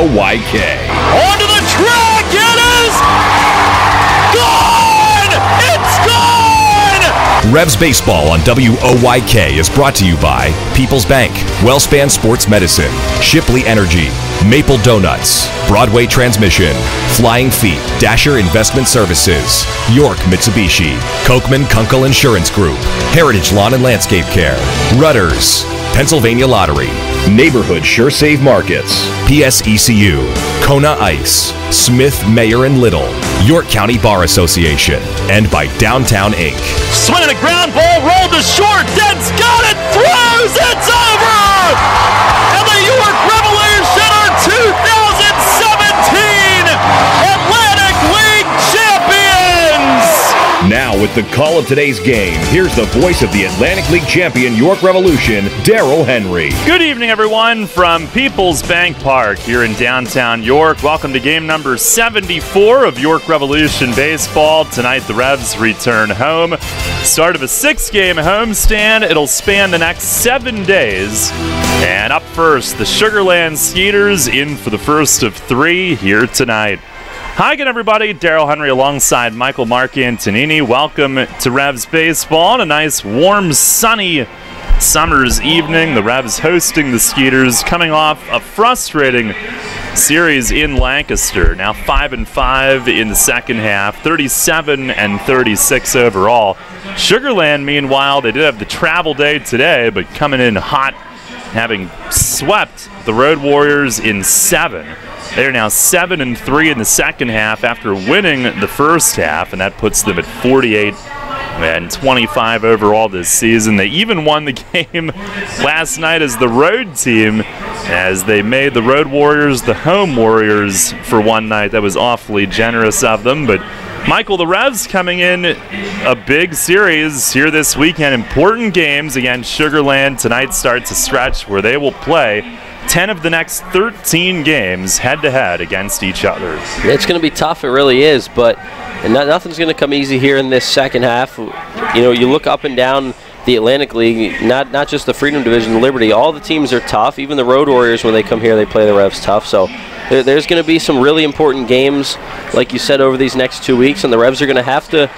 WOYK. Onto the track, it is gone! It's gone! Revs Baseball on WOYK is brought to you by People's Bank, Wellspan Sports Medicine, Shipley Energy, Maple Donuts, Broadway Transmission, Flying Feet, Dasher Investment Services, York Mitsubishi, Kochman Kunkel Insurance Group, Heritage Lawn and Landscape Care, Rudders, Pennsylvania Lottery, Neighborhood Sure Save Markets, PSECU, Kona Ice, Smith, Mayer and Little, York County Bar Association, and by Downtown Inc. Swinging a ground ball, rolled to short, Dent's got it, throws, it's over! And the York Revolution are 2017 Atlantic League champions! Now with the call of today's game, here's the voice of the Atlantic League champion York Revolution, Darryl Henry. Good evening, everyone, from People's Bank Park here in downtown York. Welcome to game number 74 of York Revolution Baseball. Tonight, the Revs return home. Start of a 6-game homestand. It'll span the next 7 days. And up first, the Sugarland Skeeters in for the first of 3 here tonight. Hi again, everybody. Darryl Henry alongside Michael Mark Antonini. Welcome to Revs Baseball on a nice, warm, sunny summer's evening. The Revs hosting the Skeeters, coming off a frustrating series in Lancaster. Now 5-5 in the second half, 37-36 overall. Sugarland, meanwhile, they did have the travel day today, but coming in hot, having swept the Road Warriors in 7. They are now 7-3 in the second half after winning the first half, and that puts them at 48-25 overall this season. They even won the game last night as the road team, as they made the Road Warriors the home Warriors for one night. That was awfully generous of them. But Michael, the Revs coming in a big series here this weekend. Important games against Sugarland. Tonight starts a stretch where they will play 10 of the next 13 games head-to-head against each other. It's going to be tough, it really is, but nothing's going to come easy here in this second half. You know, you look up and down the Atlantic League, not just the Freedom Division, the Liberty, all the teams are tough. Even the Road Warriors, when they come here, they play the Revs tough. So there's going to be some really important games, like you said, over these next 2 weeks, and the Revs are going to have to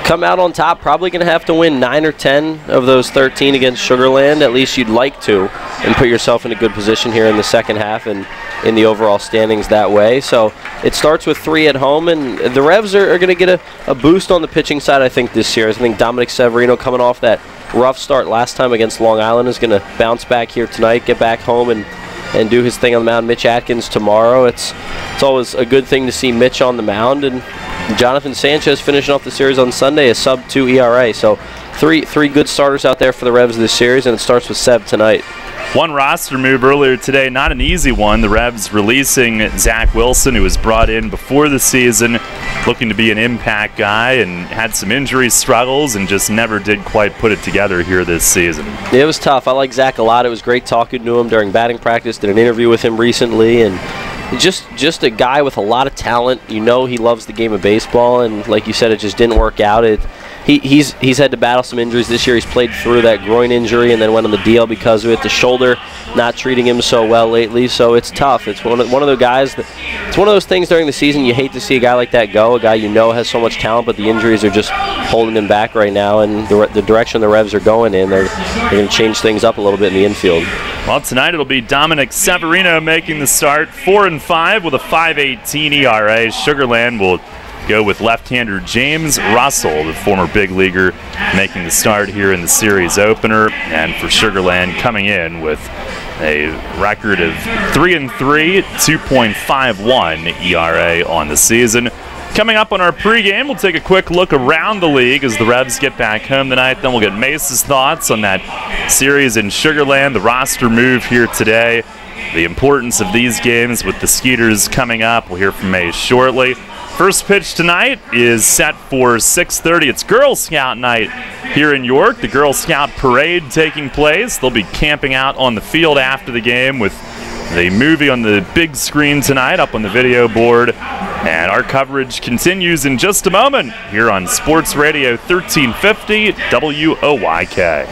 come out on top. Probably going to have to win 9 or 10 of those 13 against Sugarland. At least you'd like to, and put yourself in a good position here in the second half and in the overall standings that way. So it starts with 3 at home, and the Revs are going to get a boost on the pitching side, I think, this year. I think Dominic Severino, coming off that rough start last time against Long Island, is going to bounce back here tonight, get back home, and do his thing on the mound. Mitch Atkins tomorrow. It's always a good thing to see Mitch on the mound, and Jonathan Sanchez finishing off the series on Sunday, a sub-2 ERA. So three good starters out there for the Revs this series, and it starts with Seb tonight. One roster move earlier today, not an easy one. The Revs releasing Zach Wilson, who was brought in before the season, looking to be an impact guy, and had some injury struggles and just never did quite put it together here this season. It was tough. I like Zach a lot. It was great talking to him during batting practice. Did an interview with him recently, and just a guy with a lot of talent. You know he loves the game of baseball, and like you said, it just didn't work out. He's had to battle some injuries this year. He's played through that groin injury and then went on the DL because of it. The shoulder not treating him so well lately, so it's tough. It's one of the guys that, it's one of those things during the season you hate to see a guy like that go, a guy you know has so much talent, but the injuries are just holding him back right now, and the direction the Revs are going in, they're going to change things up a little bit in the infield. Well, tonight it'll be Dominic Severino making the start, 4-5 with a 5.18 ERA. Sugarland will go with left-hander James Russell, the former big leaguer, making the start here in the series opener. And for Sugarland, coming in with a record of 3-3, 2.51 ERA on the season. Coming up on our pregame, we'll take a quick look around the league as the Revs get back home tonight. Then we'll get Mace's thoughts on that series in Sugarland, the roster move here today, the importance of these games with the Skeeters coming up. We'll hear from Mace shortly. First pitch tonight is set for 6:30. It's Girl Scout night here in York. The Girl Scout parade taking place. They'll be camping out on the field after the game with the movie on the big screen tonight up on the video board. And our coverage continues in just a moment here on Sports Radio 1350 WOYK.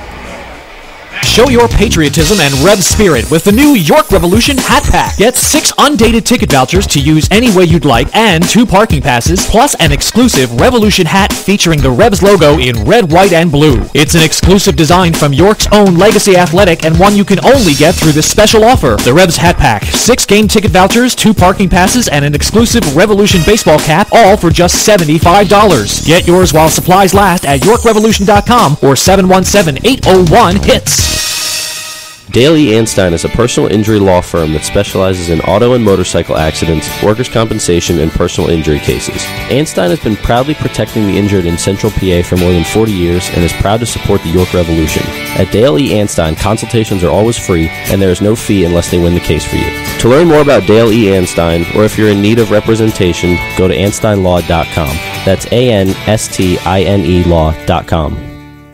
Show your patriotism and Revs spirit with the new York Revolution Hat Pack. Get 6 undated ticket vouchers to use any way you'd like and 2 parking passes, plus an exclusive Revolution hat featuring the Revs logo in red, white, and blue. It's an exclusive design from York's own Legacy Athletic and one you can only get through this special offer. The Revs Hat Pack. 6 game ticket vouchers, 2 parking passes, and an exclusive Revolution baseball cap, all for just $75. Get yours while supplies last at YorkRevolution.com or 717-801-HITS. Dale E. Anstein is a personal injury law firm that specializes in auto and motorcycle accidents, workers' compensation, and personal injury cases. Anstein has been proudly protecting the injured in Central PA for more than 40 years and is proud to support the York Revolution. At Dale E. Anstein, consultations are always free, and there is no fee unless they win the case for you. To learn more about Dale E. Anstein, or if you're in need of representation, go to AnsteinLaw.com. That's ANSTINE Law.com.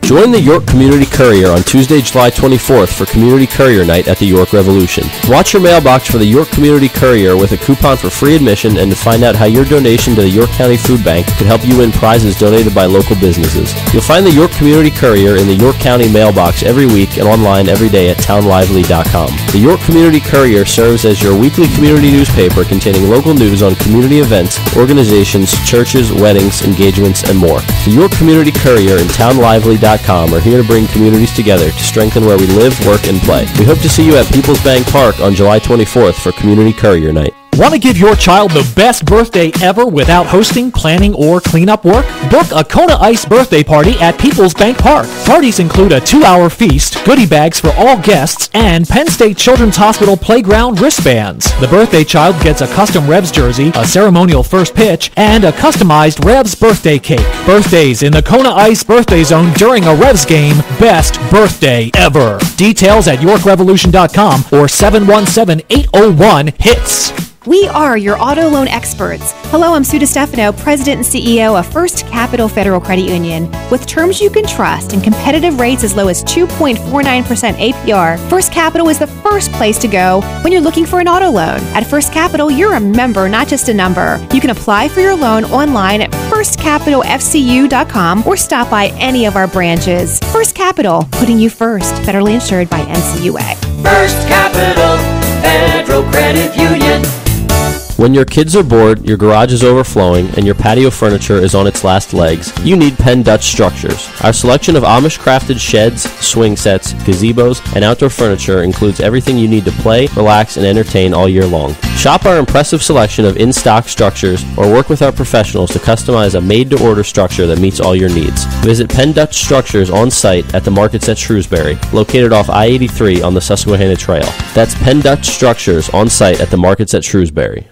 Join the York Community Courier on Tuesday, July 24th for Community Courier Night at the York Revolution. Watch your mailbox for the York Community Courier with a coupon for free admission and to find out how your donation to the York County Food Bank could help you win prizes donated by local businesses. You'll find the York Community Courier in the York County mailbox every week and online every day at townlively.com. The York Community Courier serves as your weekly community newspaper containing local news on community events, organizations, churches, weddings, engagements, and more. The York Community Courier and townlively.com are here to bring communities together to strengthen where we live, work, and play. We hope to see you at People's Bank Park on July 24th for Community Courier Night. Want to give your child the best birthday ever without hosting, planning, or cleanup work? Book a Kona Ice birthday party at People's Bank Park. Parties include a 2-hour feast, goodie bags for all guests, and Penn State Children's Hospital playground wristbands. The birthday child gets a custom Revs jersey, a ceremonial first pitch, and a customized Revs birthday cake. Birthdays in the Kona Ice birthday zone during a Revs game. Best birthday ever. Details at YorkRevolution.com or 717-801-HITS. We are your auto loan experts. Hello, I'm Sue DeStefano, President and CEO of First Capital Federal Credit Union. With terms you can trust and competitive rates as low as 2.49% APR, First Capital is the first place to go when you're looking for an auto loan. At First Capital, you're a member, not just a number. You can apply for your loan online at firstcapitalfcu.com or stop by any of our branches. First Capital, putting you first. Federally insured by NCUA. First Capital Federal Credit Union. When your kids are bored, your garage is overflowing, and your patio furniture is on its last legs, you need Penn Dutch Structures. Our selection of Amish-crafted sheds, swing sets, gazebos, and outdoor furniture includes everything you need to play, relax, and entertain all year long. Shop our impressive selection of in-stock structures or work with our professionals to customize a made-to-order structure that meets all your needs. Visit Penn Dutch Structures on site at the Markets at Shrewsbury, located off I-83 on the Susquehanna Trail. That's Penn Dutch Structures on site at the Markets at Shrewsbury.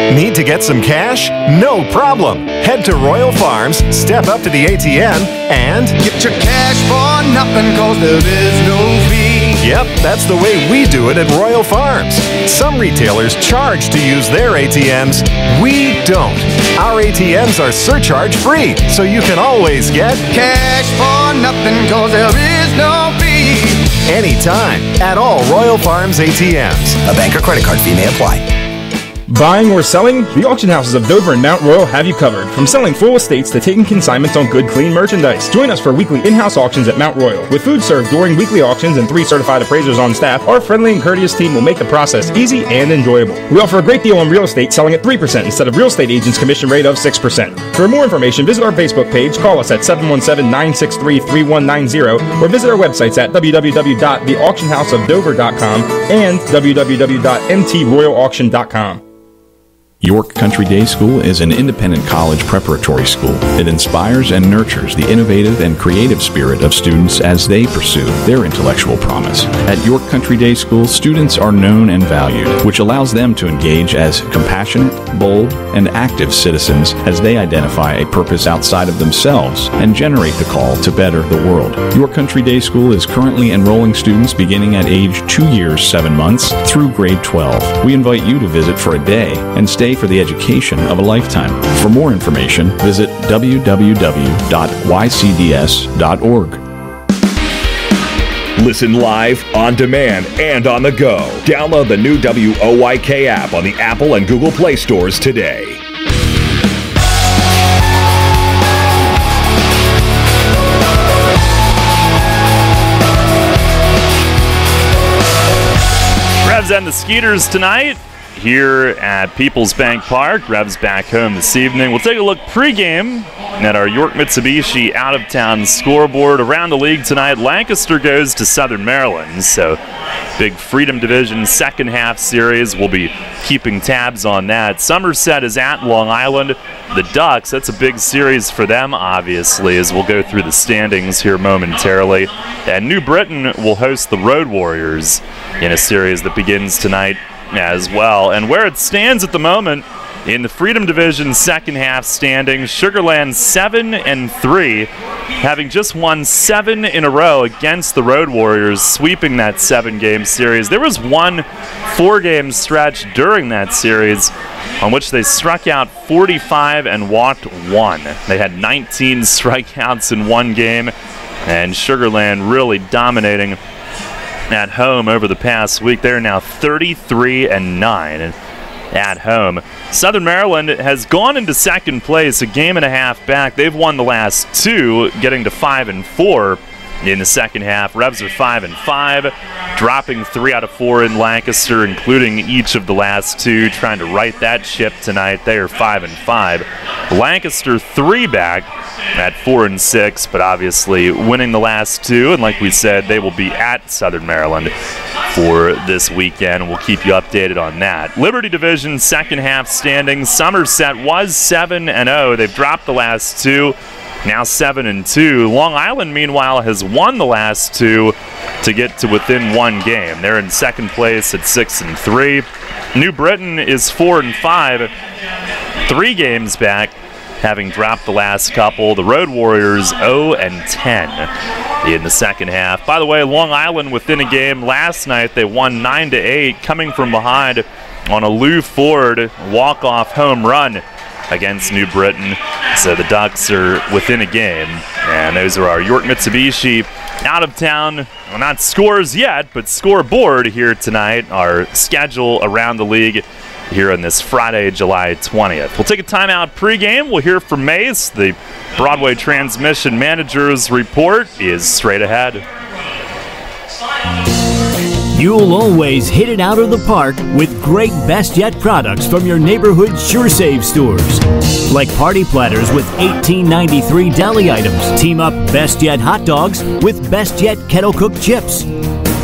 Need to get some cash? No problem. Head to Royal Farms, step up to the ATM, and get your cash for nothing, cause there is no fee. Yep, that's the way we do it at Royal Farms. Some retailers charge to use their ATMs. We don't. Our ATMs are surcharge free, so you can always get cash for nothing, cause there is no fee. Anytime at all Royal Farms ATMs. A bank or credit card fee may apply. Buying or selling? The auction houses of Dover and Mount Royal have you covered. From selling full estates to taking consignments on good, clean merchandise. Join us for weekly in-house auctions at Mount Royal. With food served during weekly auctions and 3 certified appraisers on staff, our friendly and courteous team will make the process easy and enjoyable. We offer a great deal on real estate, selling at 3% instead of real estate agents' commission rate of 6%. For more information, visit our Facebook page, call us at 717-963-3190, or visit our websites at www.theauctionhouseofdover.com and www.mtroyalauction.com. York Country Day School is an independent college preparatory school. It inspires and nurtures the innovative and creative spirit of students as they pursue their intellectual promise. At York Country Day School, students are known and valued, which allows them to engage as compassionate, bold, and active citizens as they identify a purpose outside of themselves and generate the call to better the world. York Country Day School is currently enrolling students beginning at age 2 years, 7 months through grade 12. We invite you to visit for a day and stay for the education of a lifetime. For more information, visit www.ycds.org. Listen live, on demand, and on the go. Download the new WOYK app on the Apple and Google Play stores today. Revs and the Skeeters tonight here at People's Bank Park. Revs back home this evening. We'll take a look pregame at our York Mitsubishi out-of-town scoreboard. Around the league tonight, Lancaster goes to Southern Maryland. So big Freedom Division second half series. We'll be keeping tabs on that. Somerset is at Long Island. The Ducks, that's a big series for them, obviously, as we'll go through the standings here momentarily. And New Britain will host the Road Warriors in a series that begins tonight as well. And where it stands at the moment in the Freedom Division second half standings, Sugarland 7-3, having just won 7 in a row against the Road Warriors, sweeping that 7-game series. There was one 4-game stretch during that series on which they struck out 45 and walked 1. They had 19 strikeouts in one game, and Sugarland really dominating at home over the past week. They're now 33-9 at home. Southern Maryland has gone into second place, a game and a half back. They've won the last 2, getting to 5-4 in the second half. Revs are 5-5, dropping 3 out of 4 in Lancaster, including each of the last 2, trying to right that ship tonight. They are 5-5. Lancaster 3 back at 4-6, but obviously winning the last 2, and like we said, they will be at Southern Maryland for this weekend. We'll keep you updated on that. Liberty Division second half standings. Somerset was 7-0. They've dropped the last 2. Now 7-2. Long Island, meanwhile, has won the last 2 to get to within 1 game. They're in second place at 6-3. New Britain is 4-5, 3 games back, having dropped the last couple. The Road Warriors 0-10 in the second half. By the way, Long Island within a game last night. They won 9-8, coming from behind on a Lou Ford walk-off home run against New Britain. So the Ducks are within a game. And those are our York Mitsubishi out of town, well, not scores yet, but scoreboard here tonight. Our schedule around the league here on this Friday, July 20th. We'll take a timeout pregame. We'll hear from Mace. The Broadway Transmission Manager's report is straight ahead. You'll always hit it out of the park with great Best Yet products from your neighborhood Sure Save stores. Like party platters with $18.93 deli items. Team up Best Yet hot dogs with Best Yet kettle cooked chips.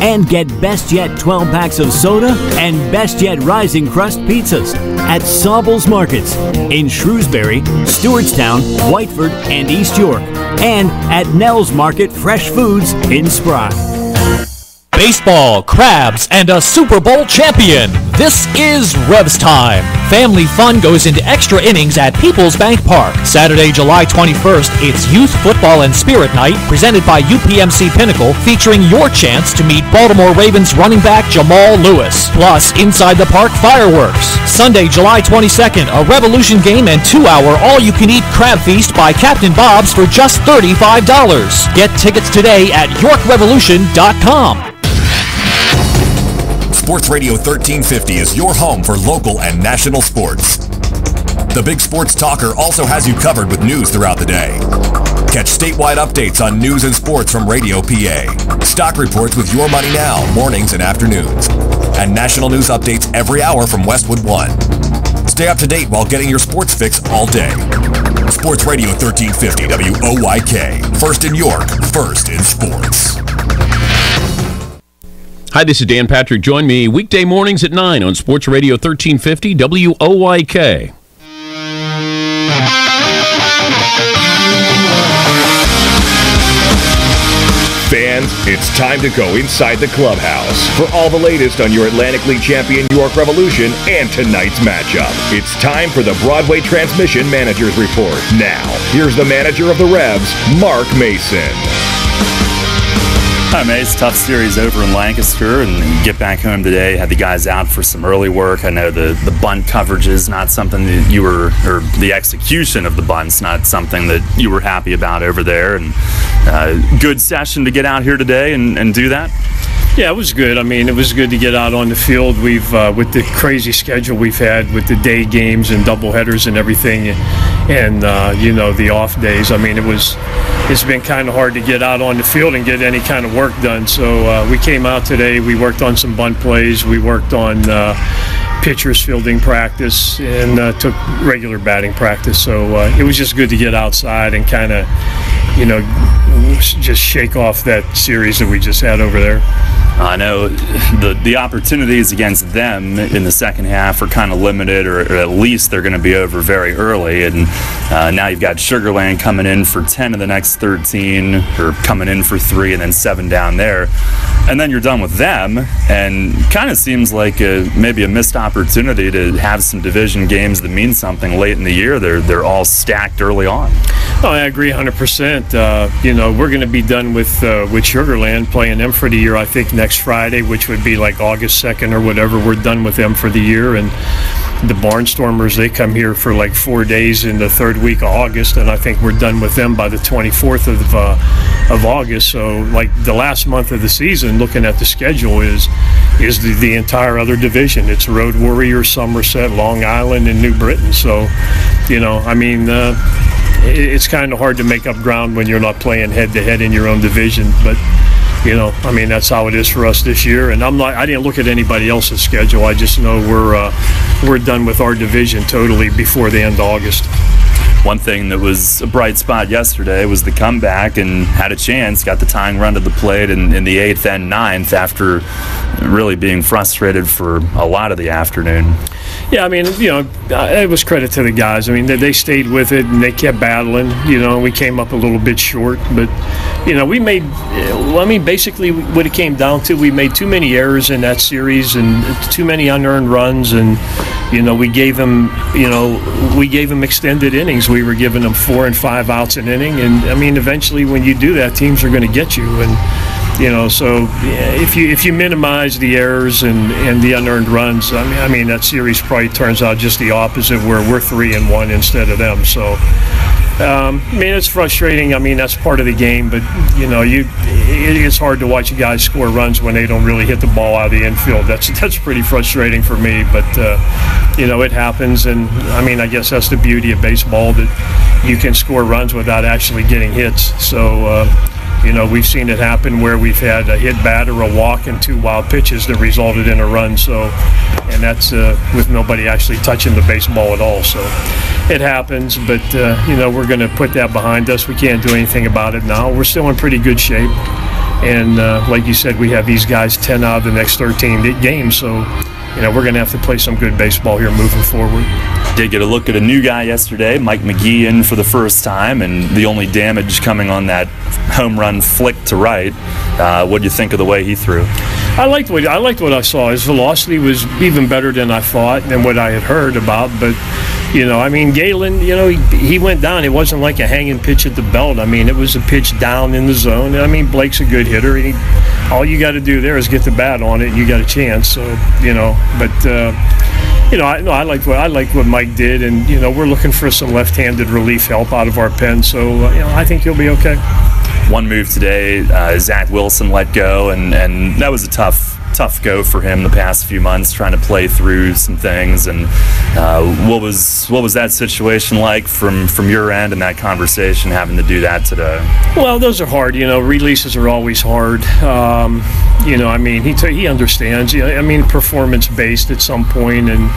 And get Best Yet 12 packs of soda and Best Yet Rising Crust pizzas at Saubles Markets in Shrewsbury, Stewartstown, Whiteford, and East York. And at Nell's Market Fresh Foods in Spry. Baseball, crabs, and a Super Bowl champion. This is Revs time. Family fun goes into extra innings at People's Bank Park. Saturday, July 21st, it's Youth Football and Spirit Night presented by UPMC Pinnacle, featuring your chance to meet Baltimore Ravens running back Jamal Lewis. Plus, inside the park fireworks. Sunday, July 22nd, a Revolution game and 2-hour all-you-can-eat crab feast by Captain Bob's for just $35. Get tickets today at YorkRevolution.com. Sports Radio 1350 is your home for local and national sports. The Big Sports Talker also has you covered with news throughout the day. Catch statewide updates on news and sports from Radio PA. Stock reports with Your Money Now, mornings and afternoons. And national news updates every hour from Westwood One. Stay up to date while getting your sports fix all day. Sports Radio 1350 WOYK. First in York, first in sports. Hi, this is Dan Patrick. Join me weekday mornings at 9 on Sports Radio 1350 WOYK. Fans, it's time to go inside the clubhouse for all the latest on your Atlantic League champion York Revolution and tonight's matchup. It's time for the Broadway Transmission Manager's Report. Now, here's the manager of the Revs, Mark Mason. Hi, Mace. Tough series over in Lancaster, and get back home today. Had the guys out for some early work. I know the bunt coverage is not something that you were, or the execution of the bunt's not something that you were happy about over there. And good session to get out here today and do that. Yeah, it was good. I mean, it was good to get out on the field. We've with the crazy schedule we've had with the day games and doubleheaders and everything, the off days. I mean, it's been kind of hard to get out on the field and get any kind of work done. So we came out today. We worked on some bunt plays. We worked on pitchers fielding practice and took regular batting practice. So it was just good to get outside and kind of, just shake off that series that we just had over there. I know the opportunities against them in the second half are kind of limited, or at least they're going to be over very early. And now you've got Sugar Land coming in for 10 of the next 13, or coming in for 3 and then 7 down there. And then you're done with them, and kind of seems like maybe a missed opportunity to have some division games that mean something late in the year. They're all stacked early on. Oh, I agree 100%. We're going to be done with Sugar Land, playing them for the year, I think, next Friday, which would be like August 2nd or whatever. We're done with them for the year. And the Barnstormers, they come here for like 4 days in the third week of August, and I think we're done with them by the 24th of August. So, like, the last month of the season, looking at the schedule, is the entire other division. It's Road Warriors, Somerset, Long Island, and New Britain. So, it's kind of hard to make up ground when you're not playing head-to-head in your own division. But, that's how it is for us this year. And I didn't look at anybody else's schedule. I just know we're done with our division totally before the end of August. One thing that was a bright spot yesterday was the comeback, and had a chance, got the tying run to the plate in the 8th and 9th after really being frustrated for a lot of the afternoon. Yeah, it was credit to the guys. They stayed with it and they kept battling. We came up a little bit short, but we made. Basically, what it came down to, we made too many errors in that series and too many unearned runs, and we gave them extended innings. We were giving them 4 and 5 outs an inning, and eventually, when you do that, teams are going to get you. And so if you minimize the errors and the unearned runs, that series probably turns out just the opposite, where we're 3-1 instead of them. So, it's frustrating. That's part of the game, but it's hard to watch guys score runs when they don't really hit the ball out of the infield. That's pretty frustrating for me, but it happens, and I guess that's the beauty of baseball, that you can score runs without actually getting hits. So. We've seen it happen where we've had a hit batter, a walk, and 2 wild pitches that resulted in a run. So, and that's with nobody actually touching the baseball at all. So, it happens, but we're going to put that behind us. We can't do anything about it now. We're still in pretty good shape, and like you said, we have these guys 10 out of the next 13 games. So, we're going to have to play some good baseball here moving forward. Did get a look at a new guy yesterday, Mike McGee, in for the first time, and the only damage coming on that home run flick to right. What do you think of the way he threw? I liked what I saw. His velocity was even better than I thought and what I had heard about. But Galen, he went down. It wasn't like a hanging pitch at the belt. It was a pitch down in the zone. Blake's a good hitter. All you got to do there is get the bat on it, and you got a chance. So I liked what Mike did, and we're looking for some left-handed relief help out of our pen. So I think he'll be okay. One move today, Zach Wilson let go, and that was a tough go for him the past few months, trying to play through some things. And what was that situation like from your end, and that conversation, having to do that today? Well, those are hard. Releases are always hard. He understands. Performance based at some point, and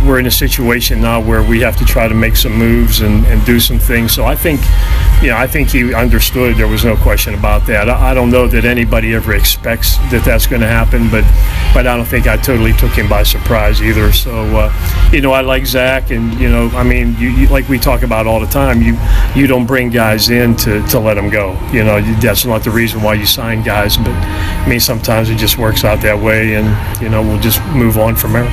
we're in a situation now where we have to try to make some moves and do some things. So I think he understood. There was no question about that. I don't know that anybody ever expects that that's going to happen, but I don't think I totally took him by surprise either. So I like Zach, and you like we talk about all the time. You don't bring guys in to let them go. That's not the reason why you sign guys, but sometimes it just works out that way, and we'll just move on from there.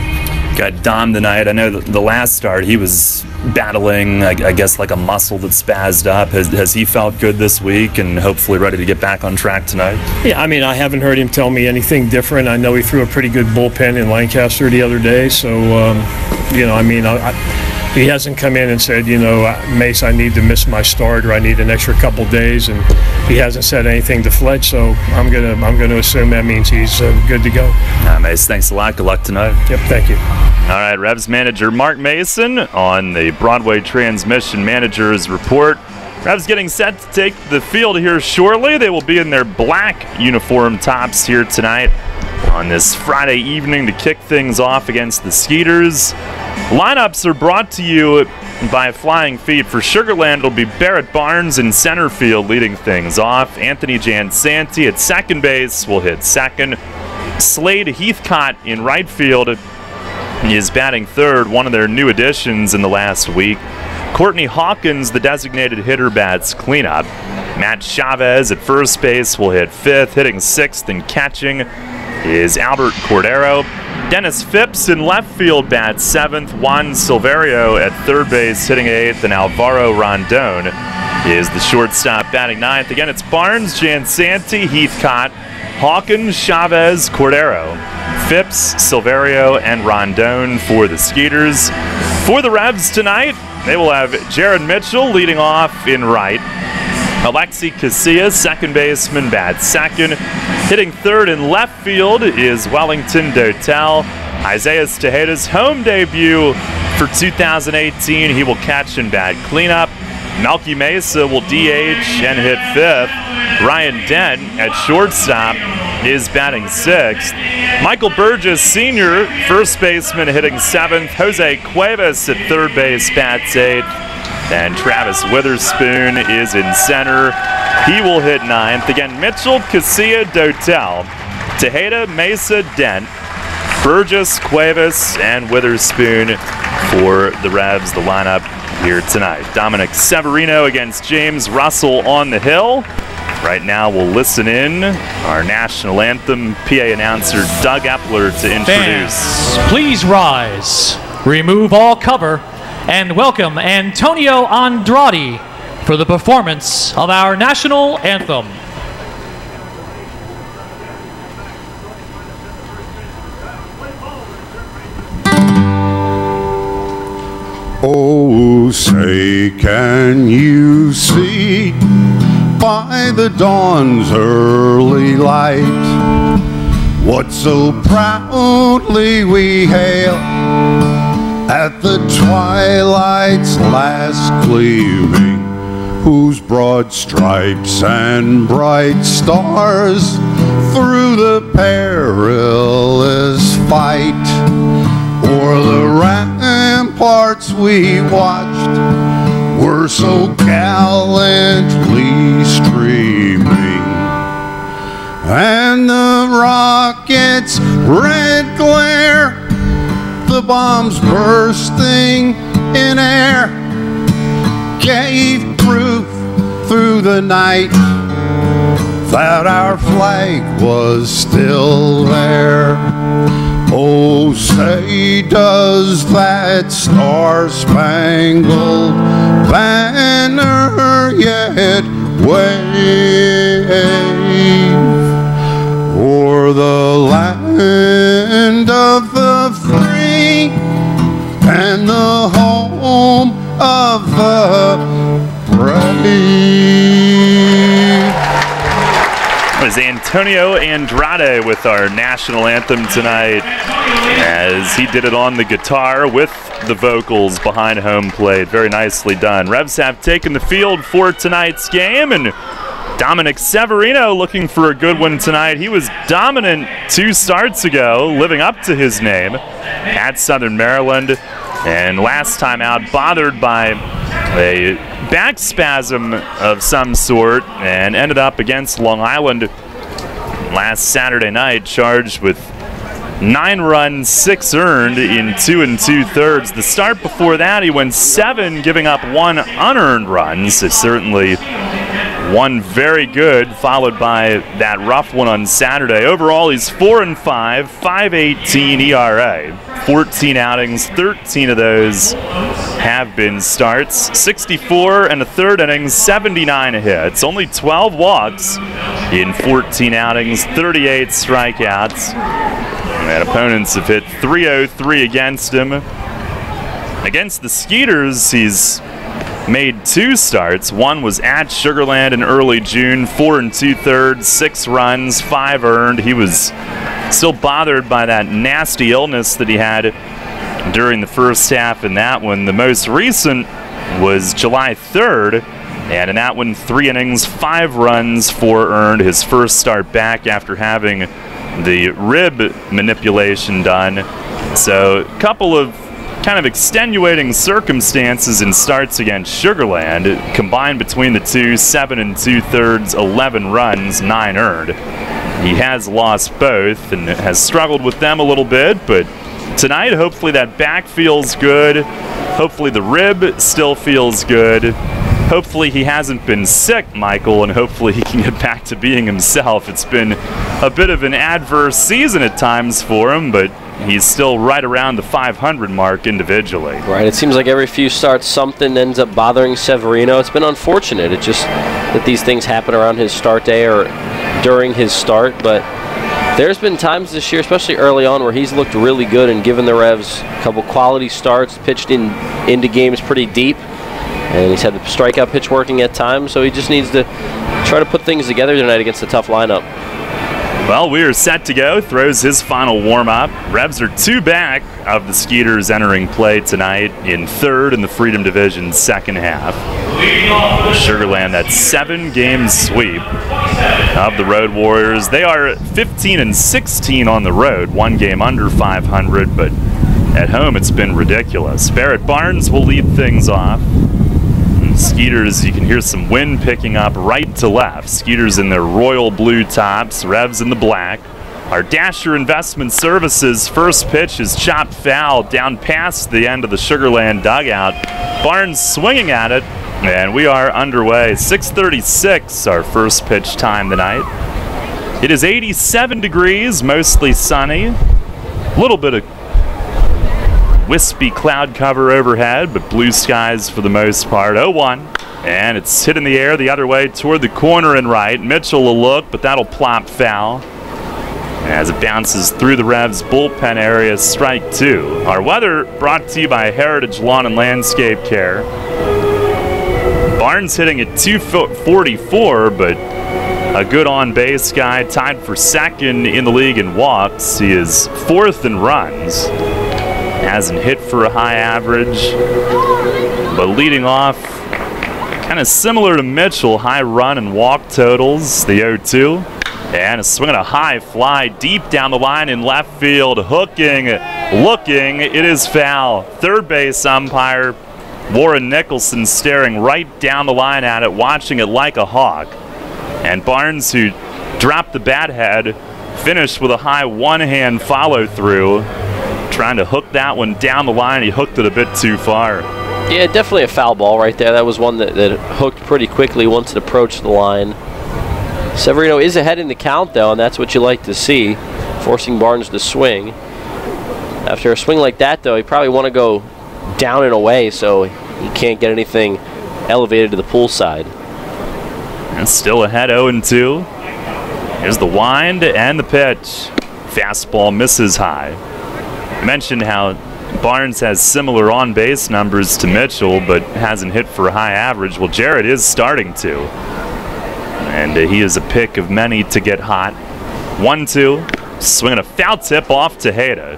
Got Dom tonight. I know the last start he was battling, I guess, like a muscle that spazzed up. Has he felt good this week and hopefully ready to get back on track tonight? Yeah, I haven't heard him tell me anything different. I know he threw a pretty good bullpen in Lancaster the other day, so he hasn't come in and said, Mace, I need to miss my start, or I need an extra couple days, and he hasn't said anything to Fletch. So I'm gonna assume that means he's good to go. Mace, thanks a lot. Good luck tonight. Yep, thank you. All right, Revs manager Mark Mason on the Broadway Transmission Manager's Report. Revs getting set to take the field here shortly. They will be in their black uniform tops here tonight on this Friday evening to kick things off against the Skeeters. Lineups are brought to you by Flying Feet. For Sugarland, it'll be Barrett Barnes in center field leading things off. Anthony Jansanti at second base will hit second. Slade Heathcott in right field is batting third, one of their new additions in the last week. Courtney Hawkins, the designated hitter, bats cleanup. Matt Chavez at first base will hit fifth. Hitting sixth and catching is Albert Cordero. Dennis Phipps in left field bats seventh. Juan Silverio at third base hitting eighth. And Alvaro Rondon is the shortstop batting ninth. Again, it's Barnes, Jansanti, Heathcott, Hawkins, Chavez, Cordero, Phipps, Silverio, and Rondon for the Skeeters. For the Revs tonight, they will have Jared Mitchell leading off in right. Alexi Casillas, second baseman, bats second. Hitting third in left field is Wellington Dotel. Isaiah Tejeda's home debut for 2018. He will catch and bat cleanup. Melky Mesa will DH and hit fifth. Ryan Dent at shortstop is batting sixth. Michael Burgess Sr., first baseman, hitting seventh. Jose Cuevas at third base bats eighth. And Travis Witherspoon is in center. He will hit ninth. Again, Mitchell, Casilla, Dotel, Tejeda, Mesa, Dent, Burgess, Cuevas, and Witherspoon for the Revs, the lineup here tonight. Dominic Severino against James Russell on the hill. Right now we'll listen in our national anthem. PA announcer Doug Epler to introduce. Fans, please rise, remove all cover, and welcome Antonio Andrade for the performance of our national anthem. Oh, say, can you see by the dawn's early light what so proudly we hail at the twilight's last gleaming, whose broad stripes and bright stars through the perilous fight o'er the ramparts we watched were so gallantly streaming, and the rocket's red glare, the bombs bursting in air, gave proof through the night that our flag was still there. Oh, say, does that star-spangled banner yet wave o'er the land of the free and the home of the brave? That was Antonio Andrade with our national anthem tonight, as he did it on the guitar with the vocals behind home plate. Very nicely done. Revs have taken the field for tonight's game, and Dominic Severino looking for a good one tonight. He was dominant 2 starts ago, living up to his name at Southern Maryland, and last time out bothered by a back spasm of some sort and ended up against Long Island last Saturday night, charged with 9 runs, 6 earned in 2 2/3. The start before that, he went 7, giving up 1 unearned run. So certainly one very good, followed by that rough one on Saturday. Overall, he's 4-5, 5.18 ERA, 14 outings, 13 of those have been starts, 64 1/3 innings, 79 hits, only 12 walks in 14 outings, 38 strikeouts. And opponents have hit 303 against him. Against the Skeeters, he's made 2 starts. One was at Sugar Land in early June, 4 2/3, 6 runs, 5 earned. He was still bothered by that nasty illness that he had during the first half in that one. The most recent was July 3rd, and in that one, 3 innings, 5 runs, 4 earned. His first start back after having the rib manipulation done. So a couple of kind of extenuating circumstances in starts against Sugar Land. Combined between the two, 7 2/3, 11 runs, 9 earned. He has lost both and has struggled with them a little bit, but tonight, hopefully that back feels good. Hopefully the rib still feels good. Hopefully he hasn't been sick, Michael, and hopefully he can get back to being himself. It's been a bit of an adverse season at times for him, but he's still right around the 500 mark individually. Right, it seems like every few starts something ends up bothering Severino. It's been unfortunate. It's just that these things happen around his start day or during his start, but there's been times this year, especially early on, where he's looked really good and given the Revs a couple quality starts, pitched into games pretty deep, and he's had the strikeout pitch working at times, so he just needs to try to put things together tonight against a tough lineup. Well, we are set to go. Throws his final warm-up. Revs are 2 back of the Skeeters entering play tonight in 3rd in the Freedom Division second half. Sugar Land, that 7-game sweep of the Road Warriors. They are 15-16 on the road, 1 game under 500, but at home it's been ridiculous. Barrett Barnes will lead things off. Skeeters, you can hear some wind picking up right to left. Skeeters in their royal blue tops, Revs in the black. Our Dasher Investment Services first pitch is chopped foul down past the end of the Sugar Land dugout. Barnes swinging at it, and we are underway. 6:36, our first pitch time tonight. It is 87 degrees, mostly sunny. A little bit of wispy cloud cover overhead, but blue skies for the most part. 0-1, and it's hit in the air the other way toward the corner and right. Mitchell will look, but that'll plop foul as it bounces through the Revs bullpen area. Strike 2. Our weather brought to you by Heritage Lawn and Landscape Care. Barnes hitting at 244, but a good on-base guy, tied for 2nd in the league in walks. He is 4th in runs. Hasn't hit for a high average, but leading off kind of similar to Mitchell, high run and walk totals, the 0-2, and a swing and a high fly deep down the line in left field, hooking, looking, it is foul. Third base umpire Warren Nicholson staring right down the line at it, watching it like a hawk, and Barnes, who dropped the bat head, finished with a high one-hand follow-through, trying to hook that one down the line. He hooked it a bit too far. Yeah, definitely a foul ball right there. That was one that hooked pretty quickly once it approached the line. Severino is ahead in the count, though, and that's what you like to see, forcing Barnes to swing. After a swing like that, though, he probably want to go down and away so he can't get anything elevated to the pool side. And still ahead 0-2. Here's the wind and the pitch. Fastball misses high. I mentioned how Barnes has similar on-base numbers to Mitchell, but hasn't hit for a high average. Well, Jarrett is starting to. And he is a pick of many to get hot. 1-2. Swinging a foul tip off Tejeda.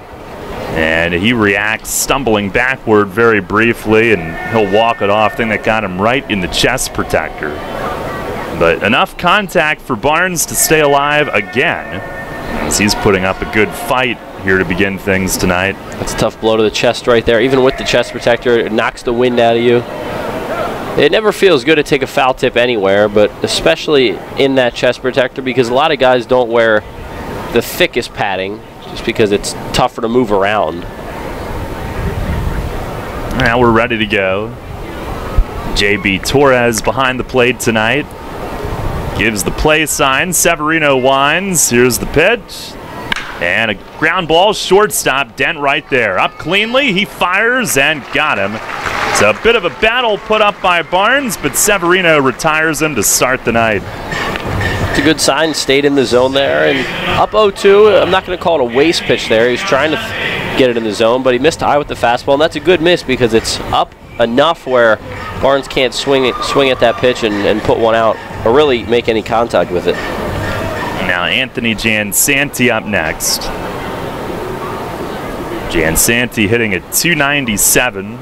And he reacts, stumbling backward very briefly, and he'll walk it off. Thing that got him right in the chest protector. But enough contact for Barnes to stay alive again, as he's putting up a good fight here to begin things tonight. That's a tough blow to the chest right there. Even with the chest protector, it knocks the wind out of you. It never feels good to take a foul tip anywhere, but especially in that chest protector, because a lot of guys don't wear the thickest padding just because it's tougher to move around. Now we're ready to go. JB Torres behind the plate tonight. Gives the play sign. Severino winds. Here's the pitch. And a ground ball, shortstop, Dent right there. Up cleanly, he fires and got him. So a bit of a battle put up by Barnes, but Severino retires him to start the night. It's a good sign, stayed in the zone there, and up 0-2. I'm not going to call it a waste pitch there. He's trying to get it in the zone, but he missed high with the fastball, and that's a good miss because it's up enough where Barnes can't swing at that pitch and put one out or really make any contact with it. Now Anthony Jansanti up next. Jansanti hitting at 297.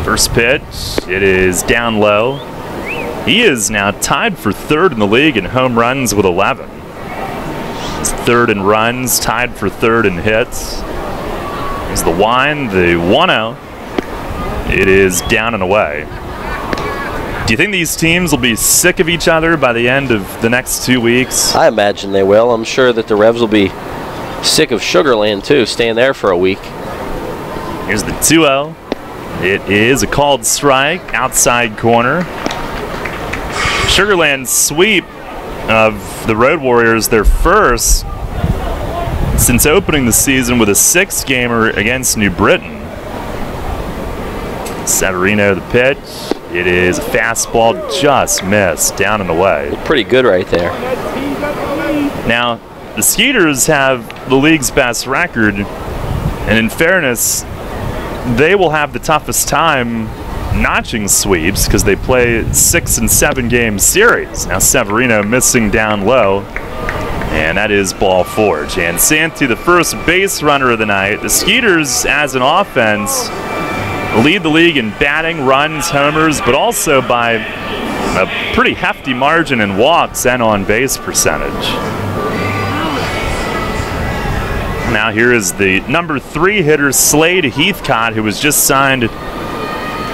First pitch, it is down low. He is now tied for third in the league in home runs with 11. He's third in runs, tied for third in hits. Here's the wind, the 1-0. It is down and away. Do you think these teams will be sick of each other by the end of the next 2 weeks? I imagine they will. I'm sure that the Revs will be sick of Sugarland too, staying there for a week. Here's the 2-0. It is a called strike, outside corner. Sugarland's sweep of the Road Warriors, their first since opening the season with a 6-gamer against New Britain. Severino the pitch. It is a fastball, just missed, down and away. Pretty good right there. Now, the Skeeters have the league's best record, and in fairness, they will have the toughest time notching sweeps because they play 6 and 7 game series. Now Severino missing down low, and that is ball 4. Jansanti, the first base runner of the night. The Skeeters, as an offense, lead the league in batting, runs, homers, but also by a pretty hefty margin in walks and on-base percentage. Now here is the number 3 hitter, Slade Heathcott, who was just signed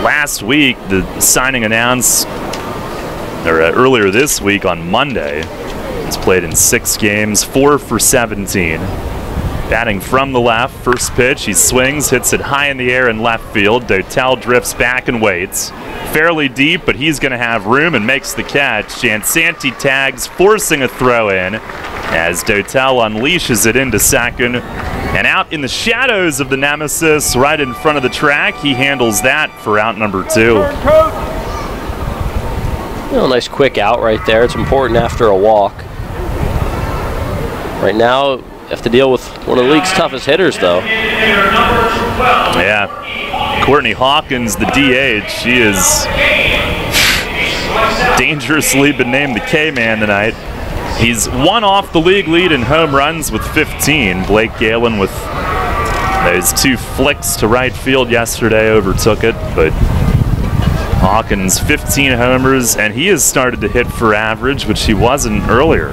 last week. The signing announced earlier this week on Monday. He's played in 6 games, 4 for 17. Batting from the left, first pitch, he swings, hits it high in the air in left field. Dotel drifts back and waits. Fairly deep, but he's going to have room and makes the catch. Jansanti tags, forcing a throw in as Dotel unleashes it into second. And out in the shadows of the nemesis, right in front of the track, he handles that for out number 2. Nice quick out right there. It's important after a walk. Right now, you have to deal with one of the league's toughest hitters, though. Yeah. Courtney Hawkins, the DH, she is dangerously been named the K-Man tonight. He's one off the league lead in home runs with 15. Blake Galen with those 2 flicks to right field yesterday overtook it, but Hawkins 15 homers, and he has started to hit for average, which he wasn't earlier.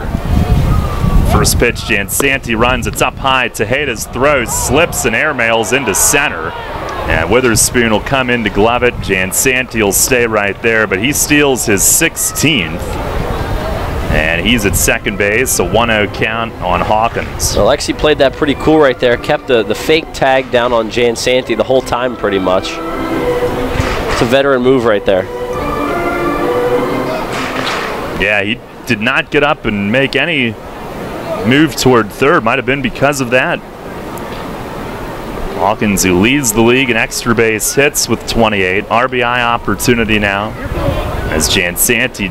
First pitch, Jansanti runs, it's up high. Tejeda's throw slips and airmails into center. And Witherspoon will come in to glove it. Jansanti will stay right there, but he steals his 16th. And he's at second base, a 1-0 count on Hawkins. Alexi played that pretty cool right there. Kept the fake tag down on Jansanti the whole time pretty much. It's a veteran move right there. Yeah, he did not get up and make any move toward third. Might have been because of that. Hawkins, who leads the league in extra base hits with 28. RBI opportunity now as Jansanti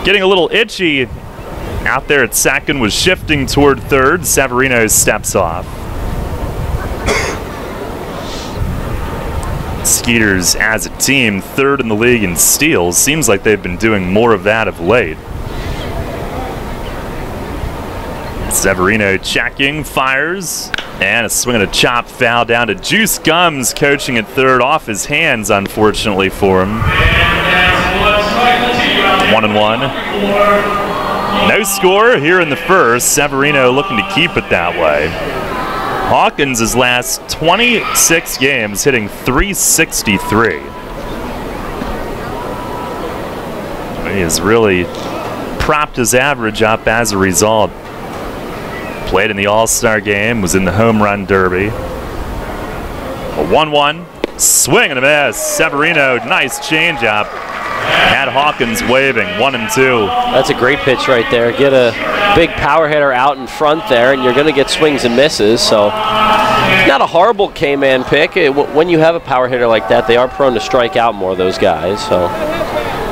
getting a little itchy out there at second, was shifting toward third. Severino steps off. Skeeters as a team, 3rd in the league in steals. Seems like they've been doing more of that of late. Severino checking, fires, and a swing and a chop foul down to Juice Gums, coaching at third, off his hands, unfortunately for him. 1-1. No score here in the first. Severino looking to keep it that way. Hawkins, his last 26 games, hitting .363. He has really propped his average up as a result. Played in the All-Star game, was in the Home Run Derby. A 1-1, swing and a miss. Severino, nice changeup. Had Hawkins waving, 1-2. That's a great pitch right there. Get a big power hitter out in front there, and you're going to get swings and misses. So, not a horrible K-man pick. When you have a power hitter like that, they are prone to strike out more, those guys. So,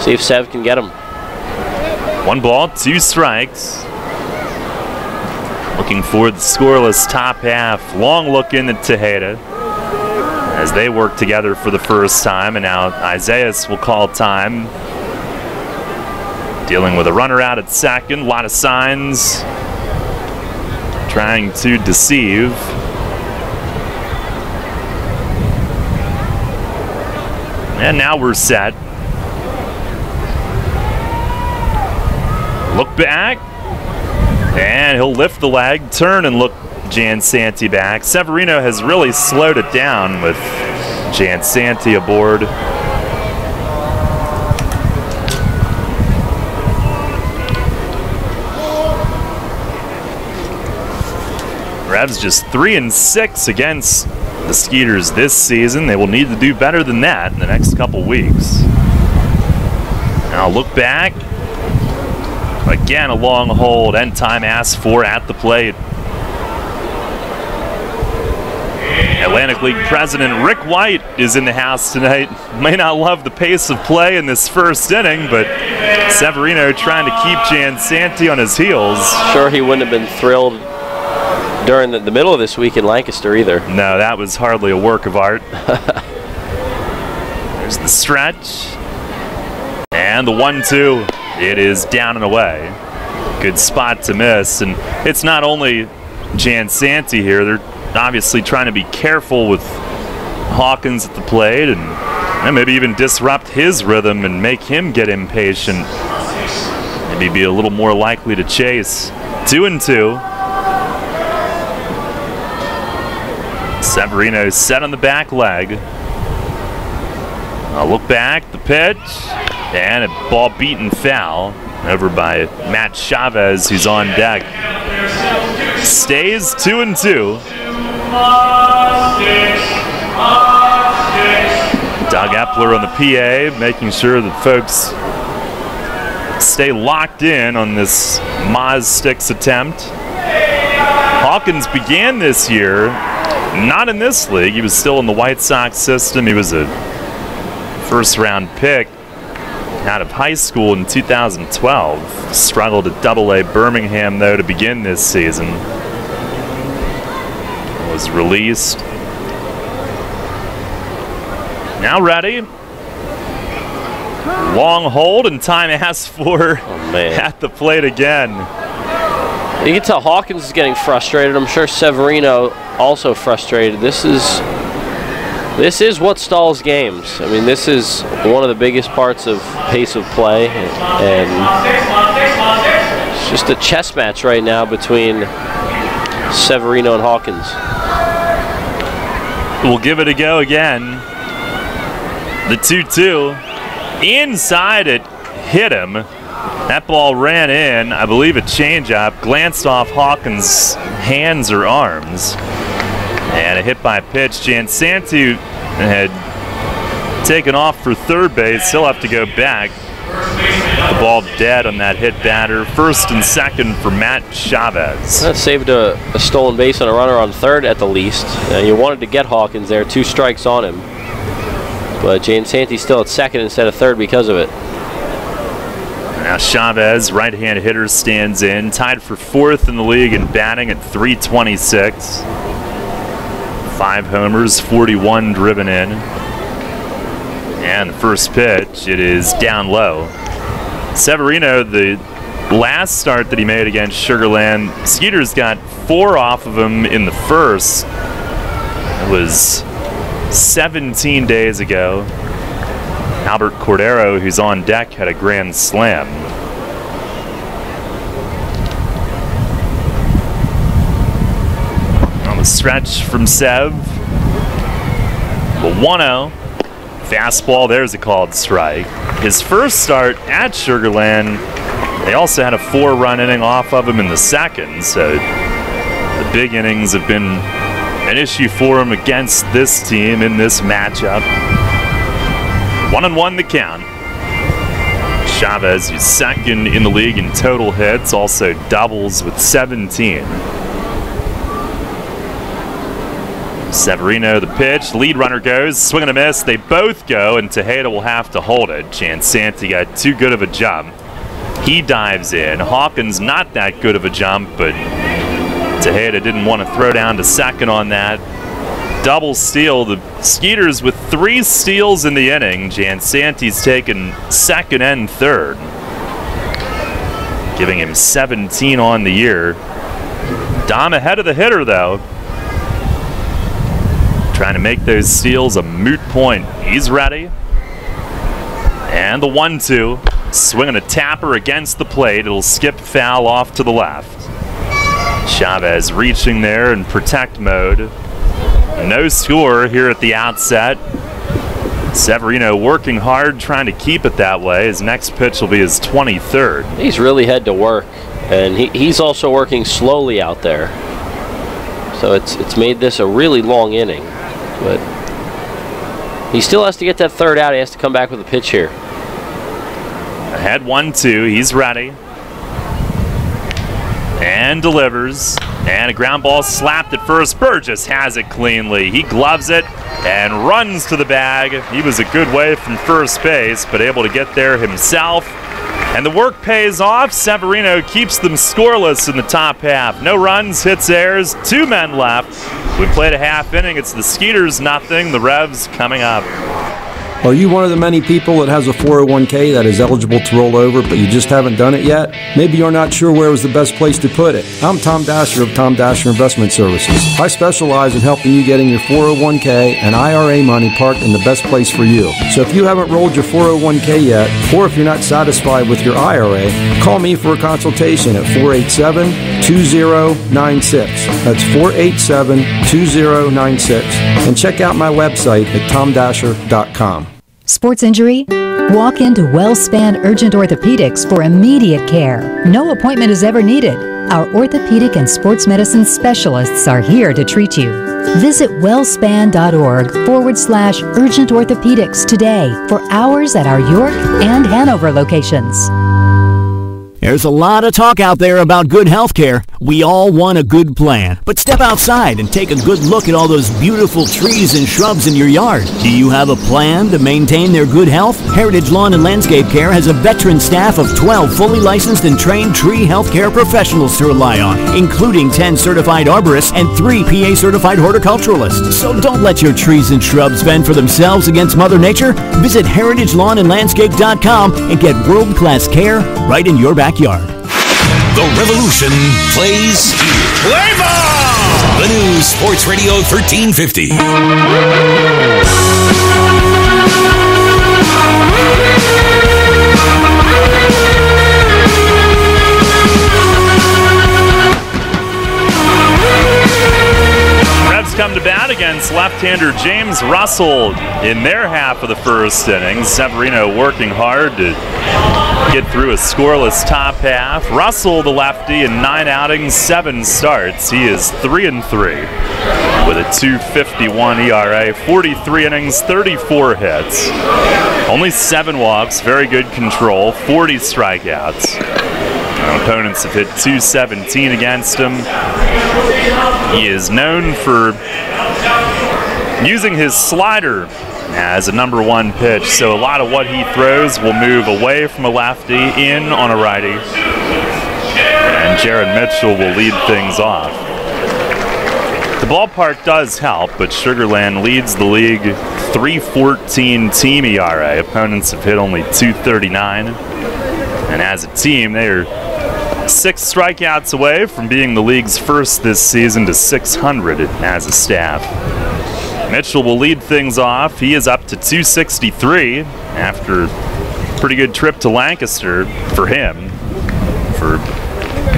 see if Sev can get him. 1 ball, 2 strikes. Looking for the scoreless top half. Long look in at Tejeda as they work together for the first time, and now Isaias will call time. Dealing with a runner out at second. A lot of signs. Trying to deceive. And now we're set. Look back. And he'll lift the leg, turn and look Jansanti back. Severino has really slowed it down with Jansanti aboard. Revs just 3-6 against the Skeeters this season. They will need to do better than that in the next couple weeks. Now look back. Again, a long hold. End time asked for at the plate. Atlantic League President Rick White is in the house tonight. May not love the pace of play in this first inning, but Severino trying to keep Jansanti on his heels. Sure, he wouldn't have been thrilled during the middle of this week in Lancaster either. No, that was hardly a work of art. There's the stretch. And the 1-2. It is down and away. Good spot to miss. And it's not only Jansanti here. They're obviously trying to be careful with Hawkins at the plate and maybe even disrupt his rhythm and make him get impatient. Maybe be a little more likely to chase. 2-2. Severino set on the back leg. I'll look back, the pitch, and a ball beaten foul over by Matt Chavez, who's on deck. Stays 2-2. Doug Epler on the PA, making sure that folks stay locked in on this Maz Sticks attempt. Hawkins began this year not in this league. He was still in the White Sox system. He was a first-round pick out of high school in 2012. Struggled at Double-A Birmingham, though, to begin this season. Was released. Now ready. Long hold and time asked for at the plate again. You can tell Hawkins is getting frustrated. I'm sure Severino also frustrated. This is what stalls games. I mean, this is one of the biggest parts of pace of play, and it's just a chess match right now between Severino and Hawkins. We'll give it a go again. The 2-2. Inside it hit him. That ball ran in. I believe a changeup. Glanced off Hawkins' hands or arms. And a hit by pitch. Jansanti had taken off for third base. He'll have to go back. The ball dead on that hit batter. First and second for Matt Chavez. That saved a stolen base on a runner on third at the least. You wanted to get Hawkins there. 2 strikes on him. But Jansanti's still at second instead of third because of it. Now Chavez, right-hand hitter, stands in. Tied for 4th in the league in batting at .326. 5 homers, 41 driven in. And the first pitch, it is down low. Severino, the last start that he made against Sugar Land, Skeeters got 4 off of him in the first. It was 17 days ago. Albert Cordero, who's on deck, had a grand slam. On the stretch from Sev. The 1-0. Fastball, there's a called strike. His first start at Sugar Land, they also had a 4-run inning off of him in the second, so the big innings have been an issue for him against this team in this matchup. 1-1 the count. Chavez is second in the league in total hits, also doubles with 17. Severino the pitch, lead runner goes, swing and a miss, they both go, and Tejeda will have to hold it. Jansanti got too good of a jump. He dives in. Hawkins not that good of a jump, but Tejeda didn't want to throw down to second on that. Double steal. The Skeeters with 3 steals in the inning. Jansanti's taken second and third, giving him 17 on the year. Dom ahead of the hitter, though. Trying to make those steals a moot point. He's ready. And the 1-2. Swinging a tapper against the plate. It'll skip foul off to the left. Chavez reaching there in protect mode. No score here at the outset. Severino working hard, trying to keep it that way. His next pitch will be his 23rd. He's really had to work, and he's also working slowly out there. So it's made this a really long inning. But he still has to get that third out. He has to come back with a pitch here. Ahead 1-2. He's ready. And delivers. And a ground ball slapped at first. Burgess has it cleanly. He gloves it and runs to the bag. He was a good way from first base, but able to get there himself. And the work pays off. Severino keeps them scoreless in the top half. No runs, hits, errors, 2 men left. We played a half inning. It's the Skeeters nothing. The Revs coming up. Are you one of the many people that has a 401k that is eligible to roll over, but you just haven't done it yet? Maybe you're not sure where was the best place to put it. I'm Tom Dasher of Tom Dasher Investment Services. I specialize in helping you getting your 401k and IRA money parked in the best place for you. So if you haven't rolled your 401k yet, or if you're not satisfied with your IRA, call me for a consultation at 487-2096. That's 487-2096. And check out my website at tomdasher.com. Sports injury? Walk into WellSpan Urgent Orthopedics for immediate care. No appointment is ever needed. Our orthopedic and sports medicine specialists are here to treat you. Visit wellspan.org/urgent orthopedics today for hours at our York and Hanover locations. There's a lot of talk out there about good health care. We all want a good plan. But step outside and take a good look at all those beautiful trees and shrubs in your yard. Do you have a plan to maintain their good health? Heritage Lawn and Landscape Care has a veteran staff of 12 fully licensed and trained tree health care professionals to rely on, including 10 certified arborists and 3 PA certified horticulturalists. So don't let your trees and shrubs fend for themselves against Mother Nature. Visit heritagelawnandlandscape.com and get world-class care right in your backyard. The Revolution plays here. Play ball! The new Sports Radio 1350. Revs come to bat against left-hander James Russell in their half of the first inning. Severino working hard to get through a scoreless top half. Russell, the lefty, in 9 outings, 7 starts. He is 3-3 with a 2.51 ERA, 43 innings, 34 hits, only 7 walks, very good control, 40 strikeouts. Opponents have hit 217 against him. He is known for using his slider as a number 1 pitch, so a lot of what he throws will move away from a lefty, in on a righty, and Jared Mitchell will lead things off. The ballpark does help, but Sugar Land leads the league 3.14 team ERA. Opponents have hit only 2.39, and as a team, they are 6 strikeouts away from being the league's first this season to 600 as a staff. Mitchell will lead things off. He is up to 263 after a pretty good trip to Lancaster for him. For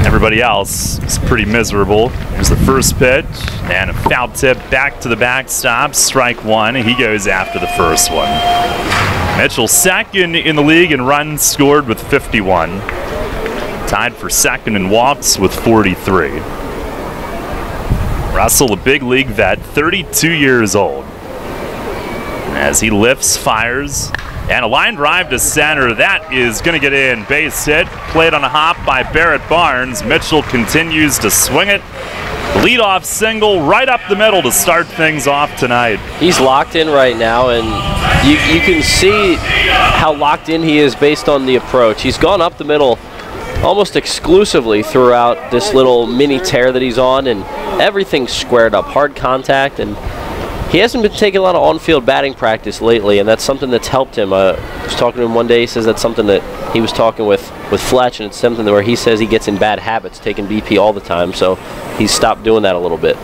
everybody else, it's pretty miserable. Here's the first pitch, and a foul tip back to the backstop. Strike 1. He goes after the first one. Mitchell second in the league in runs scored with 51. Tied for second in walks with 43. Russell, a big league vet, 32 years old. As he lifts, fires, and a line drive to center. That is going to get in. Base hit, played on a hop by Barrett Barnes. Mitchell continues to swing it. Leadoff single right up the middle to start things off tonight. He's locked in right now, and you can see how locked in he is based on the approach. He's gone up the middle almost exclusively throughout this little mini tear that he's on, and everything's squared up, hard contact, and he hasn't been taking a lot of on-field batting practice lately, and that's something that's helped him. I was talking to him one day. He says that's something that he was talking with Fletch, and it's something where he says he gets in bad habits, taking BP all the time, so he's stopped doing that a little bit.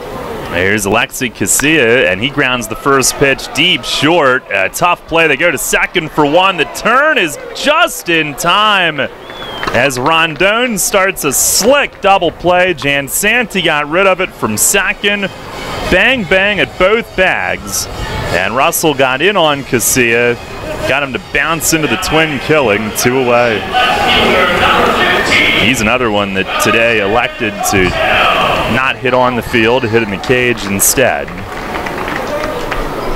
Here's Alexi Casilla, and he grounds the first pitch deep short. A tough play. They go to second for one. The turn is just in time as Rondon starts a slick double play. Jansanti got rid of it from second. Bang, bang at both bags. And Russell got in on Casilla, got him to bounce into the twin killing, 2 away. He's another one that today elected to not hit on the field, hit in the cage instead.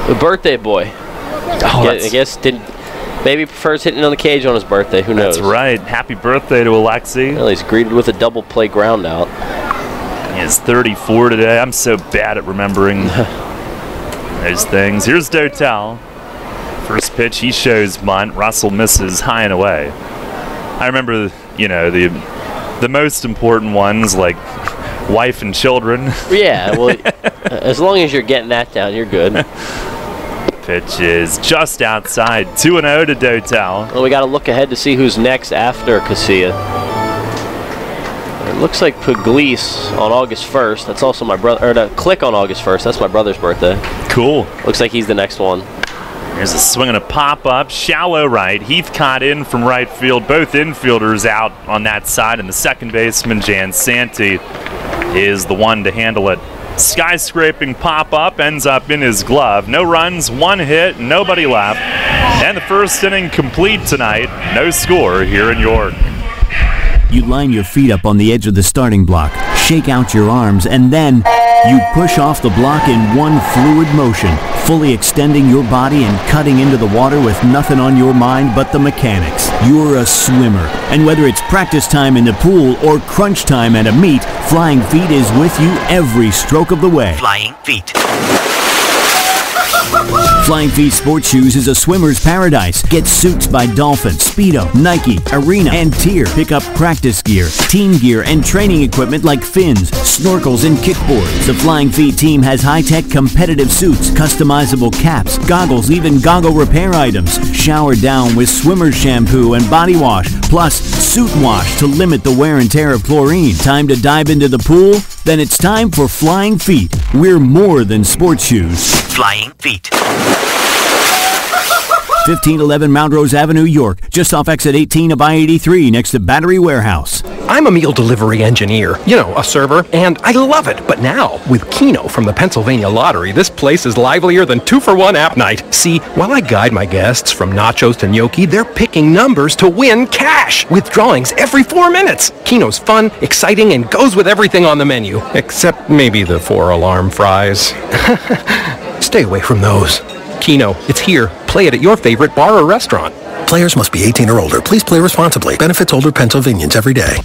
The birthday boy. I guess maybe prefers hitting on the cage on his birthday. Who knows? That's right. Happy birthday to Alexi. Well, he's greeted with a double play ground out. He is 34 today. I'm so bad at remembering those things. Here's Dotel. First pitch, he shows bunt. Russell misses high and away. I remember, the most important ones, like wife and children. Yeah, well, as long as you're getting that down, you're good. Pitch is just outside. 2-0 to Dotel. Well, we got to look ahead to see who's next after Casilla. It looks like Pugliese on August 1st. That's also my brother. Or to Click on August 1st. That's my brother's birthday. Cool. Looks like he's the next one. There's a swing and a pop-up, shallow right. Heathcott in from right field. Both infielders out on that side, and the second baseman, Jansanti, is the one to handle it. Skyscraping pop-up ends up in his glove. No runs, 1 hit, nobody left. And the first inning complete tonight. No score here in York. You line your feet up on the edge of the starting block, shake out your arms, and then you push off the block in one fluid motion, fully extending your body and cutting into the water with nothing on your mind but the mechanics. You're a swimmer, and whether it's practice time in the pool or crunch time at a meet, Flying Feet is with you every stroke of the way. Flying Feet. Flying Feet Sports Shoes is a swimmer's paradise. Get suits by Dolphin, Speedo, Nike, Arena, and Tier. Pick up practice gear, team gear, and training equipment like fins, snorkels, and kickboards. The Flying Feet team has high-tech competitive suits, customizable caps, goggles, even goggle repair items. Shower down with swimmer's shampoo and body wash, plus suit wash to limit the wear and tear of chlorine. Time to dive into the pool? Then it's time for Flying Feet. We're more than sports shoes. Flying Feet. 1511 Mount Rose Avenue, York, just off exit 18 of I-83 next to Battery Warehouse. I'm a meal delivery engineer, a server, and I love it. But now, with Keno from the Pennsylvania Lottery, this place is livelier than 2-for-1 app night. See, while I guide my guests from nachos to gnocchi, they're picking numbers to win cash with drawings every 4 minutes. Keno's fun, exciting, and goes with everything on the menu, except maybe the 4-alarm fries. Stay away from those. Keno, it's here. Play it at your favorite bar or restaurant. Players must be 18 or older. Please play responsibly. Benefits older Pennsylvanians every day.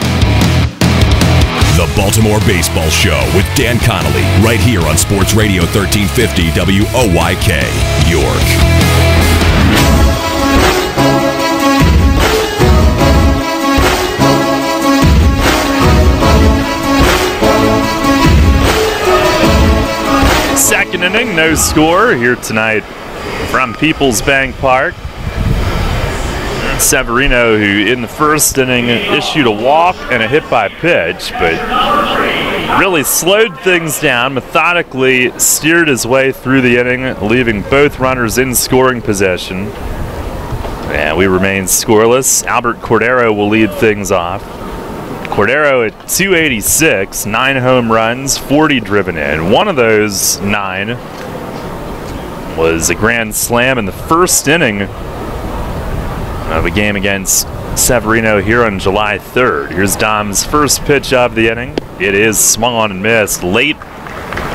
The Baltimore Baseball Show with Dan Connolly, right here on Sports Radio 1350 WOYK, York. Second inning, no score here tonight from Peoples Bank Park. Severino, who in the first inning issued a walk and a hit by pitch, but really slowed things down, methodically steered his way through the inning, leaving both runners in scoring position. And we remain scoreless. Albert Cordero will lead things off. Cordero at 286, 9 home runs, 40 driven in. One of those 9 was a grand slam in the first inning of a game against Severino here on July 3rd. Here's Dom's first pitch of the inning. It is swung on and missed. Late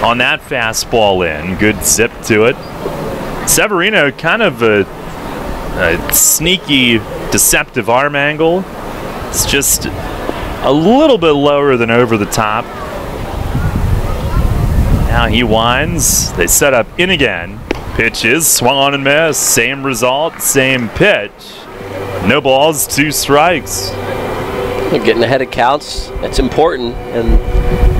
on that fastball in. Good zip to it. Severino, kind of a sneaky, deceptive arm angle. It's just a little bit lower than over the top. Now he winds. They set up in again. Pitch is swung on and missed. Same result, same pitch. No balls, 2 strikes. Getting ahead of counts, that's important, and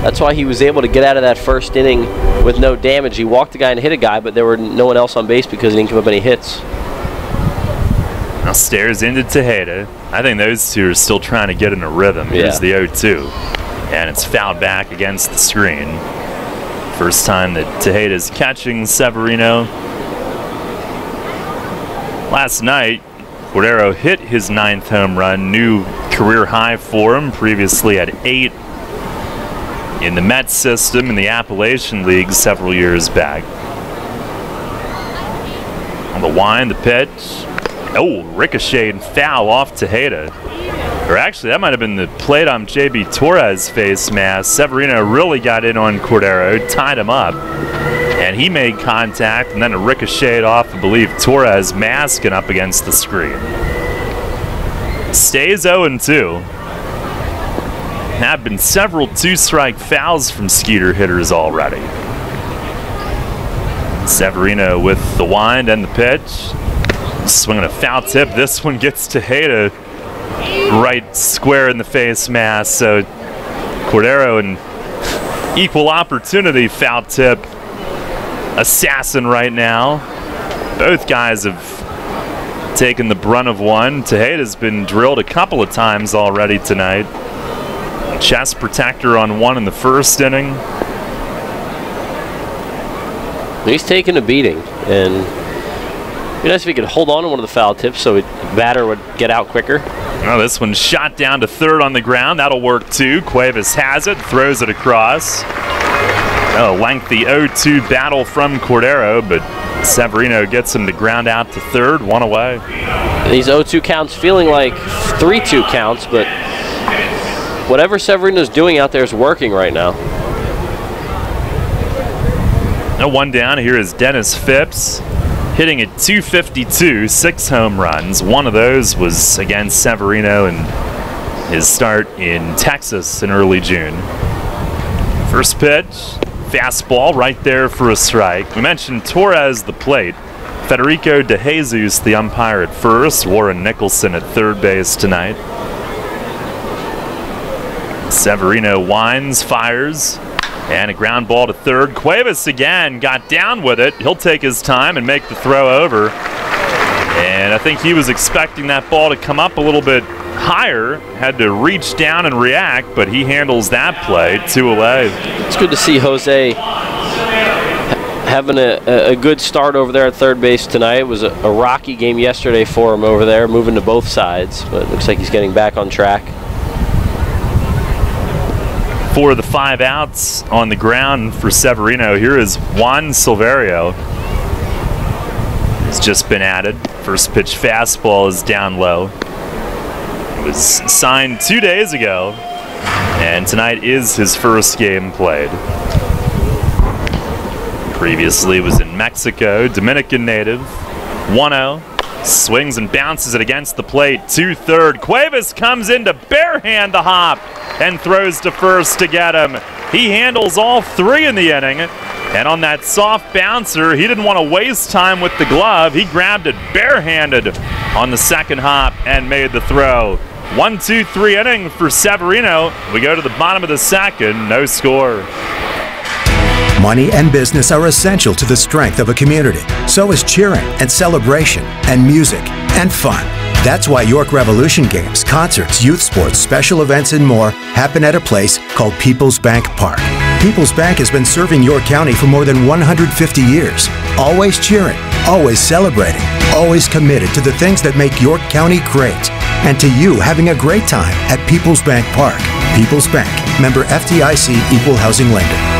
that's why he was able to get out of that first inning with no damage. He walked the guy and hit a guy, but there were no one else on base because he didn't give up any hits. Now stares into Tejeda. I think those two are still trying to get in a rhythm. Here's the 0-2, and it's fouled back against the screen. First time that Tejeda's catching Severino. Last night, Cordero hit his 9th home run, new career high for him, previously had 8 in the Mets system in the Appalachian League several years back. On the wind, the pitch. Oh, ricochet and foul off Tejeda. Or actually, that might have been the plate on J.B. Torres face mask. Severino really got in on Cordero, tied him up, and he made contact, and then it ricocheted off, I believe, Torres masking up against the screen. Stays 0-2. Have been several 2-strike fouls from Skeeter hitters already. Severino with the wind and the pitch. Swinging a foul tip. This one gets Tejeda right square in the face mask. So Cordero an equal opportunity foul tip assassin right now. Both guys have taken the brunt of one. Tejeda's been drilled a couple of times already tonight. Chest protector on one in the first inning. He's taking a beating, and it'd be nice if he could hold on to one of the foul tips so the batter would get out quicker. Well, this one's shot down to third on the ground. That'll work too. Cuevas has it, throws it across. A lengthy 0-2 battle from Cordero, but Severino gets him to ground out to third, one away. These 0-2 counts feeling like 3-2 counts, but whatever Severino's doing out there is working right now. No one down. Here is Dennis Phipps hitting at .252, 6 home runs. One of those was against Severino in his start in Texas in early June. First pitch, fastball right there for a strike. We mentioned Torres the plate. Federico De Jesus the umpire at first. Warren Nicholson at third base tonight. Severino winds, fires, and a ground ball to third. Cuevas again got down with it. He'll take his time and make the throw over. And I think he was expecting that ball to come up a little bit higher. Had to reach down and react, but he handles that play. 2 away. It's good to see Jose having a good start over there at third base tonight. It was a rocky game yesterday for him over there, moving to both sides, but it looks like he's getting back on track. For the 5 outs on the ground for Severino, here is Juan Silverio. He's just been added. First pitch fastball is down low. It was signed 2 days ago, and tonight is his first game played. Previously was in Mexico, Dominican native. 1-0. Swings and bounces it against the plate to third. Cuevas comes in to barehand the hop and throws to first to get him. He handles all 3 in the inning, and on that soft bouncer, he didn't want to waste time with the glove. He grabbed it barehanded on the second hop and made the throw. 1-2-3 inning for Severino. We go to the bottom of the second, no score. Money and business are essential to the strength of a community. So is cheering and celebration and music and fun. That's why York Revolution games, concerts, youth sports, special events, and more happen at a place called People's Bank Park. People's Bank has been serving York County for more than 150 years. Always cheering, always celebrating, always committed to the things that make York County great. And to you having a great time at People's Bank Park. People's Bank, member FDIC, equal housing lender.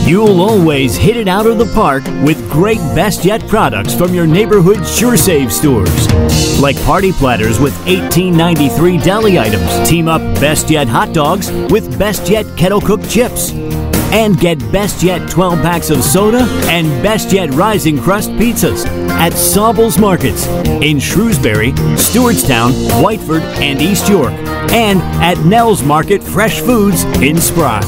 You'll always hit it out of the park with great Best Yet products from your neighborhood SureSave stores. Like party platters with $18.93 deli items. Team up Best Yet hot dogs with Best Yet kettle cooked chips. And get Best Yet 12 packs of soda and Best Yet Rising Crust pizzas at Sobel's Markets in Shrewsbury, Stewartstown, Whiteford, and East York. And at Nell's Market Fresh Foods in Spry.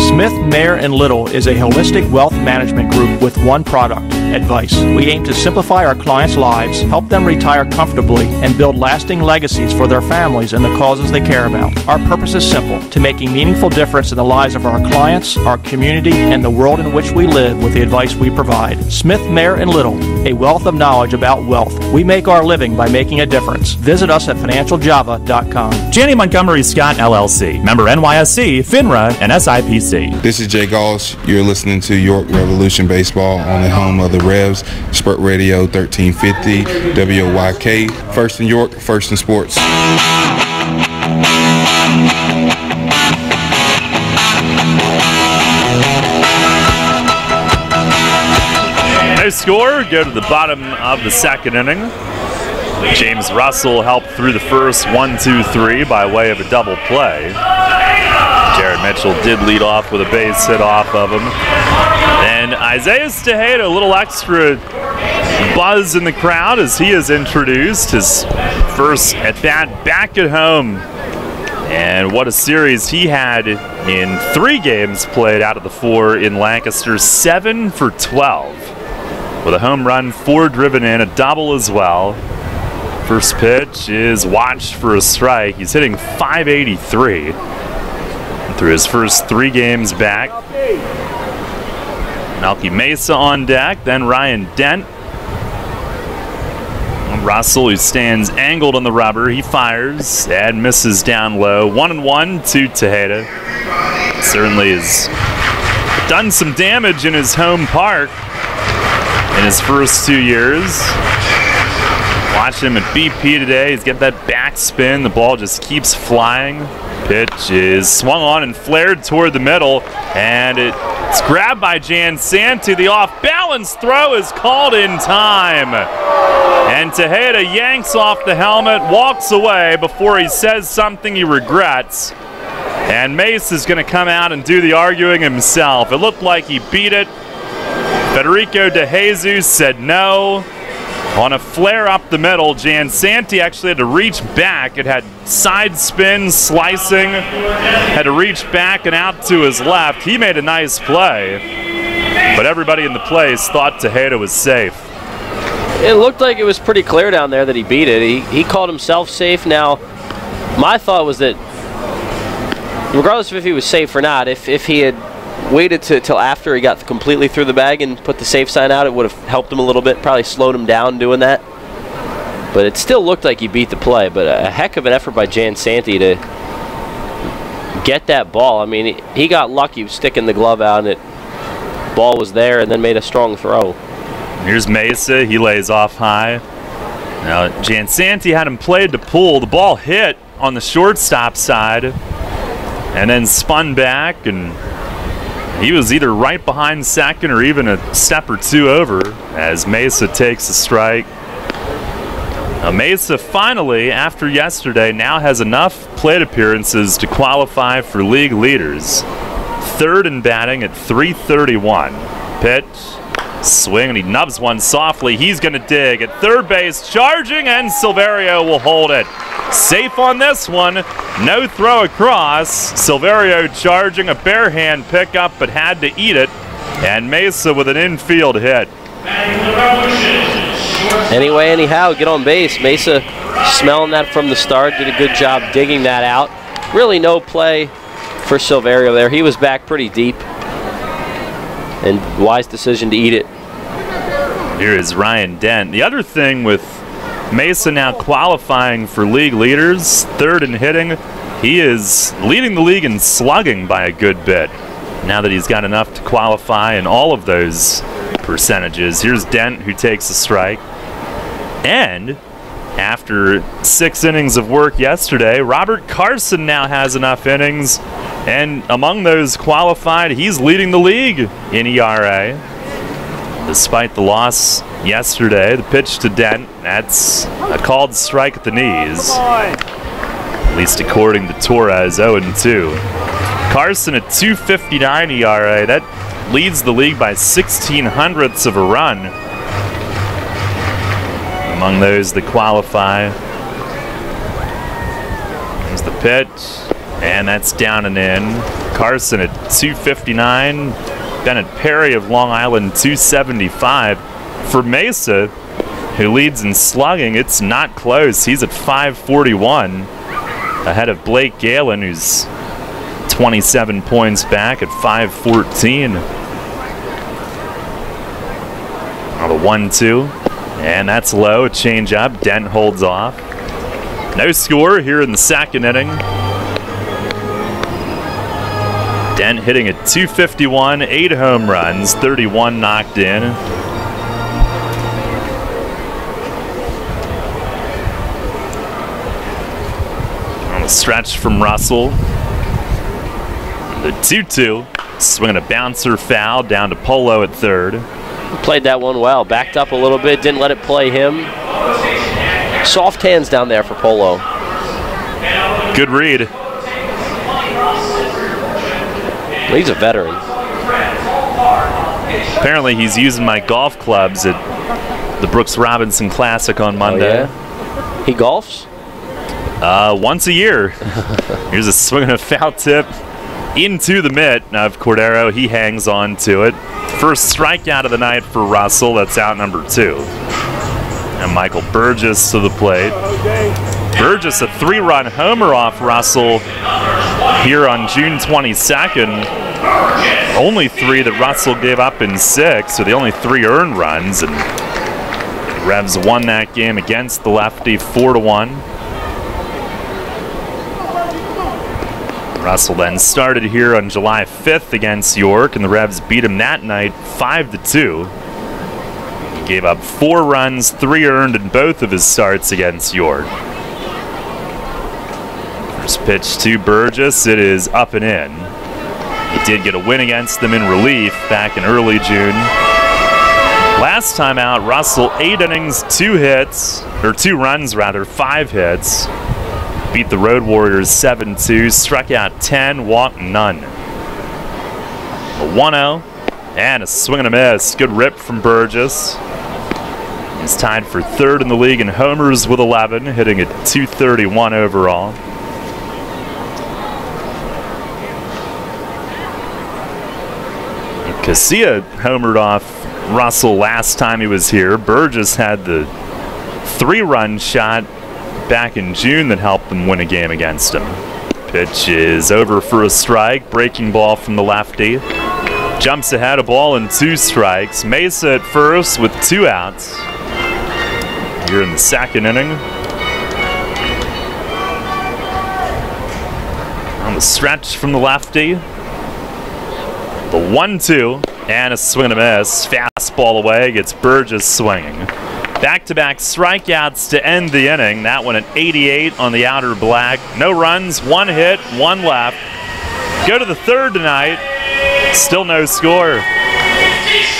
Smith, Mayer & Little is a holistic wealth management group with one product, advice. We aim to simplify our clients' lives, help them retire comfortably, and build lasting legacies for their families and the causes they care about. Our purpose is simple, to make a meaningful difference in the lives of our clients, our community, and the world in which we live with the advice we provide. Smith, Mayer & Little, a wealth of knowledge about wealth. We make our living by making a difference. Visit us at financialjava.com. Janney Montgomery Scott LLC, member NYSE, FINRA, and SIPC. This is Jay Gaush. You're listening to York Revolution Baseball on the home of the Revs, Spurt Radio 1350, WOYK. First in York, first in sports. No score. Go to the bottom of the second inning. James Russell helped through the first 1-2-3 by way of a double play. Jared Mitchell did lead off with a base hit off of him. And Isaiah Tejeda, a little extra buzz in the crowd as he is introduced. His first at bat back at home. And what a series he had in 3 games played out of the 4 in Lancaster. 7 for 12. With a home run, 4 driven in, a double as well. First pitch is watched for a strike. He's hitting .583 through his first 3 games back. Melky Mesa on deck, then Ryan Dent. Russell, who stands angled on the rubber, he fires and misses down low. 1-1 to Tejeda. Certainly has done some damage in his home park in his first 2 years. Watch him at BP today. He's got that backspin. The ball just keeps flying. Pitch is swung on and flared toward the middle, and it's grabbed by Jan Santi. The off-balance throw is called in time. And Tejeda yanks off the helmet, walks away before he says something he regrets. And Mace is going to come out and do the arguing himself. It looked like he beat it. Federico De Jesus said no. On a flare up the middle, Jan Santi actually had to reach back. It had side spin, slicing, had to reach back and out to his left. He made a nice play, but everybody in the place thought Tejeda was safe. It looked like it was pretty clear down there that he beat it. He called himself safe. Now, my thought was that regardless of if he was safe or not, if he had waited till after he got completely through the bag and put the safe sign out, it would have helped him a little bit, probably slowed him down doing that. But it still looked like he beat the play, but a heck of an effort by Jan Santi to get that ball. I mean, he got lucky sticking the glove out, and it ball was there and then made a strong throw. Here's Mesa. He lays off high. Now, Jan Santi had him played to pull. The ball hit on the shortstop side and then spun back, and he was either right behind second or even a step or 2 over as Mesa takes a strike. Now Mesa finally, after yesterday, now has enough plate appearances to qualify for league leaders. 3rd in batting at .331. Pitch, swing, and he nubs one softly. He's going to dig at third base, charging, and Silverio will hold it. Safe on this one. No throw across. Silverio charging, a bare hand pickup, but had to eat it. And Mesa with an infield hit. Anyway, anyhow, get on base. Mesa smelling that from the start, did a good job digging that out. Really no play for Silverio there. He was back pretty deep. And wise decision to eat it. Here is Ryan Dent. The other thing with Mesa now qualifying for league leaders, 3rd in hitting, he is leading the league in slugging by a good bit now that he's got enough to qualify in all of those percentages. Here's Dent, who takes a strike. And after 6 innings of work yesterday, Robert Carson now has enough innings, and among those qualified, he's leading the league in ERA. Despite the loss yesterday, the pitch to Dent, that's a called strike at the knees. At least according to Torres, 0-2. Carson at .259 ERA, that leads the league by 0.16 of a run. Among those that qualify. There's the pitch, and that's down and in. Carson at .259. Bennett Perry of Long Island, .275. For Mesa, who leads in slugging, it's not close. He's at .541, ahead of Blake Galen, who's 27 points back at .514. Now the 1-2, and that's low. A change up. Dent holds off. No score here in the second inning. Dent hitting at .251, 8 home runs, 31 knocked in. On the stretch from Russell. The 2-2, swinging a bouncer foul down to Polo at third. Played that one well, backed up a little bit, didn't let it play him. Soft hands down there for Polo. Good read. He's a veteran. Apparently he's using my golf clubs at the Brooks Robinson Classic on Monday. Oh, yeah? He golfs? Once a year. Here's a swing and a foul tip into the mitt of Cordero. He hangs on to it. First strikeout of the night for Russell. That's out number 2. And Michael Burgess to the plate. Burgess, a 3-run homer off Russell here on June 22nd. Only 3 that Russell gave up in 6, so the only 3 earned runs. And the Revs won that game against the lefty 4-1. Russell then started here on July 5th against York, and the Revs beat him that night 5-2. He gave up 4 runs, 3 earned in both of his starts against York. First pitch to Burgess, it is up and in. He did get a win against them in relief back in early June. Last time out, Russell 8 innings, 2 runs, 5 hits. Beat the Road Warriors 7-2, struck out 10, walked none. A 1-0 and a swing and a miss. Good rip from Burgess. He's tied for 3rd in the league in homers with 11, hitting at .231 overall. Casilla homered off Russell last time he was here. Burgess had the 3-run shot back in June that helped them win a game against him. Pitch is over for a strike. Breaking ball from the lefty. Jumps ahead, a ball and 2 strikes. Mesa at first with 2 outs. Here in the second inning. On the stretch from the lefty. The 1-2 and a swing and a miss. Fastball away, gets Burgess swinging. Back-to-back strikeouts to end the inning. That one at 88 on the outer black. No runs, 1 hit, 1 left. Go to the 3rd tonight. Still no score.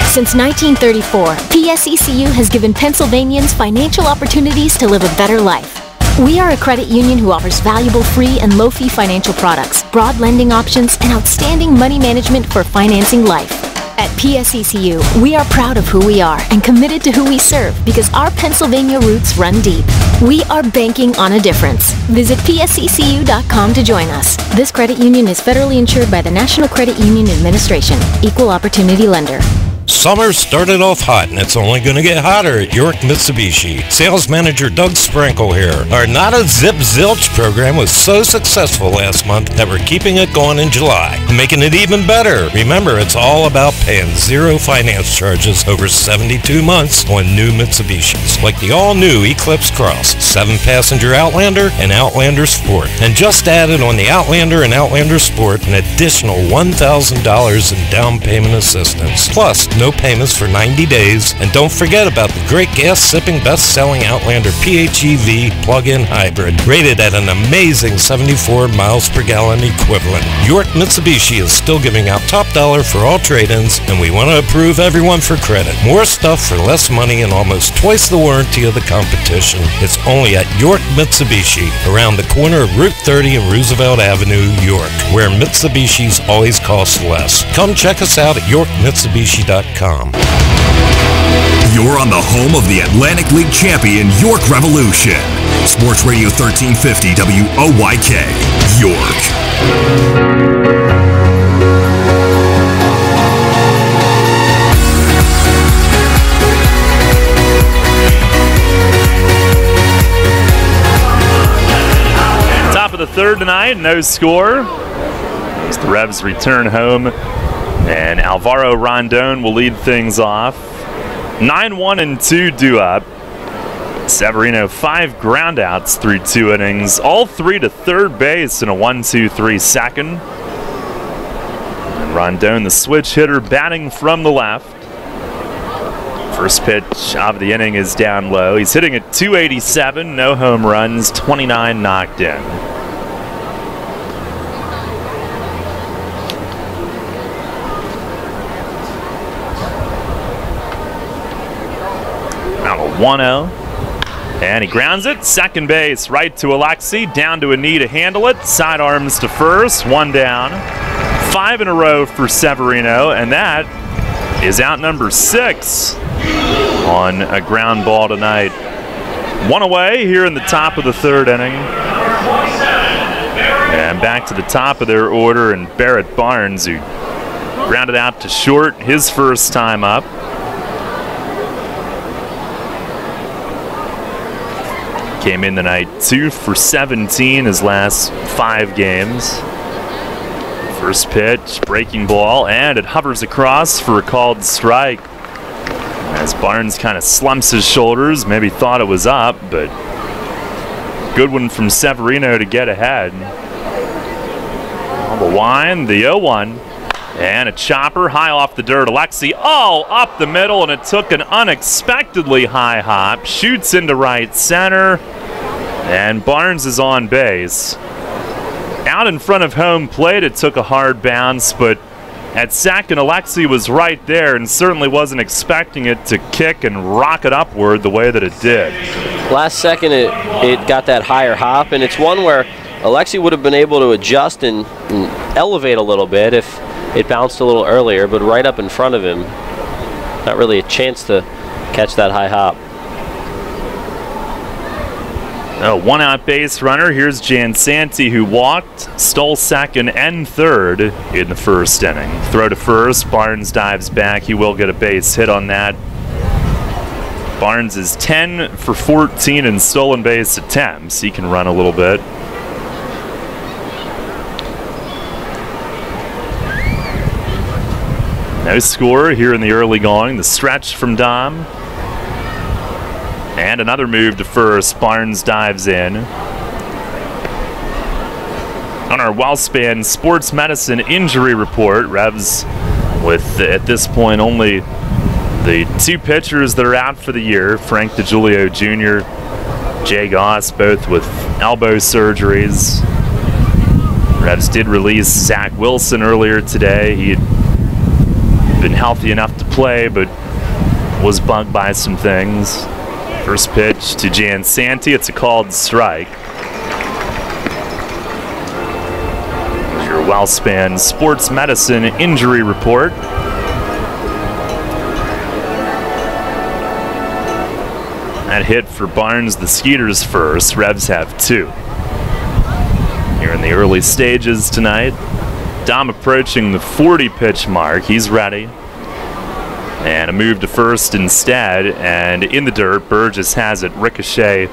Since 1934, PSECU has given Pennsylvanians financial opportunities to live a better life. We are a credit union who offers valuable free and low-fee financial products, broad lending options, and outstanding money management for financing life. At PSECU, we are proud of who we are and committed to who we serve because our Pennsylvania roots run deep. We are banking on a difference. Visit PSECU.com to join us. This credit union is federally insured by the National Credit Union Administration. Equal Opportunity Lender. Summer started off hot, and it's only going to get hotter at York Mitsubishi. Sales Manager Doug Sprankle here. Our Not a Zip Zilch program was so successful last month that we're keeping it going in July, making it even better. Remember, it's all about paying 0 finance charges over 72 months on new Mitsubishis, like the all-new Eclipse Cross, 7-passenger Outlander, and Outlander Sport. And just added on the Outlander and Outlander Sport an additional $1,000 in down payment assistance. Plus, no payments for 90 days. And don't forget about the great gas-sipping, best-selling Outlander PHEV plug-in hybrid, rated at an amazing 74 miles per gallon equivalent. York Mitsubishi is still giving out top dollar for all trade-ins, and we want to approve everyone for credit. More stuff for less money and almost twice the warranty of the competition. It's only at York Mitsubishi, around the corner of Route 30 and Roosevelt Avenue, York, where Mitsubishis always cost less. Come check us out at yorkmitsubishi.com. You're on the home of the Atlantic League champion York Revolution. Sports Radio 1350 WOYK, York. third tonight, no score. As the Revs return home, and Alvaro Rondon will lead things off. 9-1-2 due up. Severino 5 groundouts through 2 innings, all 3 to third base in a 1-2-3 second. And Rondon, the switch hitter, batting from the left. First pitch of the inning is down low. He's hitting at 287, no home runs, 29 knocked in. Now a 1-0. And he grounds it. Second base, right to Alexi. Down to a knee to handle it. Sidearms to first. 1 down. 5 in a row for Severino. And that is out number 6 on a ground ball tonight. 1 away here in the top of the third inning. And back to the top of their order, and Barrett Barnes, who grounded out to short his first time up. Came in tonight 2 for 17 his last 5 games. First pitch, breaking ball, and it hovers across for a called strike. As Barnes kind of slumps his shoulders, maybe thought it was up, but good one from Severino to get ahead. On the line, the 0-1, and a chopper high off the dirt. Alexi all up the middle, and it took an unexpectedly high hop. Shoots into right center, and Barnes is on base. Out in front of home plate, it took a hard bounce, but at second, Alexi was right there and certainly wasn't expecting it to kick and rocket upward the way that it did. Last second, it got that higher hop, and it's one where Alexi would have been able to adjust and elevate a little bit if it bounced a little earlier, but right up in front of him, not really a chance to catch that high hop. A 1-out base runner. Here's Jansanti, who walked, stole second and third in the first inning. Throw to first. Barnes dives back. He will get a base hit on that. Barnes is 10 for 14 in stolen base attempts. He can run a little bit. No score here in the early going. The stretch from Dom. And another move to first. Barnes dives in. On our WellSpan Sports Medicine injury report, Revs with, at this point, only the 2 pitchers that are out for the year. Frank DeGiulio Jr., Jay Goss, both with elbow surgeries. Revs did release Zach Wilson earlier today. He had been healthy enough to play, but was bugged by some things. First pitch to Jansanti. It's a called strike. Here's your WellSpan Sports Medicine injury report. That hit for Barnes, the Skeeters first. Revs have 2. Here in the early stages tonight. Dom approaching the 40 pitch mark. He's ready. And a move to first instead, and in the dirt, Burgess has it. Ricochet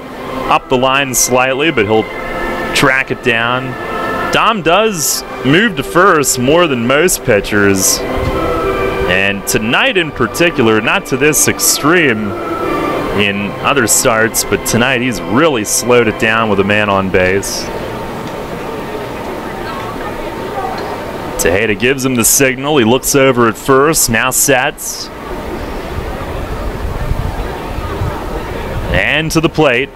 up the line slightly, but he'll track it down. Dom does move to first more than most pitchers, and tonight in particular, not to this extreme in other starts, but tonight he's really slowed it down with a man on base. Tejeda gives him the signal. He looks over at first, now sets. And to the plate,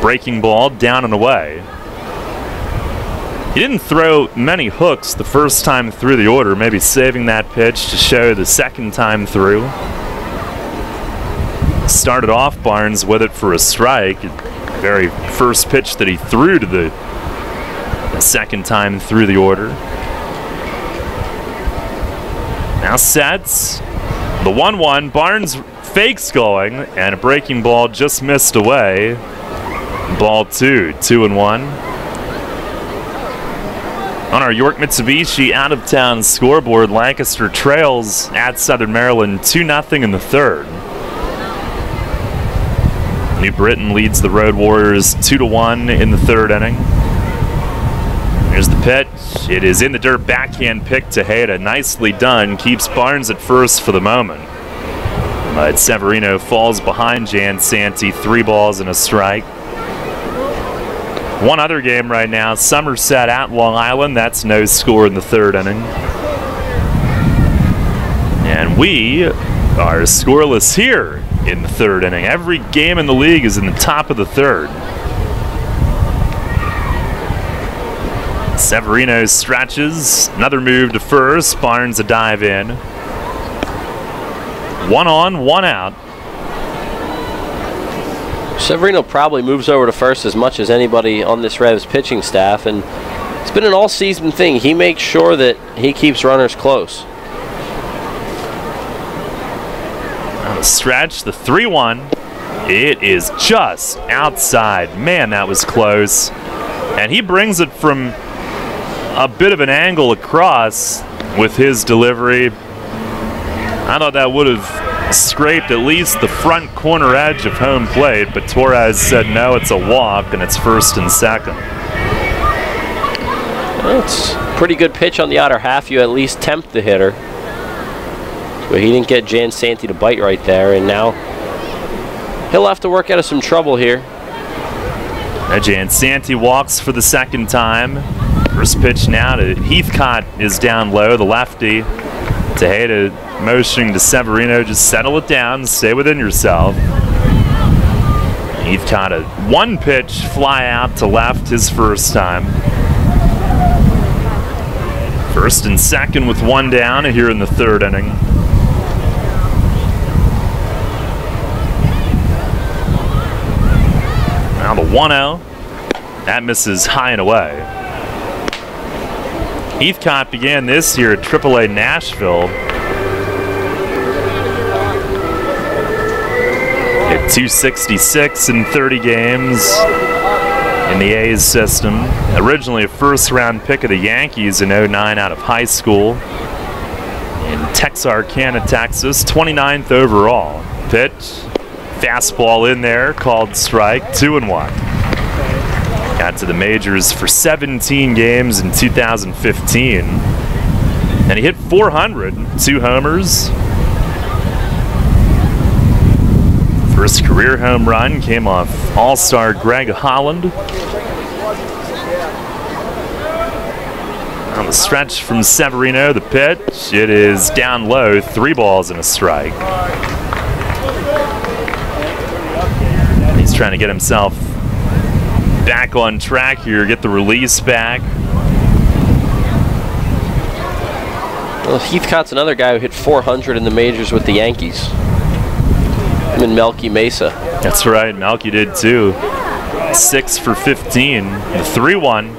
breaking ball, down and away. He didn't throw many hooks the first time through the order, maybe saving that pitch to show the second time through. Started off Barnes with it for a strike. The very first pitch that he threw to the second time through the order. Now sets. The 1-1, Barnes fakes going, and a breaking ball just missed away. Ball 2, 2-1. On our York Mitsubishi out-of-town scoreboard, Lancaster trails at Southern Maryland 2-0 in the third. New Britain leads the Road Warriors 2-1 in the third inning. Here's the pitch. It is in the dirt. Backhand pick to Hayda. Nicely done. Keeps Barnes at first for the moment. But Severino falls behind Jan Santi. 3 balls and a strike. One other game right now. Somerset at Long Island. That's no score in the 3rd inning. And we are scoreless here in the 3rd inning. Every game in the league is in the top of the 3rd. Severino stretches. Another move to first. Barnes a dive in. 1 on, 1 out. Severino probably moves over to first as much as anybody on this Revs pitching staff, and it's been an all-season thing. He makes sure that he keeps runners close. On the stretch, the 3-1. It is just outside. Man, that was close. And he brings it from a bit of an angle across with his delivery. I thought that would have scraped at least the front corner edge of home plate, but Torres said no, it's a walk, and it's 1st and 2nd. Well, it's a pretty good pitch on the outer half. You at least tempt the hitter. But he didn't get Jan Santi to bite right there, and now he'll have to work out of some trouble here. Now Jan Santi walks for the 2nd time. First pitch now to Heathcott is down low, the lefty. Tejeda motioning to Severino, just settle it down, stay within yourself. Heathcott a 1-pitch fly out to left, his first time. 1st and 2nd with 1 down here in the 3rd inning. Now the 1-0. That misses high and away. Heathcott began this year at AAA Nashville. Hit .266 in 30 games in the A's system. Originally a 1st-round pick of the Yankees in '09 out of high school. In Texarkana, Texas, 29th overall. Pitch, fastball in there, called strike, 2-1. Got to the majors for 17 games in 2015. And he hit .400, 2 homers. First career home run came off All-Star Greg Holland. On the stretch from Severino, the pitch. It is down low, 3 balls and a strike. He's trying to get himself back on track here, get the release back. Well, Heathcott's another guy who hit .400 in the majors with the Yankees. Him and Melky Mesa. That's right, Melky did too. 6 for 15, the 3-1,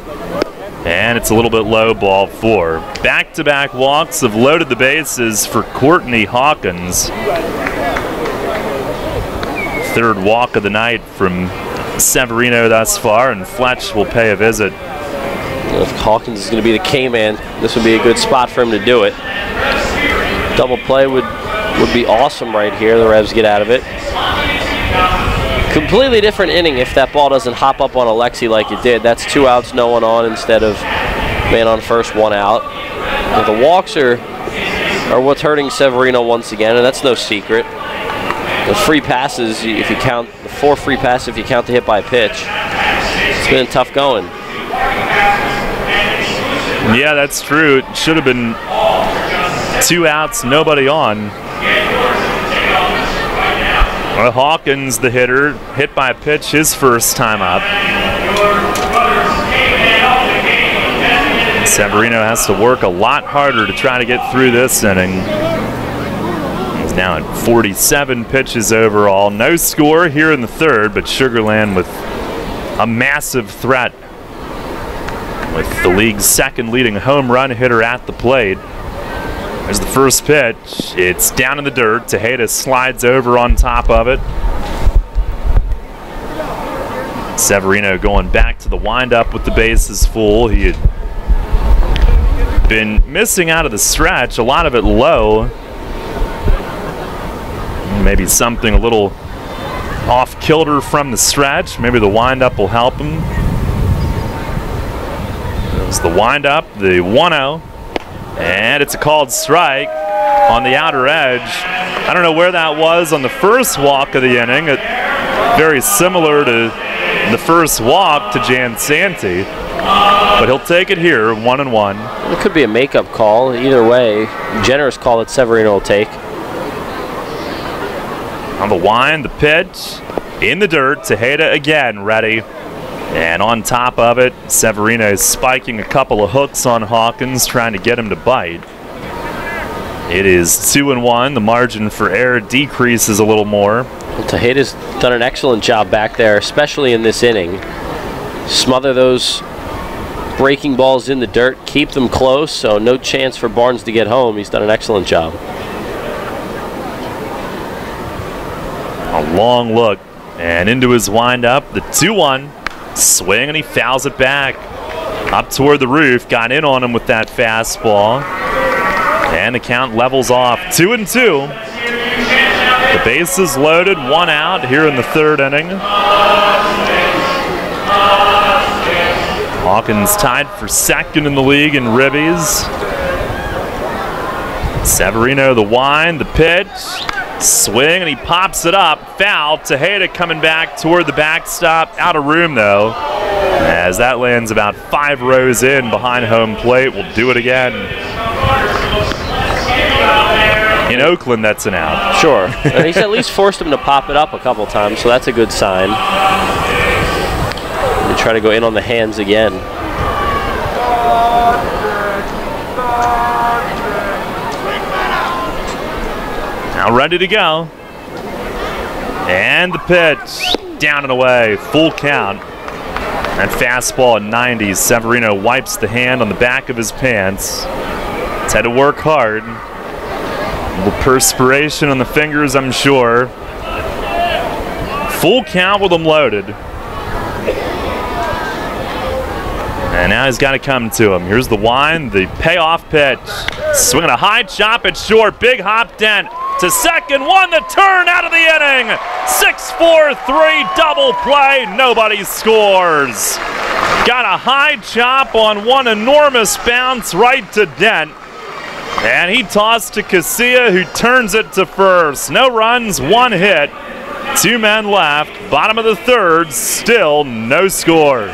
and it's a little bit low, ball 4. Back-to-back walks have loaded the bases for Courtney Hawkins. 3rd walk of the night from Severino thus far, and Fletch will pay a visit. If Hawkins is going to be the K-man, this would be a good spot for him to do it. Double play would be awesome right here. The Revs get out of it. Completely different inning if that ball doesn't hop up on Alexi like it did. That's 2 outs, no one on instead of man on first, 1 out. But the walks are what's hurting Severino once again, and that's no secret. The free passes, if you count the 4 free passes, if you count the hit by pitch, it's been tough going. Yeah, that's true. It should have been 2 outs, nobody on. Well, Hawkins, the hitter, hit by a pitch his first time up. Severino has to work a lot harder to try to get through this inning. He's now at 47 pitches overall. No score here in the 3rd, but Sugarland with a massive threat with the league's 2nd leading home run hitter at the plate. There's the first pitch. It's down in the dirt. Tejeda slides over on top of it. Severino going back to the windup with the bases full. He had been missing out of the stretch, a lot of it low. Maybe something a little off kilter from the stretch. Maybe the windup will help him. It's the windup, the 1-0, and it's a called strike on the outer edge. I don't know where that was on the first walk of the inning. Very similar to the first walk to Jan Santee, but he'll take it here, 1-1. It could be a makeup call. Either way, generous call that Severino will take. On the wind, the pitch, in the dirt, Tejeda again ready. And on top of it, Severino is spiking a couple of hooks on Hawkins, trying to get him to bite. It is 2-1. The margin for error decreases a little more. Well, Tejeda's done an excellent job back there, especially in this inning. Smother those breaking balls in the dirt, keep them close, so no chance for Barnes to get home. He's done an excellent job. A long look, and into his windup, the 2-1. Swing, and he fouls it back. Up toward the roof, got in on him with that fastball. And the count levels off, 2-2. The bases loaded, 1 out here in the third inning. Hawkins tied for second in the league in ribbies. Severino the wind, the pitch. Swing, and he pops it up. Foul. Tejeda coming back toward the backstop. Out of room, though, as that lands about 5 rows in behind home plate. We'll do it again. In Oakland, that's an out. Sure. And he's at least forced him to pop it up a couple times, so that's a good sign. And try to go in on the hands again. Now ready to go. And the pitch. Down and away. Full count. And fastball at 90. Severino wipes the hand on the back of his pants. He's had to work hard. A little perspiration on the fingers, I'm sure. Full count with him loaded. And now he's got to come to him. Here's the wind, the payoff pitch. Swinging a high chop at short. Big hop dent to second. One the turn out of the inning. 6-4-3 double play. Nobody scores. Got a high chop on one enormous bounce right to Dent. And he tossed to Casilla, who turns it to first. No runs, 1 hit. 2 men left. Bottom of the third, still no score.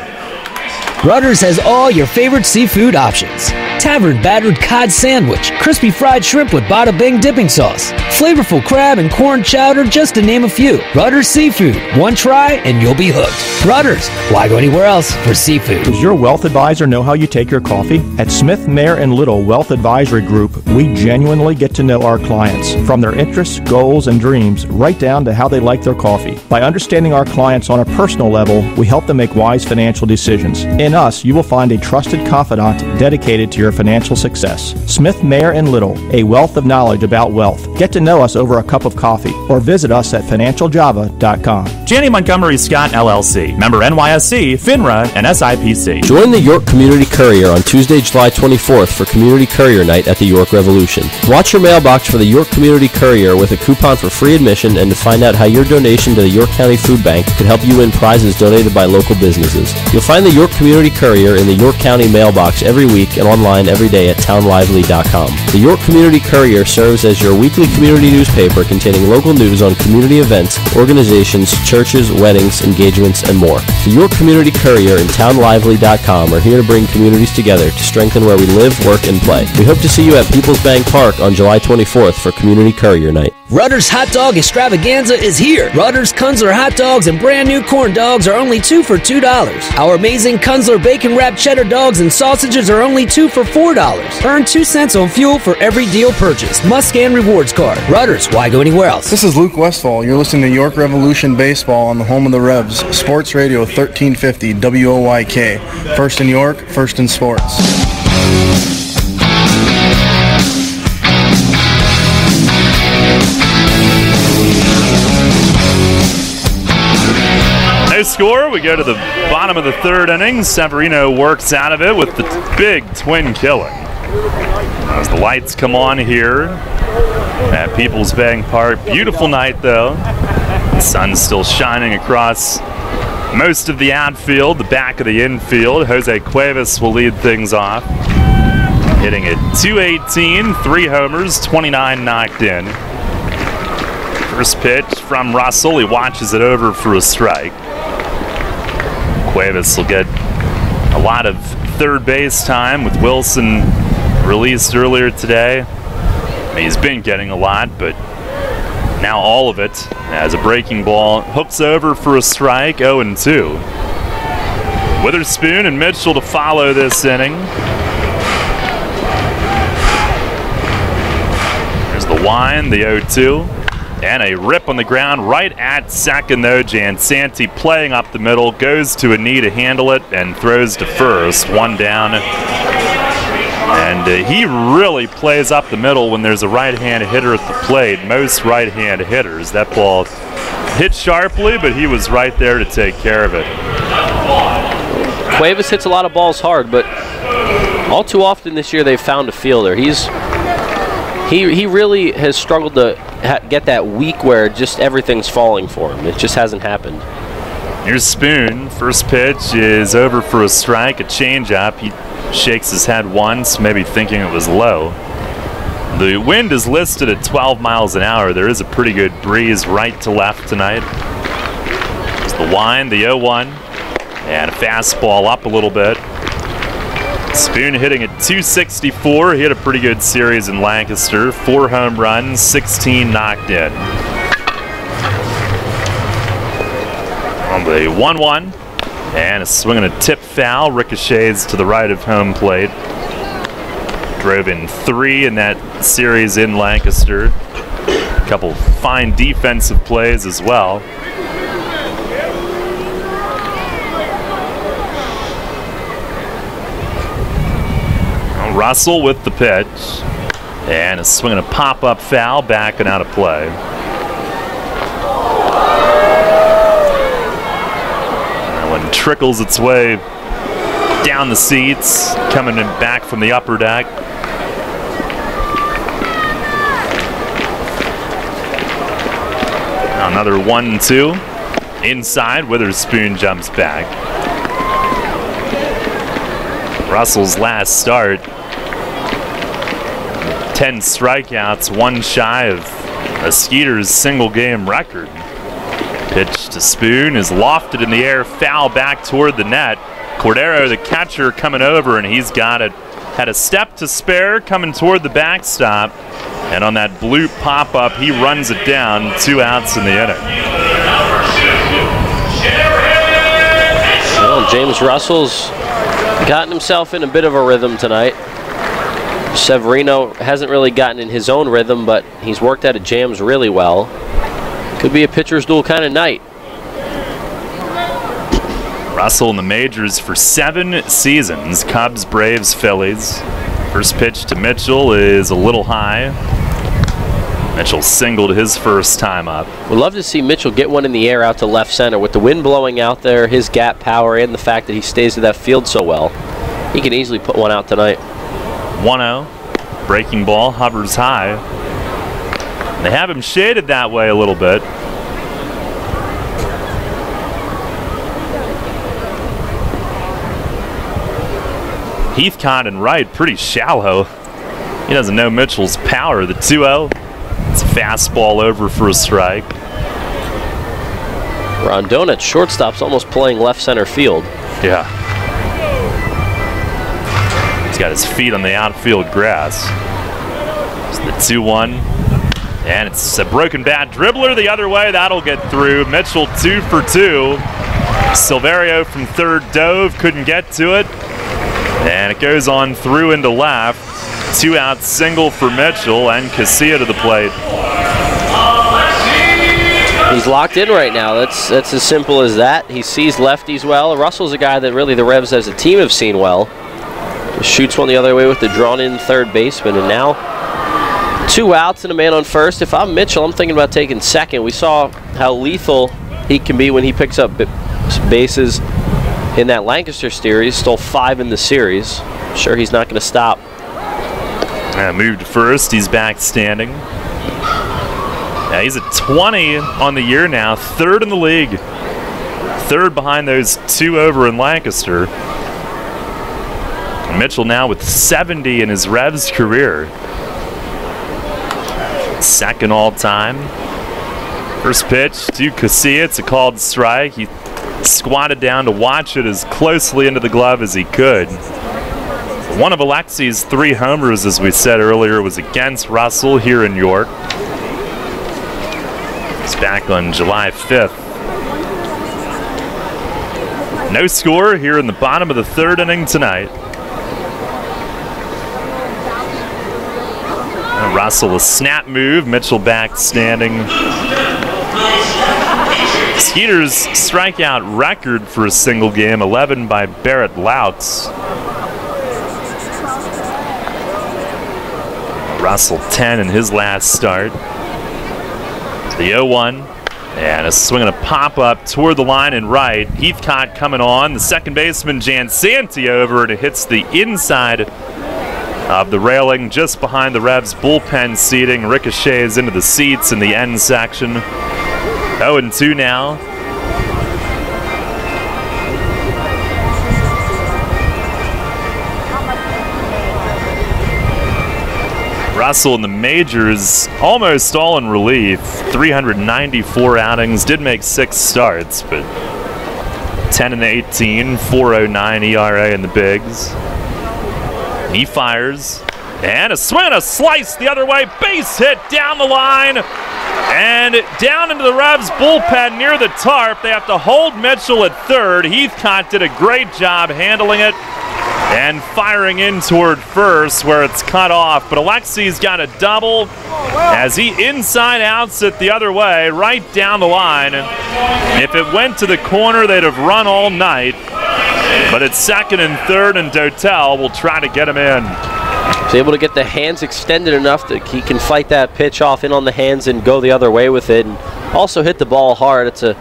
Rutter's has all your favorite seafood options. Tavern battered cod sandwich, crispy fried shrimp with bada bing dipping sauce, flavorful crab and corn chowder, just to name a few. Rutter's Seafood. One try and you'll be hooked. Rutter's. Why go anywhere else for seafood? Does your wealth advisor know how you take your coffee? At Smith, Mayer & Little Wealth Advisory Group, we genuinely get to know our clients, from their interests, goals, and dreams, right down to how they like their coffee. By understanding our clients on a personal level, we help them make wise financial decisions. In us, you will find a trusted confidant dedicated to your financial success. Smith, Mayer & Little, a wealth of knowledge about wealth. Get to know us over a cup of coffee or visit us at financialjava.com. Janney Montgomery Scott LLC, member NYSE, FINRA, and SIPC. Join the York Community Courier on Tuesday, July 24th for Community Courier Night at the York Revolution. Watch your mailbox for the York Community Courier with a coupon for free admission and to find out how your donation to the York County Food Bank could help you win prizes donated by local businesses. You'll find the York Community Courier in the York County mailbox every week and online every day at townlively.com. The York Community Courier serves as your weekly community newspaper containing local news on community events, organizations, churches, weddings, engagements, and more. The York Community Courier and townlively.com are here to bring communities together to strengthen where we live, work, and play. We hope to see you at People's Bank Park on July 24th for Community Courier Night. Rutter's Hot Dog Extravaganza is here. Rutter's Kunzler hot dogs and brand new corn dogs are only 2 for $2. Our amazing Kunzler bacon wrapped cheddar dogs and sausages are only 2 for $4. Earn 2 cents on fuel for every deal purchased. Must scan rewards card. Rutter's, why go anywhere else? This is Luke Westfall. You're listening to York Revolution Baseball on the home of the Revs. Sports Radio 1350 WOYK. First in York, first in sports. No score. We go to the bottom of the third inning. Severino works out of it with the big twin killing. As the lights come on here at People's Bank Park. Beautiful night, though. The sun's still shining across most of the outfield, the back of the infield. Jose Cuevas will lead things off. Hitting at .218, 3 homers, 29 knocked in. First pitch from Russell. He watches it over for a strike. Cuevas will get a lot of third base time with Wilson released earlier today. I mean, he's been getting a lot, but now all of it as a breaking ball hooks over for a strike. 0-2. Witherspoon and Mitchell to follow this inning. There's the wind, the 0-2. And a rip on the ground right at second, though. Jansanti playing up the middle, goes to a knee to handle it and throws to first. 1 down. And he really plays up the middle when there's a right-hand hitter at the plate. Most right-hand hitters. That ball hit sharply, but he was right there to take care of it. Cuevas hits a lot of balls hard, but all too often this year they've found a fielder. He really has struggled to get that week where just everything's falling for him. It just hasn't happened. Here's Spoon. First pitch is over for a strike, a changeup. He shakes his head once, maybe thinking it was low. The wind is listed at 12 miles an hour. There is a pretty good breeze right to left tonight. There's the wind, the 0-1, and a fastball up a little bit. Spoon hitting at .264. He had a pretty good series in Lancaster. 4 home runs, 16 knocked in. On the 1-1, and a swing and a tip foul. Ricochets to the right of home plate. Drove in 3 in that series in Lancaster. A couple fine defensive plays as well. Russell with the pitch, and a swing and a pop-up foul, back and out of play. That one trickles its way down the seats, coming in back from the upper deck. Now another 1-2. Inside, Witherspoon jumps back. Russell's last start, 10 strikeouts, 1 shy of a Skeeters single game record. Pitch to Spoon is lofted in the air, foul back toward the net. Cordero, the catcher, coming over, and he's got it. Had a step to spare coming toward the backstop, and on that blue pop-up, he runs it down. 2 outs in the inning. Well, James Russell's gotten himself in a bit of a rhythm tonight. Severino hasn't really gotten in his own rhythm, but he's worked out of jams really well. Could be a pitcher's duel kind of night. Russell in the majors for 7 seasons. Cubs, Braves, Phillies. First pitch to Mitchell is a little high. Mitchell singled his first time up. We'd love to see Mitchell get one in the air out to left center. With the wind blowing out there, his gap power, and the fact that he stays to that field so well, he can easily put one out tonight. 1-0. Breaking ball hovers high. They have him shaded that way a little bit. Heathcott and Wright pretty shallow. He doesn't know Mitchell's power. The 2-0. It's a fastball over for a strike. Rondon at shortstop's almost playing left center field. Yeah. He's got his feet on the outfield grass. It's the 2-1. And it's a broken bat dribbler the other way. That'll get through. Mitchell 2 for 2. Silverio from third dove, couldn't get to it. And it goes on through into left. 2 out single for Mitchell, and Casilla to the plate. He's locked in right now. That's as simple as that. He sees lefties well. Russell's a guy that really the Revs as a team have seen well. Just shoots one the other way with the drawn-in third baseman, and now 2 outs and a man on first. If I'm Mitchell, I'm thinking about taking second. We saw how lethal he can be when he picks up bases in that Lancaster series. Stole 5 in the series. I'm sure he's not going to stop. Moved to first. He's back standing. He's at 20 on the year now. 3rd in the league. third behind those two over in Lancaster. Mitchell now with 70 in his Revs career. Second all-time. First pitch to Casilla. It's a called strike. He squatted down to watch it as closely into the glove as he could. One of Alexi's 3 homers, as we said earlier, was against Russell here in York. It's back on July 5th. No score here in the bottom of the third inning tonight. Russell, a snap move. Mitchell back standing. Skeeters strikeout record for a single game, 11 by Barrett Louts. Russell 10 in his last start. The 0-1. And a swing and a pop-up toward the line and right. Heathcott coming on. The second baseman, Jansanti, over, and it hits the inside of the railing just behind the Revs bullpen seating. Ricochets into the seats in the end section. 0-2 now. Russell in the majors, almost all in relief. 394 outings, did make 6 starts, but 10-18, 4.09 ERA in the bigs. He fires, and a swing and a slice the other way. Base hit down the line, and down into the Revs bullpen near the tarp. They have to hold Mitchell at third. Heathcott did a great job handling it and firing in toward first where it's cut off. But Alexi's got a double as he inside outs it the other way, right down the line. If it went to the corner, they'd have run all night. But it's second and third, and Dotel will try to get him in. He's able to get the hands extended enough that he can fight that pitch off in on the hands and go the other way with it, and also hit the ball hard. It's a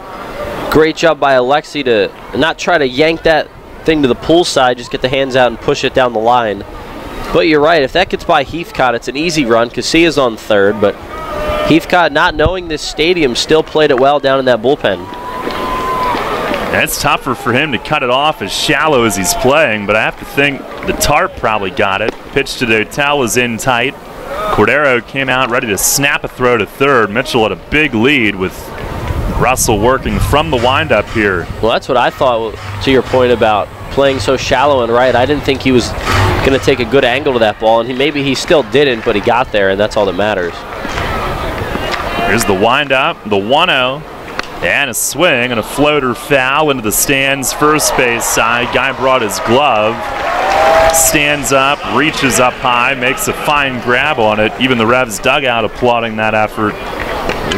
great job by Alexi to not try to yank that thing to the pull side, just get the hands out and push it down the line. But you're right, if that gets by Heathcott, it's an easy run. Casilla's on third, but Heathcott, not knowing this stadium, still played it well down in that bullpen. It's tougher for him to cut it off as shallow as he's playing, but I have to think the tarp probably got it. Pitch to Dotel was in tight. Cordero came out ready to snap a throw to third. Mitchell had a big lead with Russell working from the windup here. Well, that's what I thought, to your point about playing so shallow and right. I didn't think he was going to take a good angle to that ball, and maybe he still didn't, but he got there, and that's all that matters. Here's the windup, the 1-0. And a swing and a floater foul into the stands first base side. Guy brought his glove, stands up, reaches up high, makes a fine grab on it. Even the Revs dugout applauding that effort.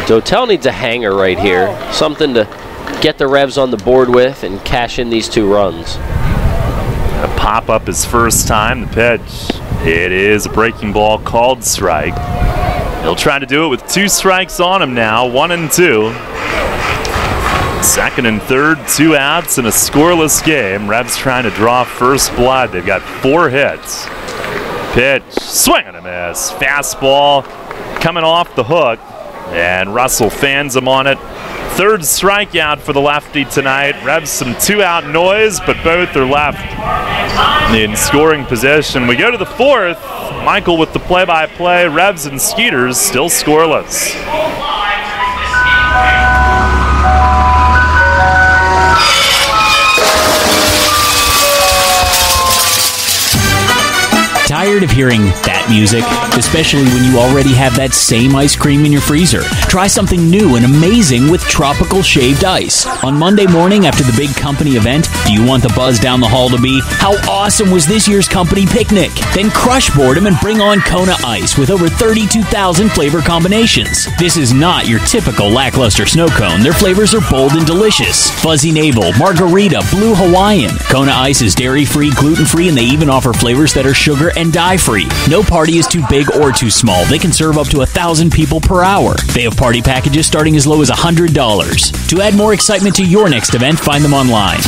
Dotel needs a hanger right here, something to get the Revs on the board with and cash in these 2 runs. A pop up his first time. The pitch, it is a breaking ball, called strike. He'll try to do it with 2 strikes on him now, 1-2. Second and third, 2 outs in a scoreless game. Revs trying to draw first blood. They've got 4 hits. Pitch, swing and a miss. Fastball coming off the hook, and Russell fans him on it. Third strikeout for the lefty tonight. Revs some 2-out noise, but both are left in scoring position. We go to the 4th. Michael with the play-by-play. Revs and Skeeters still scoreless. Tired of hearing that music? Especially when you already have that same ice cream in your freezer. Try something new and amazing with tropical shaved ice. On Monday morning after the big company event, do you want the buzz down the hall to be, how awesome was this year's company picnic? Then crush boredom and bring on Kona Ice with over 32,000 flavor combinations. This is not your typical lackluster snow cone. Their flavors are bold and delicious. Fuzzy Navel, Margarita, Blue Hawaiian. Kona Ice is dairy-free, gluten-free, and they even offer flavors that are sugar and dye-free. No party is too big or too small. They can serve up to 1,000 people per hour. They have party packages starting as low as $100. To add more excitement to your next event, find them online.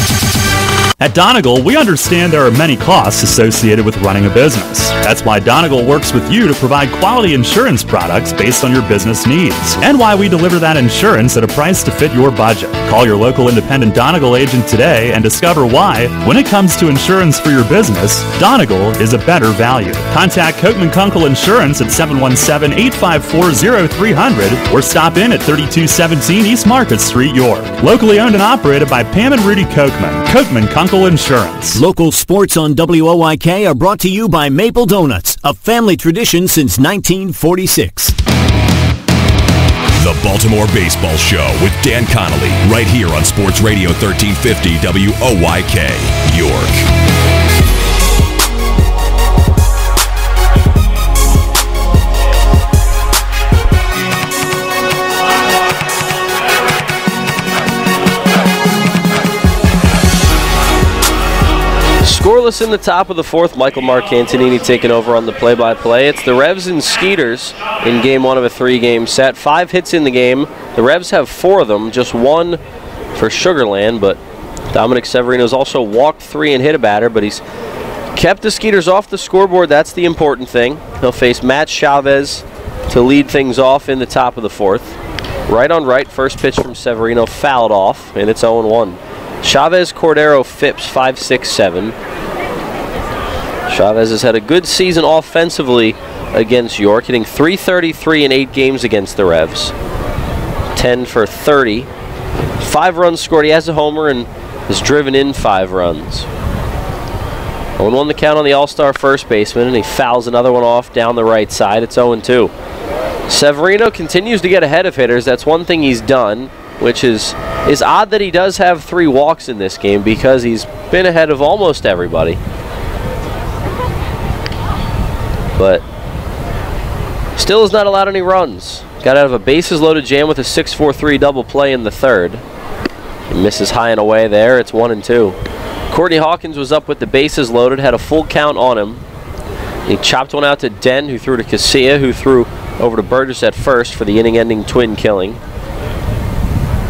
At Donegal, we understand there are many costs associated with running a business. That's why Donegal works with you to provide quality insurance products based on your business needs, and why we deliver that insurance at a price to fit your budget. Call your local independent Donegal agent today and discover why, when it comes to insurance for your business, Donegal is a better value. Contact Kochman Kunkel Insurance at 717-854-0300 or stop in at 3217 East Market Street, York. Locally owned and operated by Pam and Rudy Kochman. Kochman Kunkel Insurance. Local sports on WOYK are brought to you by Maple Donuts, a family tradition since 1946. The Baltimore Baseball Show with Dan Connolly, right here on Sports Radio 1350 WOYK, York. Scoreless in the top of the fourth. Michael Marcantonini taking over on the play-by-play. It's the Revs and Skeeters in game one of a three-game set. 5 hits in the game. The Revs have 4 of them, just 1 for Sugarland, but Dominic Severino's also walked 3 and hit a batter, but he's kept the Skeeters off the scoreboard. That's the important thing. He'll face Matt Chavez to lead things off in the top of the fourth. Right on right, first pitch from Severino fouled off, and it's 0-1. Chavez, Cordero, Phipps, 5-6-7. Chavez has had a good season offensively against York, hitting .333 in 8 games against the Revs. 10 for 30. 5 runs scored. He has a homer and has driven in 5 runs. 0-1 the count on the All-Star first baseman, and he fouls another one off down the right side. It's 0-2. Severino continues to get ahead of hitters. That's one thing he's done, which is odd that he does have 3 walks in this game because he's been ahead of almost everybody. But still has not allowed any runs. Got out of a bases-loaded jam with a 6-4-3 double play in the third. He misses high and away there. It's 1-2. Courtney Hawkins was up with the bases loaded, had a full count on him. He chopped one out to Den, who threw to Casilla, who threw over to Burgess at first for the inning-ending twin killing.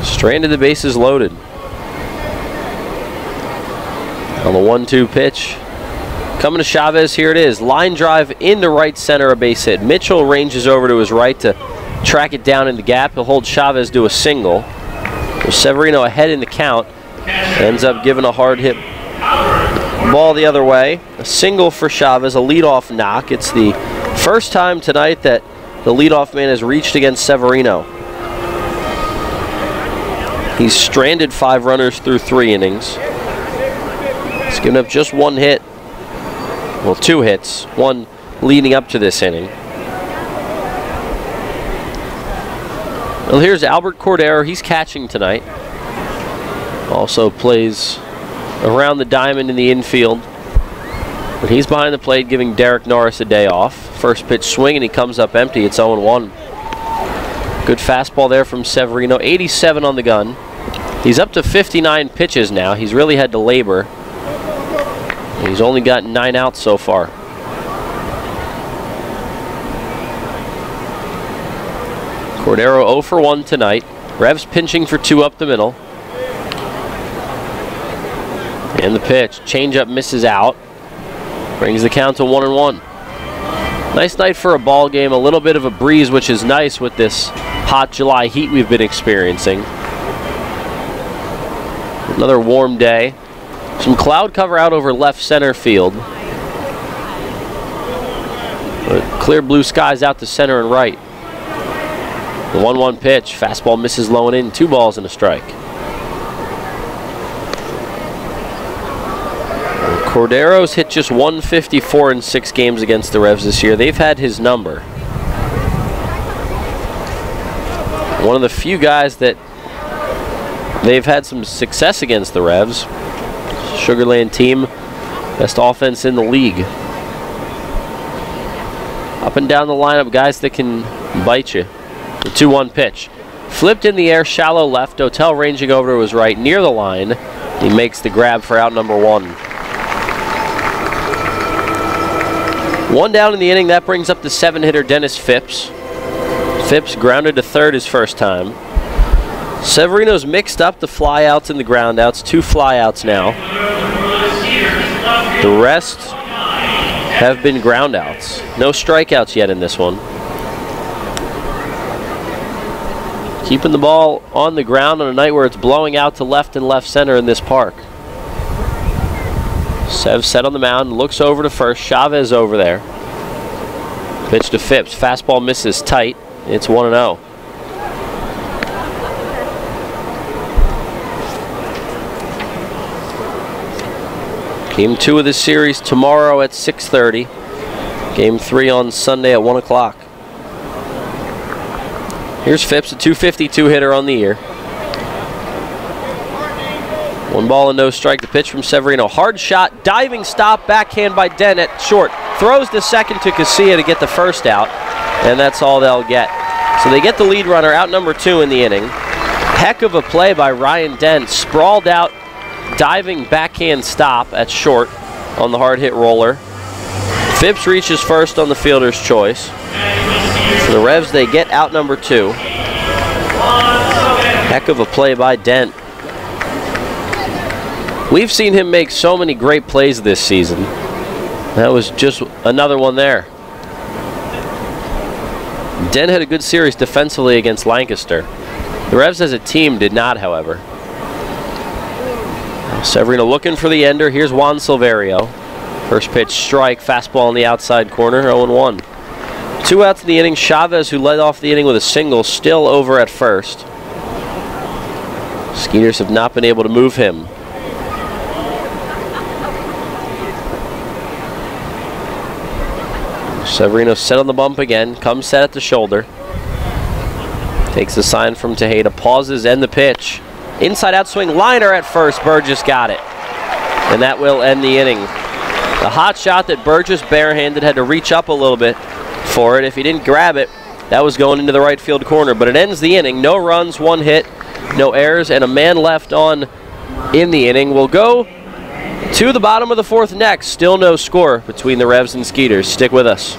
Stranded the bases loaded. On the 1-2 pitch. Coming to Chavez, here it is. Line drive into right center, a base hit. Mitchell ranges over to his right to track it down in the gap. He'll hold Chavez to a single. Severino ahead in the count. Ends up giving a hard hit ball the other way. A single for Chavez, a leadoff knock. It's the first time tonight that the leadoff man has reached against Severino. He's stranded 5 runners through 3 innings. He's given up just 1 hit. Well, 2 hits, 1 leading up to this inning. Well, here's Albert Cordero. He's catching tonight. Also plays around the diamond in the infield. But he's behind the plate giving Derek Norris a day off. First pitch swing and he comes up empty. It's 0-1. Good fastball there from Severino. 87 on the gun. He's up to 59 pitches now. He's really had to labor. He's only got 9 outs so far. Cordero 0 for 1 tonight. Revs pinching for 2 up the middle. And the pitch. Changeup misses out. Brings the count to 1-1. Nice night for a ball game. A little bit of a breeze, which is nice with this hot July heat we've been experiencing. Another warm day. Some cloud cover out over left center field. But clear blue skies out to center and right. The 1-1 pitch. Fastball misses low and in. 2 balls and a strike. Cordero's hit just 154 in 6 games against the Revs this year. They've had his number. One of the few guys that they've had some success against the Revs. Sugarland team, best offense in the league. Up and down the lineup, guys that can bite you. The 2-1 pitch. Flipped in the air, shallow left. Dotel ranging over to his right, near the line. He makes the grab for out number 1. 1 down in the inning. That brings up the 7-hitter Dennis Phipps. Phipps grounded to third his first time. Severino's mixed up the flyouts and the groundouts. 2 flyouts now. The rest have been groundouts. No strikeouts yet in this one. Keeping the ball on the ground on a night where it's blowing out to left and left center in this park. Sev set on the mound, looks over to first. Chavez over there. Pitch to Phipps. Fastball misses tight. It's 1-0. Game 2 of this series tomorrow at 6:30. Game 3 on Sunday at 1 o'clock. Here's Phipps, a .252 hitter on the year. 1 ball and no strike. The pitch from Severino. Hard shot, diving stop, backhand by Dent at short. Throws the second to Casilla to get the first out, and that's all they'll get. So they get the lead runner out number 2 in the inning. Heck of a play by Ryan Dent. Sprawled out, diving backhand stop at short on the hard hit roller. Phipps reaches first on the fielder's choice. For the Revs, they get out number 2. Heck of a play by Dent. We've seen him make so many great plays this season. That was just another one there. Dent had a good series defensively against Lancaster. The Revs as a team did not, however. Severino looking for the ender. Here's Juan Silverio. First pitch strike, fastball on the outside corner, 0-1. 2 outs in the inning. Chavez, who led off the inning with a single, still over at first. Skeeters have not been able to move him. Severino set on the bump again, comes set at the shoulder. Takes the sign from Tejeda, pauses, and the pitch. Inside out swing, liner at first, Burgess got it. And that will end the inning. The hot shot that Burgess barehanded, had to reach up a little bit for it. If he didn't grab it, that was going into the right field corner. But it ends the inning. No runs, 1 hit, no errors, and a man left on in the inning. We'll go to the bottom of the 4th next. Still no score between the Revs and Skeeters. Stick with us.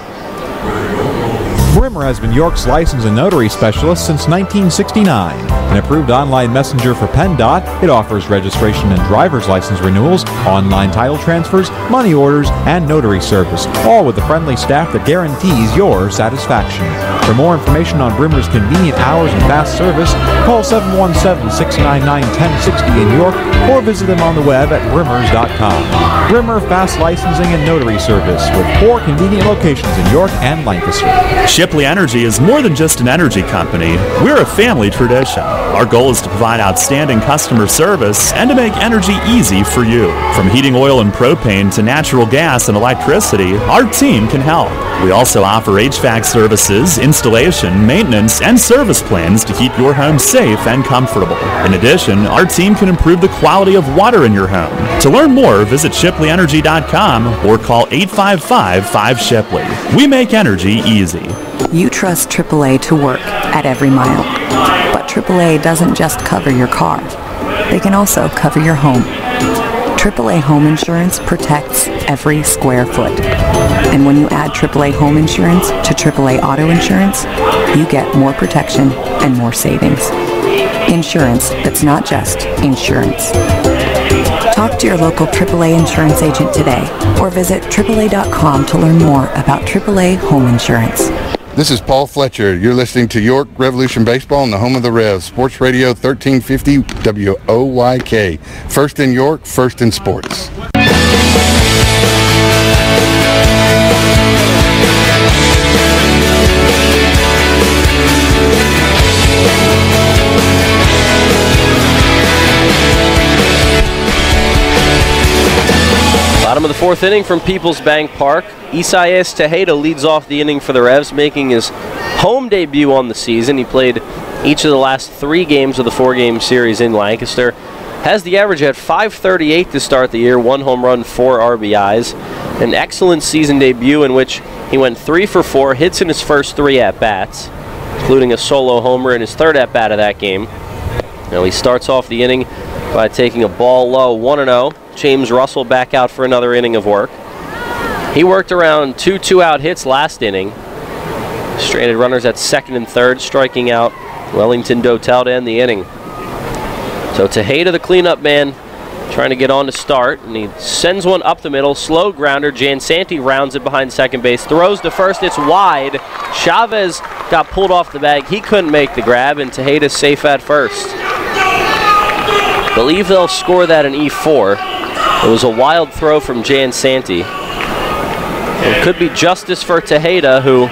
Brimmer has been York's license and notary specialist since 1969. An approved online messenger for PennDOT, it offers registration and driver's license renewals, online title transfers, money orders, and notary service, all with a friendly staff that guarantees your satisfaction. For more information on Brimmer's convenient hours and fast service, call 717-699-1060 in York or visit them on the web at brimmers.com. Brimmer Fast Licensing and Notary Service with 4 convenient locations in York and Lancaster. Shipley Energy is more than just an energy company. We're a family tradition. Our goal is to provide outstanding customer service and to make energy easy for you. From heating oil and propane to natural gas and electricity, our team can help. We also offer HVAC services, installation, maintenance, and service plans to keep your home safe and comfortable. In addition, our team can improve the quality of water in your home. To learn more, visit ShipleyEnergy.com or call 855-5-SHIPLEY. We make energy easy. You trust AAA to work at every mile. But AAA doesn't just cover your car. They can also cover your home. AAA Home Insurance protects every square foot. And when you add AAA Home Insurance to AAA Auto Insurance, you get more protection and more savings. Insurance that's not just insurance. Talk to your local AAA insurance agent today or visit AAA.com to learn more about AAA Home Insurance. This is Paul Fletcher. You're listening to York Revolution Baseball on the home of the Revs, Sports Radio 1350 WOYK. First in York, first in sports. Bottom of the 4th inning from Peoples Bank Park. Isaias Tejeda leads off the inning for the Revs, making his home debut on the season. He played each of the last 3 games of the 4-game series in Lancaster. Has the average at .538 to start the year, 1 home run, 4 RBIs. An excellent season debut in which he went 3 for 4, hits in his first 3 at-bats, including a solo homer in his 3rd at-bat of that game. Now he starts off the inning by taking a ball low, 1-0. James Russell back out for another inning of work. He worked around 2 2-out hits last inning. Stranded runners at 2nd and 3rd, striking out Wellington Dotel to end the inning. So Tejeda, the cleanup man, trying to get on to start, and he sends one up the middle. Slow grounder. Jansanti rounds it behind second base. Throws to first. It's wide. Chavez got pulled off the bag. He couldn't make the grab, and Tejeda's safe at first. Believe they'll score that in E4. It was a wild throw from Jansanti. It could be justice for Tejeda, who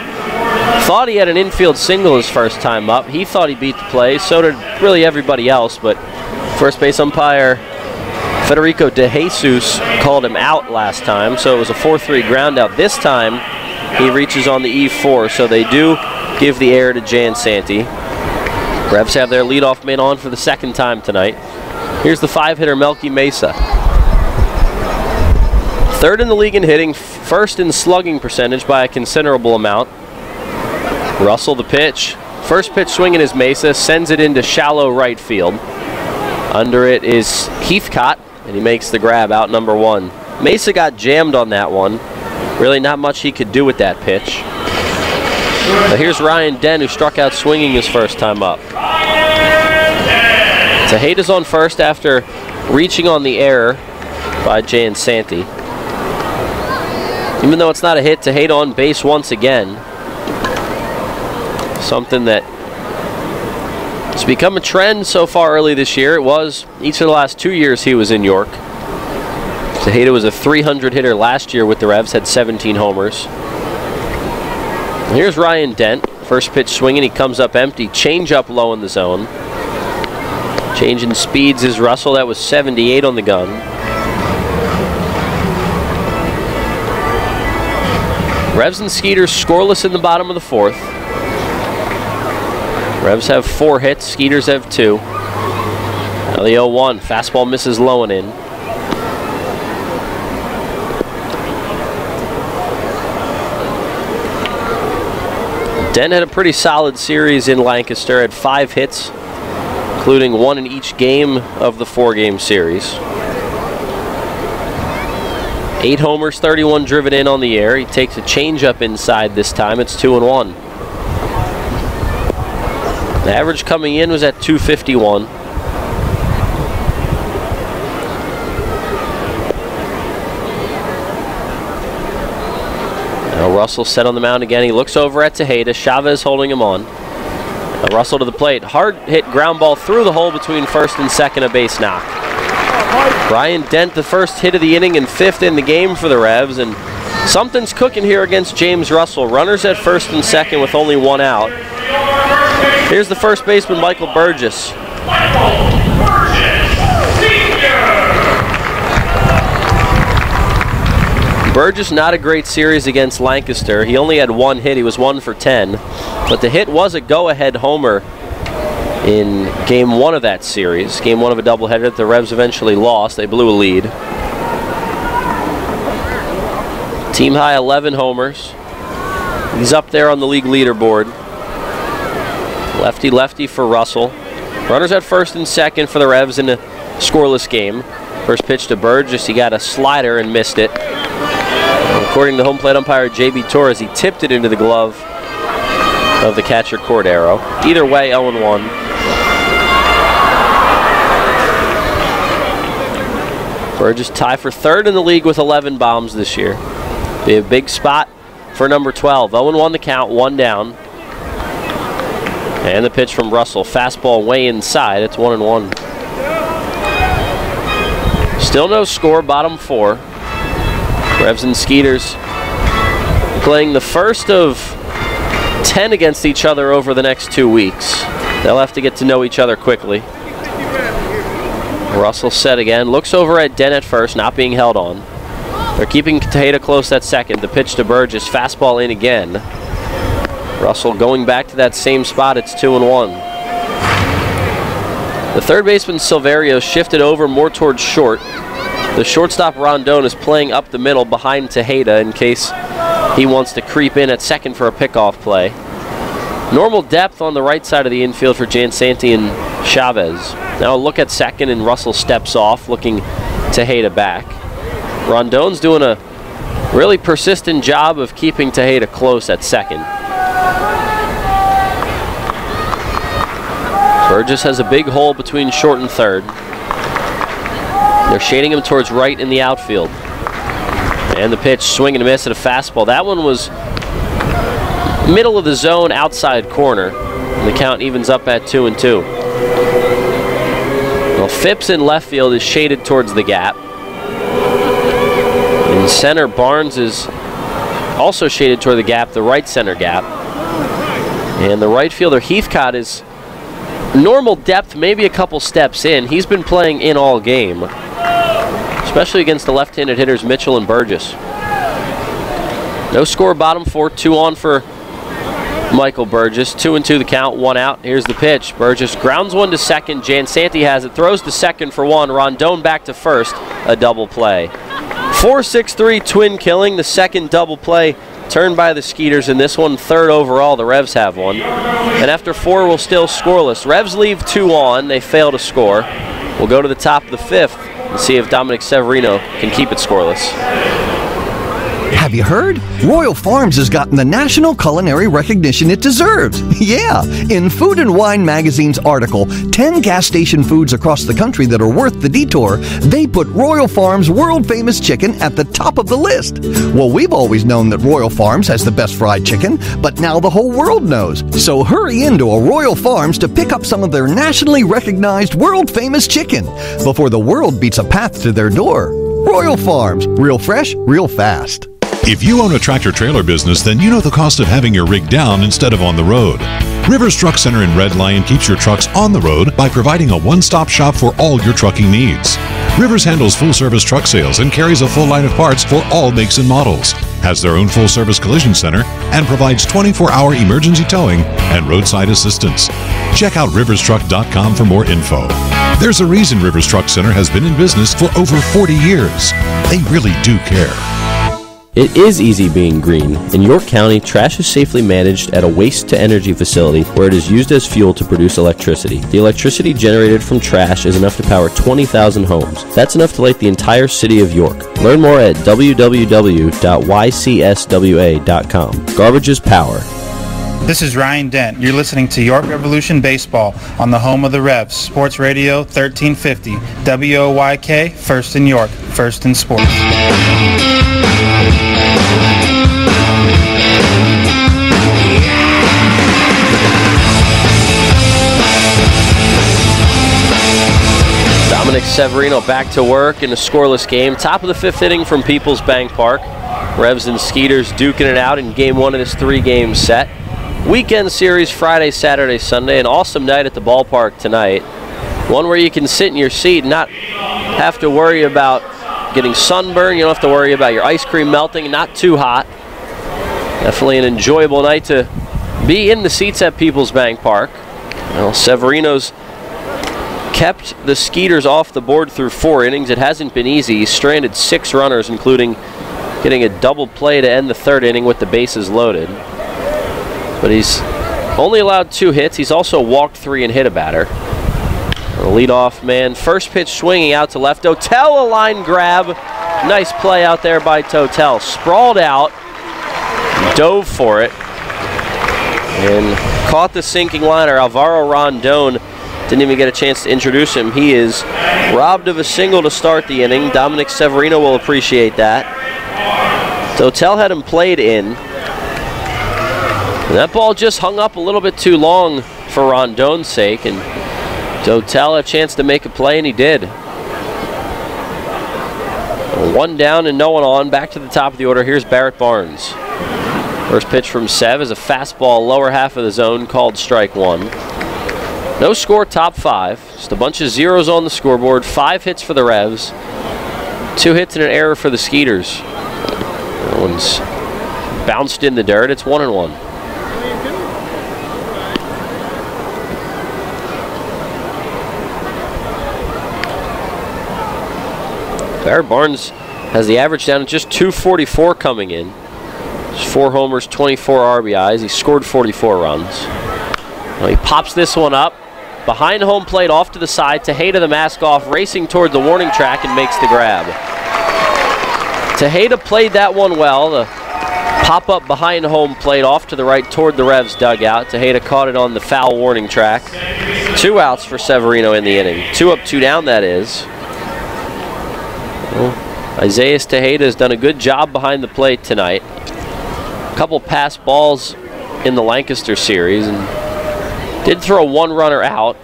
thought he had an infield single his first time up. He thought he beat the play. So did really everybody else, but first base umpire Federico De Jesus called him out last time, so it was a 4-3 ground out. This time, he reaches on the E4, so they do give the air to Jansanti. Revs have their leadoff man on for the second time tonight. Here's the 5-hitter Melky Mesa. Third in the league in hitting, first in slugging percentage by a considerable amount. Russell the pitch. First pitch swinging is Mesa, sends it into shallow right field. Under it is Heathcott, and he makes the grab out number 1. Mesa got jammed on that one. Really not much he could do with that pitch. But here's Ryan Dent, who struck out swinging his first time up. Tejeda's on first after reaching on the error by Jansanti. Even though it's not a hit, Tejeda on base once again. Something that it's become a trend so far early this year. It was each of the last 2 years he was in York. Tejeda was a 300 hitter last year with the Revs, had 17 homers. And here's Ryan Dent. First pitch swinging, he comes up empty. Change up low in the zone. Changing speeds is Russell. That was 78 on the gun. Revs and Skeeters scoreless in the bottom of the 4th. Revs have 4 hits, Skeeters have 2. Now the 0-1, fastball misses low and in. Dent had a pretty solid series in Lancaster, had 5 hits, including 1 in each game of the 4-game series. 8 homers, 31 driven in on the air. He takes a changeup inside this time. It's 2-1. The average coming in was at 251. Now Russell set on the mound again. He looks over at Tejeda. Chavez holding him on. Now Russell to the plate. Hard hit ground ball through the hole between first and second, a base knock. Ryan Dent, the first hit of the inning and 5th in the game for the Revs, and something's cooking here against James Russell. Runners at first and second with only 1 out. Here's the first baseman, Michael Burgess. Burgess, not a great series against Lancaster. He only had 1 hit. He was 1 for 10. But the hit was a go-ahead homer in Game 1 of that series. Game 1 of a doubleheader that the Revs eventually lost. They blew a lead. Team high 11 homers. He's up there on the league leaderboard. Lefty-lefty for Russell. Runners at first and second for the Revs in a scoreless game. First pitch to Burgess. He got a slider and missed it. According to home plate umpire J.B. Torres, he tipped it into the glove of the catcher Cordero. Either way, 0-1. Burgess tie for 3rd in the league with 11 bombs this year. Be a big spot for number 12. 0-1 the count, 1 down. And the pitch from Russell. Fastball way inside. It's 1-1. Still no score, bottom 4. Revs and Skeeters playing the first of 10 against each other over the next 2 weeks. They'll have to get to know each other quickly. Russell set again. Looks over at Dent at first, not being held on. They're keeping Tejeda close at second. The pitch to Burgess. Fastball in again. Russell going back to that same spot. It's 2-1. The third baseman Silverio shifted over more towards short. The shortstop Rondon is playing up the middle behind Tejeda in case he wants to creep in at second for a pickoff play. Normal depth on the right side of the infield for Jansanti and Chavez. Now a look at second and Russell steps off, looking Tejeda back. Rondon's doing a really persistent job of keeping Tejeda close at second. Burgess has a big hole between short and third. They're shading him towards right in the outfield. And the pitch, swing and a miss at a fastball. That one was middle of the zone, outside corner. And the count evens up at 2-2. Well, Phipps in left field is shaded towards the gap. In center, Barnes is also shaded toward the gap, the right center gap. And the right fielder, Heathcott, is normal depth, maybe a couple steps in. He's been playing in all game, especially against the left-handed hitters Mitchell and Burgess. No score, bottom 4, 2 on for Michael Burgess. 2-2 the count, 1 out. Here's the pitch. Burgess grounds one to second. Jansanti has it, throws to second for 1. Rondon back to first, a double play. 4-6-3 twin killing, the second double play turned by the Skeeters, and this one third overall. The Revs have one. And after 4, we're still scoreless. Revs leave 2 on. They fail to score. We'll go to the top of the 5th and see if Dominic Severino can keep it scoreless. Have you heard? Royal Farms has gotten the national culinary recognition it deserves. Yeah, in Food and Wine magazine's article, 10 gas station foods across the country that are worth the detour, they put Royal Farms' world-famous chicken at the top of the list. Well, we've always known that Royal Farms has the best fried chicken, but now the whole world knows. So hurry into a Royal Farms to pick up some of their nationally recognized world-famous chicken before the world beats a path to their door. Royal Farms, real fresh, real fast. If you own a tractor-trailer business, then you know the cost of having your rig down instead of on the road. Rivers Truck Center in Red Lion keeps your trucks on the road by providing a one-stop shop for all your trucking needs. Rivers handles full-service truck sales and carries a full line of parts for all makes and models, has their own full-service collision center, and provides 24-hour emergency towing and roadside assistance. Check out riverstruck.com for more info. There's a reason Rivers Truck Center has been in business for over 40 years. They really do care. It is easy being green. In York County, trash is safely managed at a waste-to-energy facility where it is used as fuel to produce electricity. The electricity generated from trash is enough to power 20,000 homes. That's enough to light the entire city of York. Learn more at www.ycswa.com. Garbage is power. This is Ryan Dent. You're listening to York Revolution Baseball on the home of the Revs, Sports Radio 1350, WOYK, first in York, first in sports. Dominic Severino back to work in a scoreless game. Top of the 5th inning from People's Bank Park. Revs and Skeeters duking it out in game 1 of this 3-game set. Weekend series Friday, Saturday, Sunday. An awesome night at the ballpark tonight. One where you can sit in your seat and not have to worry about getting sunburned. You don't have to worry about your ice cream melting. Not too hot. Definitely an enjoyable night to be in the seats at People's Bank Park. Well, Severino's kept the Skeeters off the board through 4 innings. It hasn't been easy. He's stranded 6 runners, including getting a double play to end the 3rd inning with the bases loaded. But he's only allowed 2 hits. He's also walked 3 and hit a batter. The leadoff man, first pitch swinging out to left. Totel, a line grab. Nice play out there by Totel. Sprawled out, dove for it, and caught the sinking liner. Alvaro Rondon didn't even get a chance to introduce him. He is robbed of a single to start the inning. Dominic Severino will appreciate that. Totel had him played in. And that ball just hung up a little bit too long for Rondon's sake, and Totel had a chance to make a play, and he did. 1 down and no one on. Back to the top of the order. Here's Barrett Barnes. First pitch from Sev is a fastball lower half of the zone, called strike 1. No score, top 5. Just a bunch of zeros on the scoreboard. 5 hits for the Revs. 2 hits and an error for the Skeeters. That one's bounced in the dirt. It's 1-1. Barrett Barnes has the average down at just 244 coming in. Just 4 homers, 24 RBIs. He scored 44 runs. Well, he pops this one up. Behind home plate, off to the side. Tejeda, the mask off, racing toward the warning track and makes the grab. Tejeda played that one well. The pop-up behind home plate, off to the right toward the Revs dugout. Tejeda caught it on the foul warning track. 2 outs for Severino in the inning. 2 up, 2 down, that is. Well, Isaiah Tejeda has done a good job behind the plate tonight. A couple pass balls in the Lancaster series, and did throw one runner out.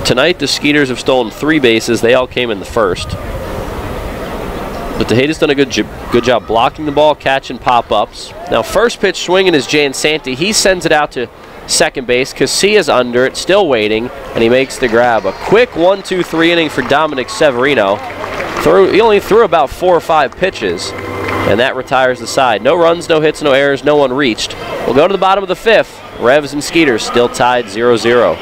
Tonight, the Skeeters have stolen 3 bases. They all came in the first. But Tejeda's done a good job blocking the ball, catching pop-ups. Now, first pitch swinging is Jan Santi. He sends it out to second base. Casillas under it, still waiting, and he makes the grab. A quick 1-2-3 inning for Dominic Severino. He only threw about 4 or 5 pitches, and that retires the side. No runs, no hits, no errors, no one reached. We'll go to the bottom of the 5th. Revs and Skeeters still tied 0-0.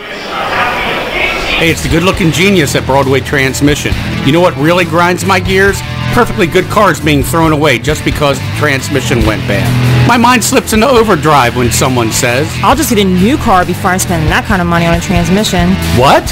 Hey, it's the good-looking genius at Broadway Transmission. You know what really grinds my gears? Perfectly good cars being thrown away just because the transmission went bad. My mind slips into overdrive when someone says, I'll just get a new car before I spend that kind of money on a transmission. What?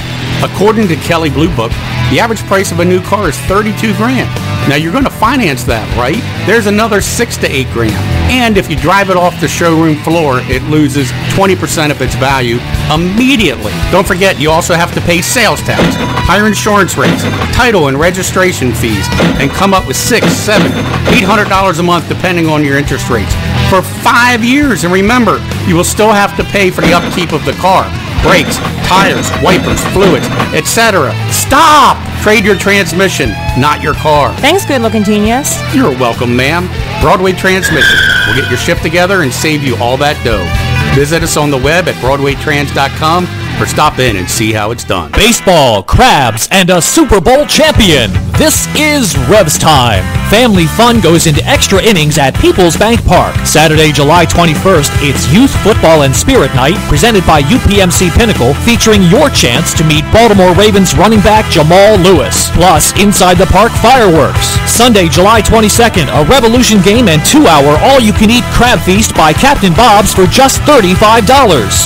According to Kelley Blue Book, the average price of a new car is $32 grand. Now you're going to finance that, right? There's another $6 to $8 grand. And if you drive it off the showroom floor, it loses 20% of its value immediately. Don't forget, you also have to pay sales tax, higher insurance rates, title and registration fees, and come up with $600, $700, $800 a month depending on your interest rates for 5 years. And remember, you will still have to pay for the upkeep of the car. Brakes, tires, wipers, fluids, etc. Stop! Trade your transmission, not your car. Thanks, good-looking genius. You're welcome, ma'am. Broadway Transmission. We'll get your shift together and save you all that dough. Visit us on the web at BroadwayTrans.com or stop in and see how it's done. Baseball, crabs, and a Super Bowl champion. This is Revs time. Family fun goes into extra innings at People's Bank Park. Saturday, July 21st, it's Youth Football and Spirit Night presented by UPMC Pinnacle, featuring your chance to meet Baltimore Ravens running back Jamal Lewis. Plus, inside the park fireworks. Sunday, July 22nd, a Revolution game and 2-hour all-you-can-eat crab feast by Captain Bob's for just $35.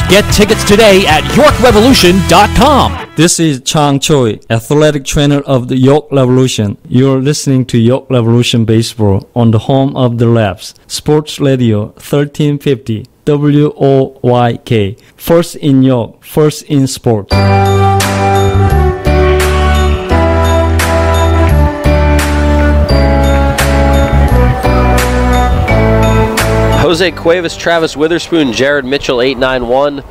Get tickets today at YorkRevolution.com. This is Chang Choi, athletic trainer of the York Revolution. You're listening to York Revolution Baseball on the home of the Revs, Sports Radio 1350 WOYK. First in York, first in sports. Jose Cuevas, Travis Witherspoon, Jared Mitchell, 8-9-1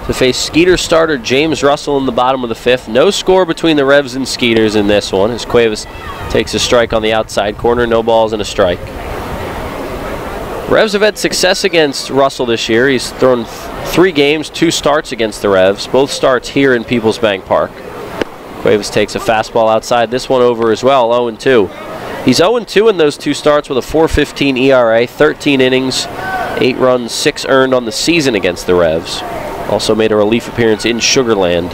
to face Skeeter starter James Russell in the bottom of the 5th. No score between the Revs and Skeeters in this one, as Cuevas takes a strike on the outside corner. No balls and a strike. Revs have had success against Russell this year. He's thrown 3 games, 2 starts against the Revs. Both starts here in People's Bank Park. Cuevas takes a fastball outside. This one over as well, 0-2. He's 0-2 in those 2 starts with a 4.15 ERA, 13 innings, 8 runs, 6 earned on the season against the Revs. Also made a relief appearance in Sugar Land.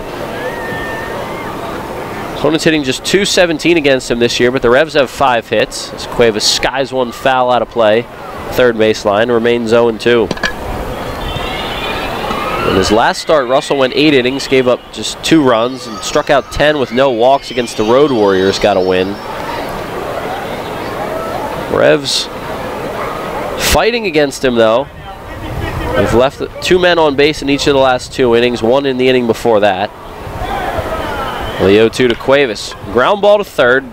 Opponents hitting just .217 against him this year, but the Revs have 5 hits. As Cuevas skies one foul out of play, third baseline, remains 0-2. In his last start, Russell went 8 innings, gave up just 2 runs, and struck out 10 with no walks against the Road Warriors. Got a win. Revs fighting against him, though. They've left 2 men on base in each of the last 2 innings, 1 in the inning before that. The 0-2 to Cuevas. Ground ball to third.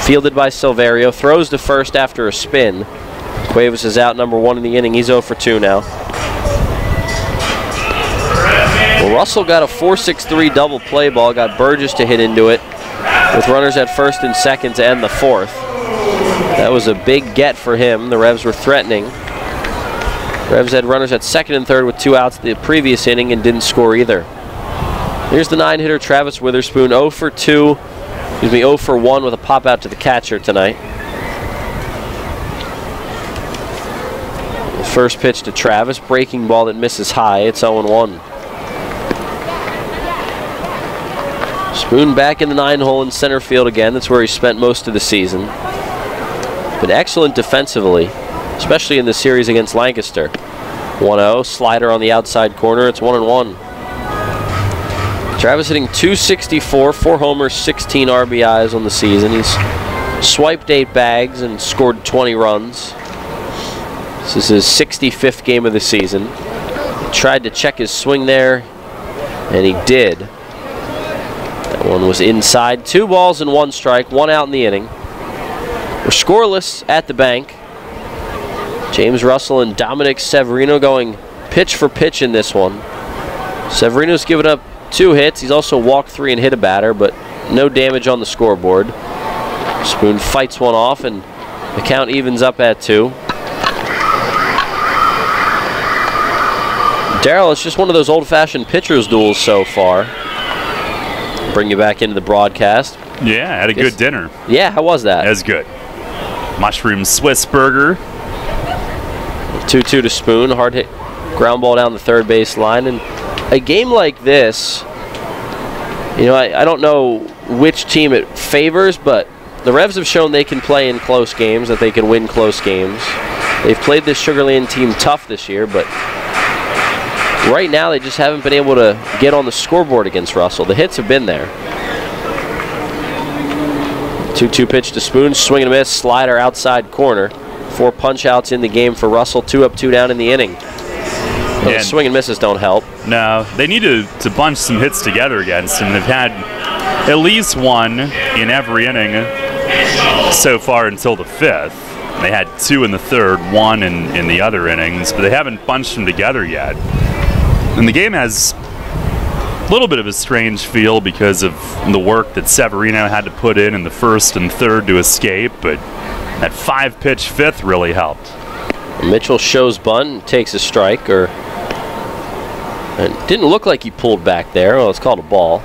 Fielded by Silverio. Throws to first after a spin. Cuevas is out, number 1 in the inning. He's 0-2 now. Well, Russell got a 4.63 double play ball. Got Burgess to hit into it with runners at first and second to end the 4th. That was a big get for him. The Revs were threatening. Revs had runners at second and third with 2 outs the previous inning and didn't score either. Here's the 9-hitter Travis Witherspoon, 0-1 with a pop out to the catcher tonight. The first pitch to Travis, breaking ball that misses high. It's 0-1. Spoon back in the 9-hole in center field again. That's where he spent most of the season. But excellent defensively, especially in the series against Lancaster. 1-0, slider on the outside corner. It's 1-1. Travis hitting .264, 4 homers, 16 RBIs on the season. He's swiped 8 bags and scored 20 runs. This is his 65th game of the season. He tried to check his swing there, and he did. That one was inside. 2 balls and 1 strike, 1 out in the inning. We're scoreless at the bank. James Russell and Dominic Severino going pitch for pitch in this one. Severino's given up 2 hits. He's also walked 3 and hit a batter, but no damage on the scoreboard. Spoon fights one off, and the count evens up at 2. Darryl, it's just one of those old-fashioned pitcher's duels so far. Bring you back into the broadcast. Yeah, had a good dinner. Yeah, how was that? That was good. Mushroom Swiss burger. 2-2 to Spoon. Hard hit ground ball down the third base line. And a game like this, you know, I don't know which team it favors, but the Revs have shown they can play in close games, that they can win close games. They've played this Sugar Land team tough this year, but right now they just haven't been able to get on the scoreboard against Russell. The hits have been there. 2-2 pitch to Spoon, swing and a miss, slider outside corner. 4 punch outs in the game for Russell, 2 up, 2 down in the inning. Well, the swing and misses don't help. No, they need to bunch some hits together against him. They've had at least 1 in every inning so far until the 5th. They had 2 in the 3rd, 1 in the other innings, but they haven't bunched them together yet. And the game has a little bit of a strange feel because of the work that Severino had to put in the 1st and 3rd to escape, but that 5-pitch 5th really helped. Mitchell shows bunt, takes a strike, or it didn't look like he pulled back there. Well, it's called a ball.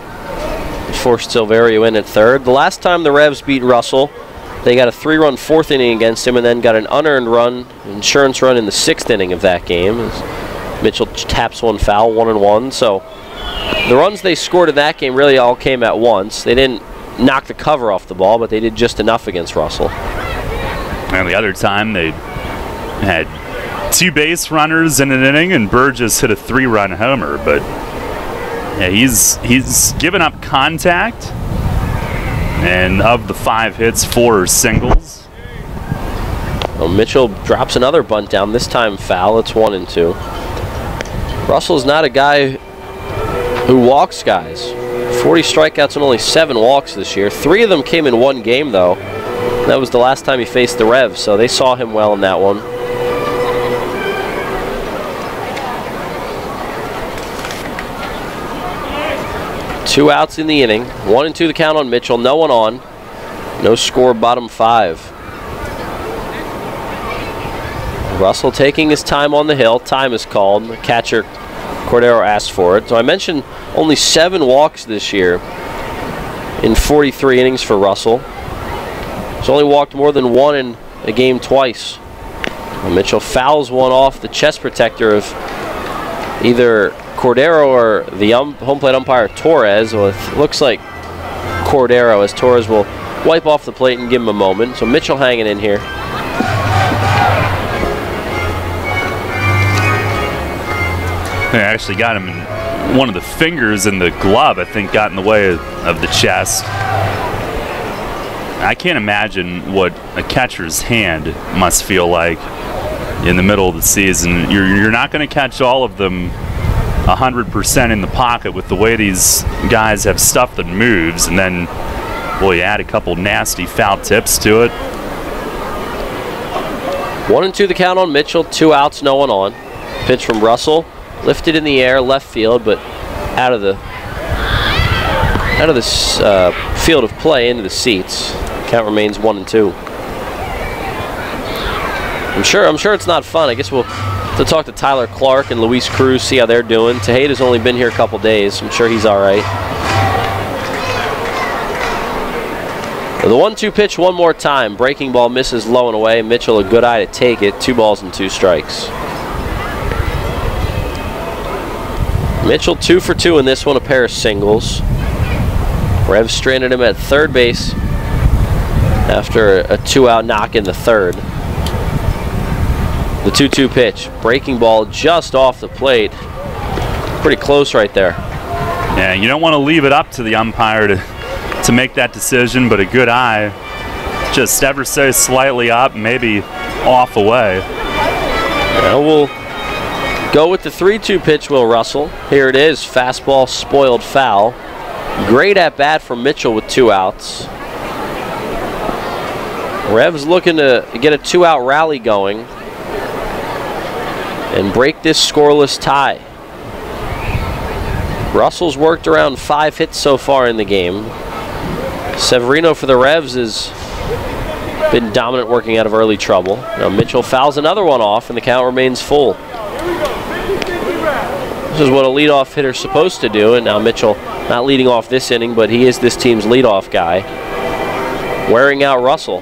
Forced Silverio in at 3rd. The last time the Revs beat Russell, they got a 3-run 4th inning against him and then got an unearned run, insurance run in the 6th inning of that game. Mitchell taps one foul, 1-1. So the runs they scored in that game really all came at once. They didn't knock the cover off the ball, but they did just enough against Russell. And the other time they had 2 base runners in an inning, and Burgess hit a 3-run homer. But yeah, he's given up contact, and of the 5 hits, 4 are singles. Well, Mitchell drops another bunt down, this time foul. It's 1-2. Russell's not a guy who walks guys. 40 strikeouts and only 7 walks this year. 3 of them came in 1 game, though. That was the last time he faced the Revs, so they saw him well in that one. Two outs in the inning. 1-2 the count on Mitchell. No one on. No score, bottom 5. Russell taking his time on the hill. Time is called. The catcher Cordero asked for it. So I mentioned only 7 walks this year in 43 innings for Russell. He's only walked more than 1 in a game twice. Mitchell fouls one off the chest protector of either Cordero or the home plate umpire Torres. Well, it looks like Cordero, as Torres will wipe off the plate and give him a moment. So Mitchell hanging in here. They actually got him in one of the fingers in the glove, I think, got in the way of the chest. I can't imagine what a catcher's hand must feel like in the middle of the season. You're not going to catch all of them 100% in the pocket with the way these guys have stuff that moves, and then, boy, you add a couple nasty foul tips to it. 1-2 the count on Mitchell. 2 outs, no one on. Pitch from Russell. Lifted in the air, left field, but out of the field of play into the seats. Count remains 1-2. I'm sure it's not fun. I guess we'll have to talk to Tyler Clark and Luis Cruz, see how they're doing. Tejeda's only been here a couple days. I'm sure he's all right. The 1-2 pitch one more time. Breaking ball misses low and away. Mitchell a good eye to take it. 2 balls and 2 strikes. Mitchell 2 for 2 in this one, a pair of singles. Revs stranded him at third base after a 2-out knock in the 3rd. The 2-2 pitch, breaking ball just off the plate. Pretty close right there. Yeah, you don't want to leave it up to the umpire to make that decision, but a good eye, just ever so slightly up, maybe off away. Now we'll go with the 3-2 pitch, Will Russell. Here it is, fastball spoiled foul. Great at bat from Mitchell with 2 outs. Revs looking to get a 2-out rally going and break this scoreless tie. Russell's worked around 5 hits so far in the game. Severino for the Revs has been dominant, working out of early trouble. Now Mitchell fouls another one off and the count remains full. This is what a leadoff hitter's supposed to do, and now Mitchell not leading off this inning, but he is this team's leadoff guy, wearing out Russell.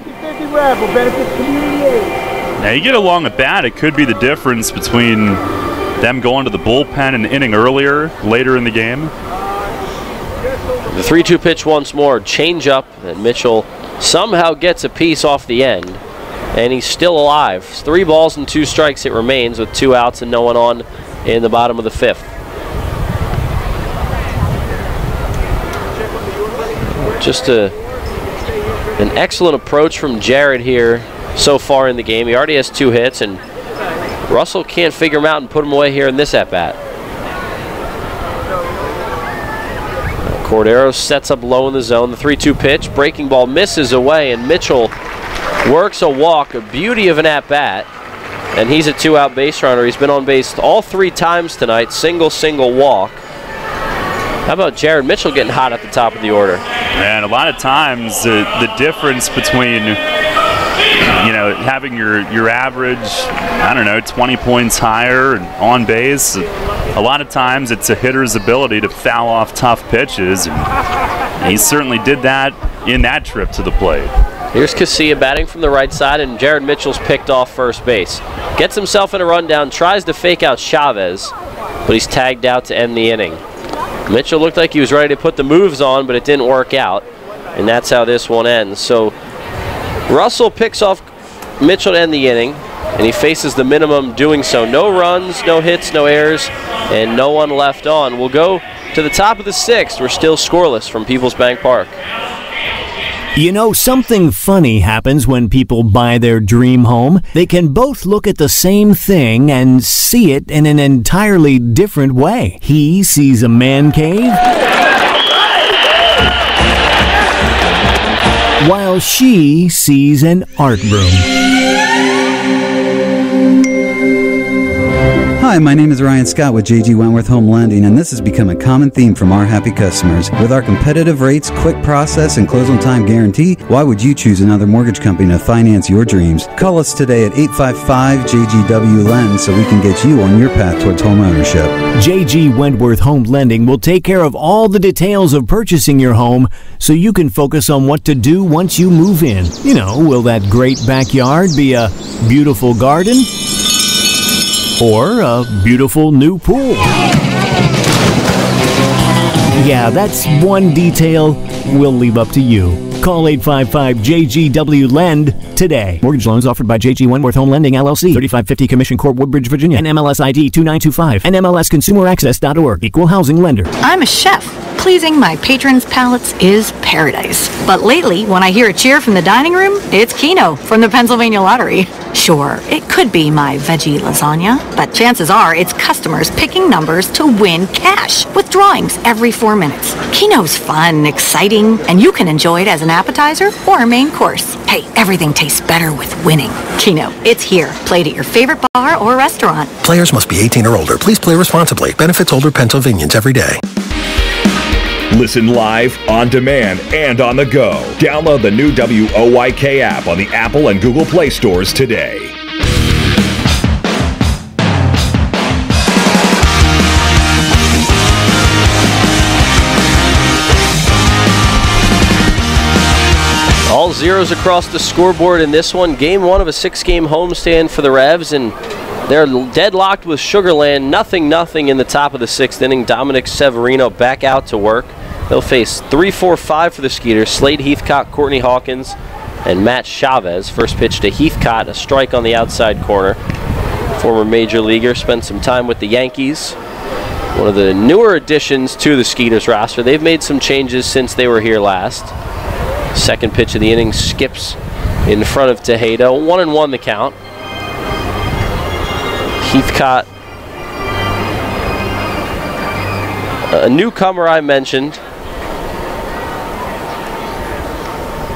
Now you get along at bat, it could be the difference between them going to the bullpen an inning earlier, later in the game. The 3-2 pitch once more, change up, and Mitchell somehow gets a piece off the end, and he's still alive. 3 balls and 2 strikes it remains with 2 outs and no one on in the bottom of the 5th. Just an excellent approach from Jared here so far in the game. He already has 2 hits, and Russell can't figure him out and put him away here in this at-bat. Cordero sets up low in the zone. The 3-2 pitch, breaking ball misses away, and Mitchell works a walk, a beauty of an at-bat, and he's a 2-out base runner. He's been on base all 3 times tonight, single walk. How about Jared Mitchell getting hot at the top of the order? And a lot of times the difference between, you know, having your average, I don't know, 20 points higher and on base, a lot of times it's a hitter's ability to foul off tough pitches, and he certainly did that in that trip to the plate. Here's Casilla batting from the right side, and Jared Mitchell's picked off first base. Gets himself in a rundown, tries to fake out Chavez, but he's tagged out to end the inning. Mitchell looked like he was ready to put the moves on, but it didn't work out, and that's how this one ends. So Russell picks off Mitchell to end the inning, and he faces the minimum doing so. No runs, no hits, no errors, and no one left on. We'll go to the top of the 6th. We're still scoreless from People's Bank Park. You know, something funny happens when people buy their dream home. They can both look at the same thing and see it in an entirely different way. He sees a man cave, while she sees an art room. Hi, my name is Ryan Scott with J.G. Wentworth Home Lending, and this has become a common theme from our happy customers. With our competitive rates, quick process, and close-on-time guarantee, why would you choose another mortgage company to finance your dreams? Call us today at 855-JGW-LEND so we can get you on your path towards home ownership. J.G. Wentworth Home Lending will take care of all the details of purchasing your home so you can focus on what to do once you move in. You know, will that great backyard be a beautiful garden? Or a beautiful new pool? Yeah, that's one detail we'll leave up to you. Call 855-JGW-LEND today. Mortgage loans offered by J.G. Wentworth Home Lending, LLC. 3550 Commission Court, Woodbridge, Virginia. NMLS ID 2925. NMLSConsumerAccess.org. Equal housing lender. I'm a chef. Pleasing my patrons' palates is paradise. But lately, when I hear a cheer from the dining room, it's Keno from the Pennsylvania Lottery. Sure, it could be my veggie lasagna, but chances are it's customers picking numbers to win cash with drawings every 4 minutes. Keno's fun, exciting, and you can enjoy it as an appetizer or a main course. Hey, everything tastes better with winning. Keno, it's here. Played at your favorite bar or restaurant. Players must be 18 or older. Please play responsibly. Benefits older Pennsylvanians every day. Listen live, on demand, and on the go. Download the new WOYK app on the Apple and Google Play stores today. All zeros across the scoreboard in this one. Game 1 of a 6-game homestand for the Revs, and they're deadlocked with Sugarland. 0-0 in the top of the 6th inning. Dominic Severino back out to work. They'll face 3-4-5 for the Skeeters. Slade Heathcott, Courtney Hawkins, and Matt Chavez. First pitch to Heathcott, a strike on the outside corner. Former major leaguer, spent some time with the Yankees. One of the newer additions to the Skeeters roster. They've made some changes since they were here last. Second pitch of the inning skips in front of Tejeda. 1-1 the count. Heathcott, a newcomer I mentioned,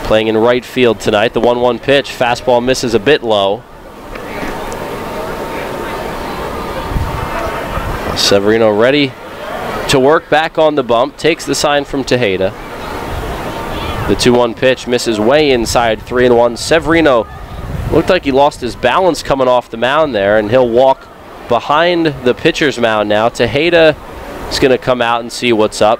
playing in right field tonight. The 1-1 pitch. Fastball misses a bit low. Severino ready to work back on the bump. Takes the sign from Tejeda. The 2-1 pitch misses way inside. 3-1. Severino looked like he lost his balance coming off the mound there, and he'll walk behind the pitcher's mound now. Tejeda is going to come out and see what's up.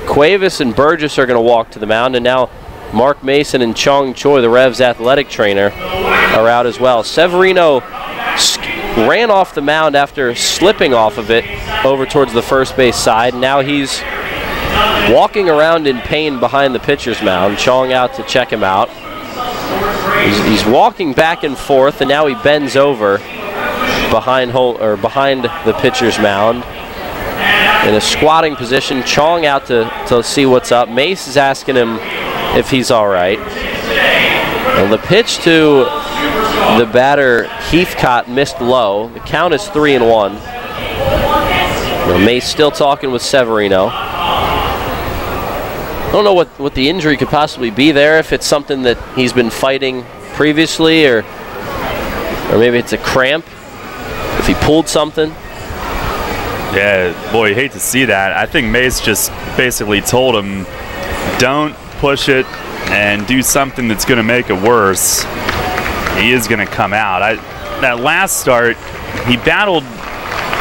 Cuevas and Burgess are going to walk to the mound, and now Mark Mason and Chong Choi, the Revs athletic trainer, are out as well. Severino ran off the mound after slipping off of it over towards the first base side. Now he's walking around in pain behind the pitcher's mound. Chong out to check him out. He's walking back and forth, and now he bends over behind the pitcher's mound in a squatting position. Chong out to see what's up. Mace is asking him if he's all right. Well, the pitch to the batter, Heathcott, missed low. The count is 3-1. Well, Mace still talking with Severino. I don't know what the injury could possibly be there, if it's something that he's been fighting previously, or maybe it's a cramp, if he pulled something. Yeah, boy, you hate to see that. I think Mace just basically told him, don't push it and do something that's going to make it worse. He is going to come out. That last start, he battled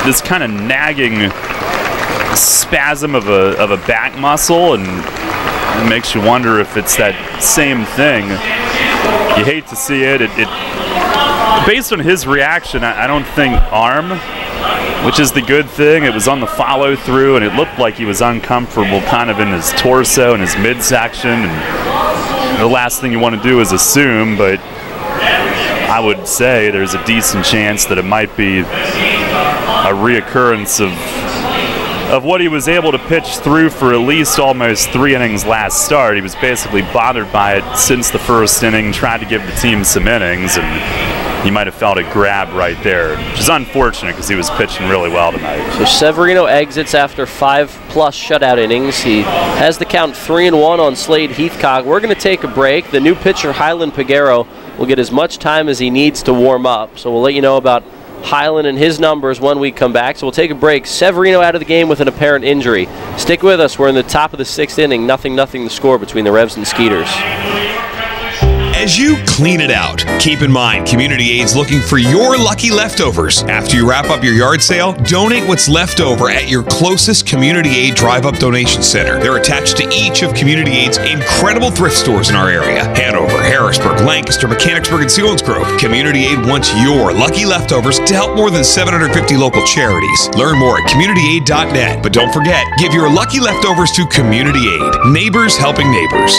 this kind of nagging spasm of a back muscle, and it makes you wonder if it's that same thing. You hate to see it. Based on his reaction, I don't think arm, which is the good thing. It was on the follow through, and it looked like he was uncomfortable kind of in his torso and his midsection. And the last thing you want to do is assume, but I would say there's a decent chance that it might be a reoccurrence of what he was able to pitch through for at least almost 3 innings last start. He was basically bothered by it since the first inning, tried to give the team some innings, and he might have felt a grab right there, which is unfortunate because he was pitching really well tonight. So Severino exits after 5+ shutout innings. He has the count 3-1 on Slade Heathcock. We're going to take a break. The new pitcher, Highland Piguero, will get as much time as he needs to warm up. So we'll let you know about Highland and his numbers when we come back. So we'll take a break. Severino out of the game with an apparent injury. Stick with us. We're in the top of the 6th inning. 0-0 the score between the Revs and Skeeters. As you clean it out, keep in mind Community Aid's looking for your lucky leftovers. After you wrap up your yard sale, donate what's left over at your closest Community Aid Drive-Up Donation Center. They're attached to each of Community Aid's incredible thrift stores in our area: Hanover, Harrisburg, Lancaster, Mechanicsburg, and Selinsgrove. Community Aid wants your lucky leftovers to help more than 750 local charities. Learn more at communityaid.net. But don't forget, give your lucky leftovers to Community Aid. Neighbors helping neighbors.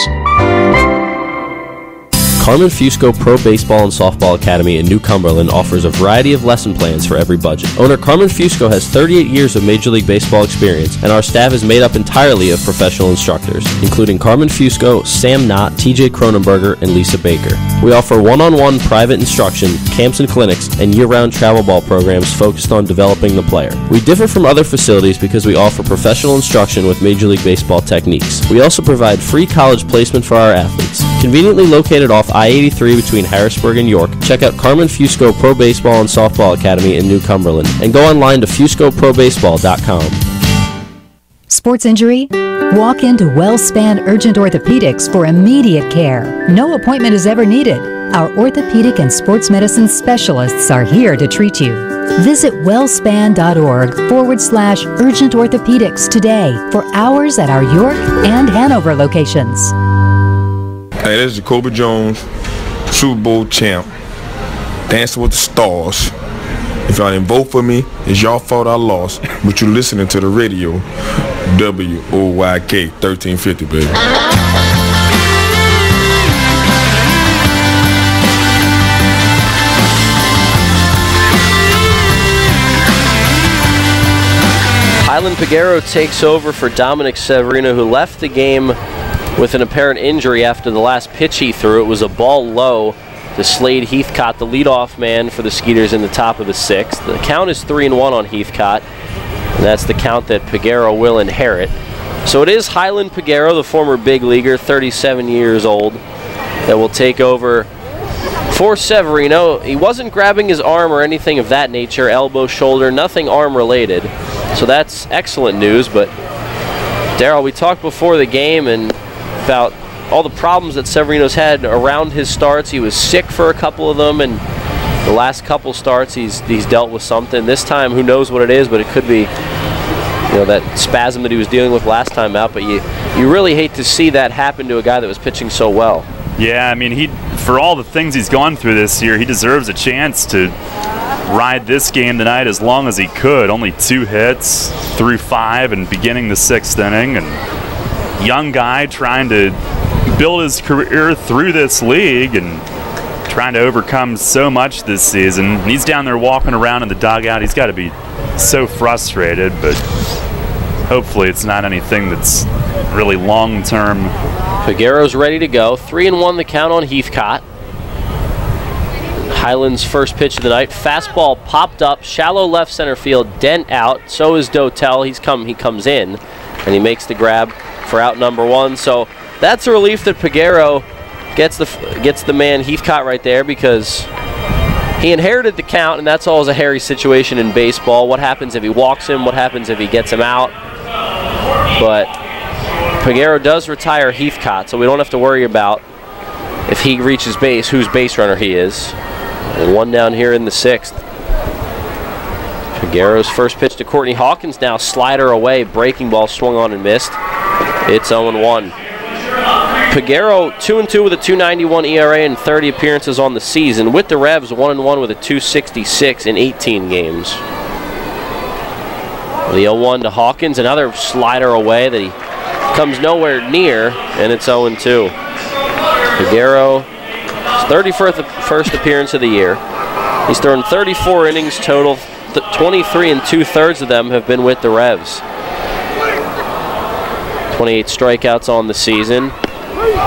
Carmen Fusco Pro Baseball and Softball Academy in New Cumberland offers a variety of lesson plans for every budget. Owner Carmen Fusco has 38 years of Major League Baseball experience, and our staff is made up entirely of professional instructors, including Carmen Fusco, Sam Knott, TJ Cronenberger, and Lisa Baker. We offer one-on-one private instruction, camps and clinics, and year-round travel ball programs focused on developing the player. We differ from other facilities because we offer professional instruction with Major League Baseball techniques. We also provide free college placement for our athletes. Conveniently located off I-83 between Harrisburg and York, check out Carmen Fusco Pro Baseball and Softball Academy in New Cumberland, and go online to fuscoprobaseball.com. Sports injury? Walk into WellSpan Urgent Orthopedics for immediate care. No appointment is ever needed. Our orthopedic and sports medicine specialists are here to treat you. Visit wellspan.org/urgent orthopedics today for hours at our York and Hanover locations. Hey, this is Jacoby Jones, Super Bowl champ, Dancing with the Stars. If y'all didn't vote for me, it's y'all fault I lost, but you're listening to the radio, WOYK 1350, baby. Highland Piguero takes over for Dominic Severino, who left the game with an apparent injury after the last pitch he threw. It was a ball low to Slade Heathcott, the leadoff man for the Skeeters in the top of the 6th. The count is 3-1 on Heathcott, and that's the count that Piguero will inherit. So it is Highland Piguero, the former big leaguer, 37 years old, that will take over for Severino. He wasn't grabbing his arm or anything of that nature, elbow, shoulder, nothing arm related. So that's excellent news. But Daryl, we talked before the game and about all the problems that Severino's had around his starts. He was sick for a couple of them, and the last couple starts he's dealt with something. This time, who knows what it is, but it could be that spasm that he was dealing with last time out. But you really hate to see that happen to a guy that was pitching so well. Yeah, I mean, for all the things he's gone through this year, he deserves a chance to ride this game tonight as long as he could. Only 2 hits through 5 and beginning the 6th inning. And young guy trying to build his career through this league and trying to overcome so much this season. And he's down there walking around in the dugout. He's got to be so frustrated, but hopefully it's not anything that's really long-term. Figueroa's ready to go. 3-1 the count on Heathcott. Highland's first pitch of the night. Fastball popped up, shallow left center field, dent out. So is Dotel. He comes in, and he makes the grab for out number 1. So that's a relief that Figueroa gets the man Heathcott right there, because he inherited the count, and that's always a hairy situation in baseball. What happens if he walks him? What happens if he gets him out? But Figueroa does retire Heathcott, so we don't have to worry about if he reaches base, whose base runner he is. And 1 down here in the 6th. Figueroa's first pitch to Courtney Hawkins now. Slider away, breaking ball swung on and missed. It's 0-1. Figueroa 2-2 with a 2.91 ERA and 30 appearances on the season. With the Revs, 1-1 with a 2.66 in 18 games. The 0-1 to Hawkins, another slider away that he comes nowhere near, and it's 0-2. Figueroa's 31st appearance of the year. He's thrown 34 innings total. 23 2/3 of them have been with the Revs. 28 strikeouts on the season.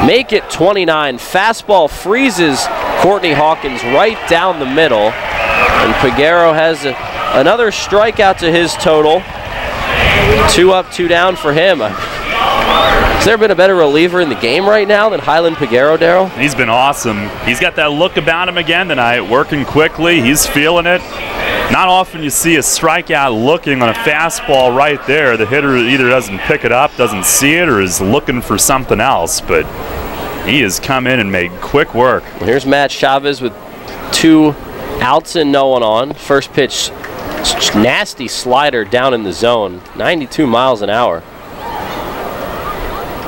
Make it 29. Fastball freezes Courtney Hawkins right down the middle. And Figueroa has another strikeout to his total. 2 up, 2 down for him. Has there been a better reliever in the game right now than Highland Figueroa, Daryl? He's been awesome. He's got that look about him again tonight, working quickly. He's feeling it. Not often you see a strikeout looking on a fastball right there. The hitter either doesn't pick it up, doesn't see it, or is looking for something else. But he has come in and made quick work. Here's Matt Chavez with 2 outs and no one on. First pitch, nasty slider down in the zone, 92 miles an hour.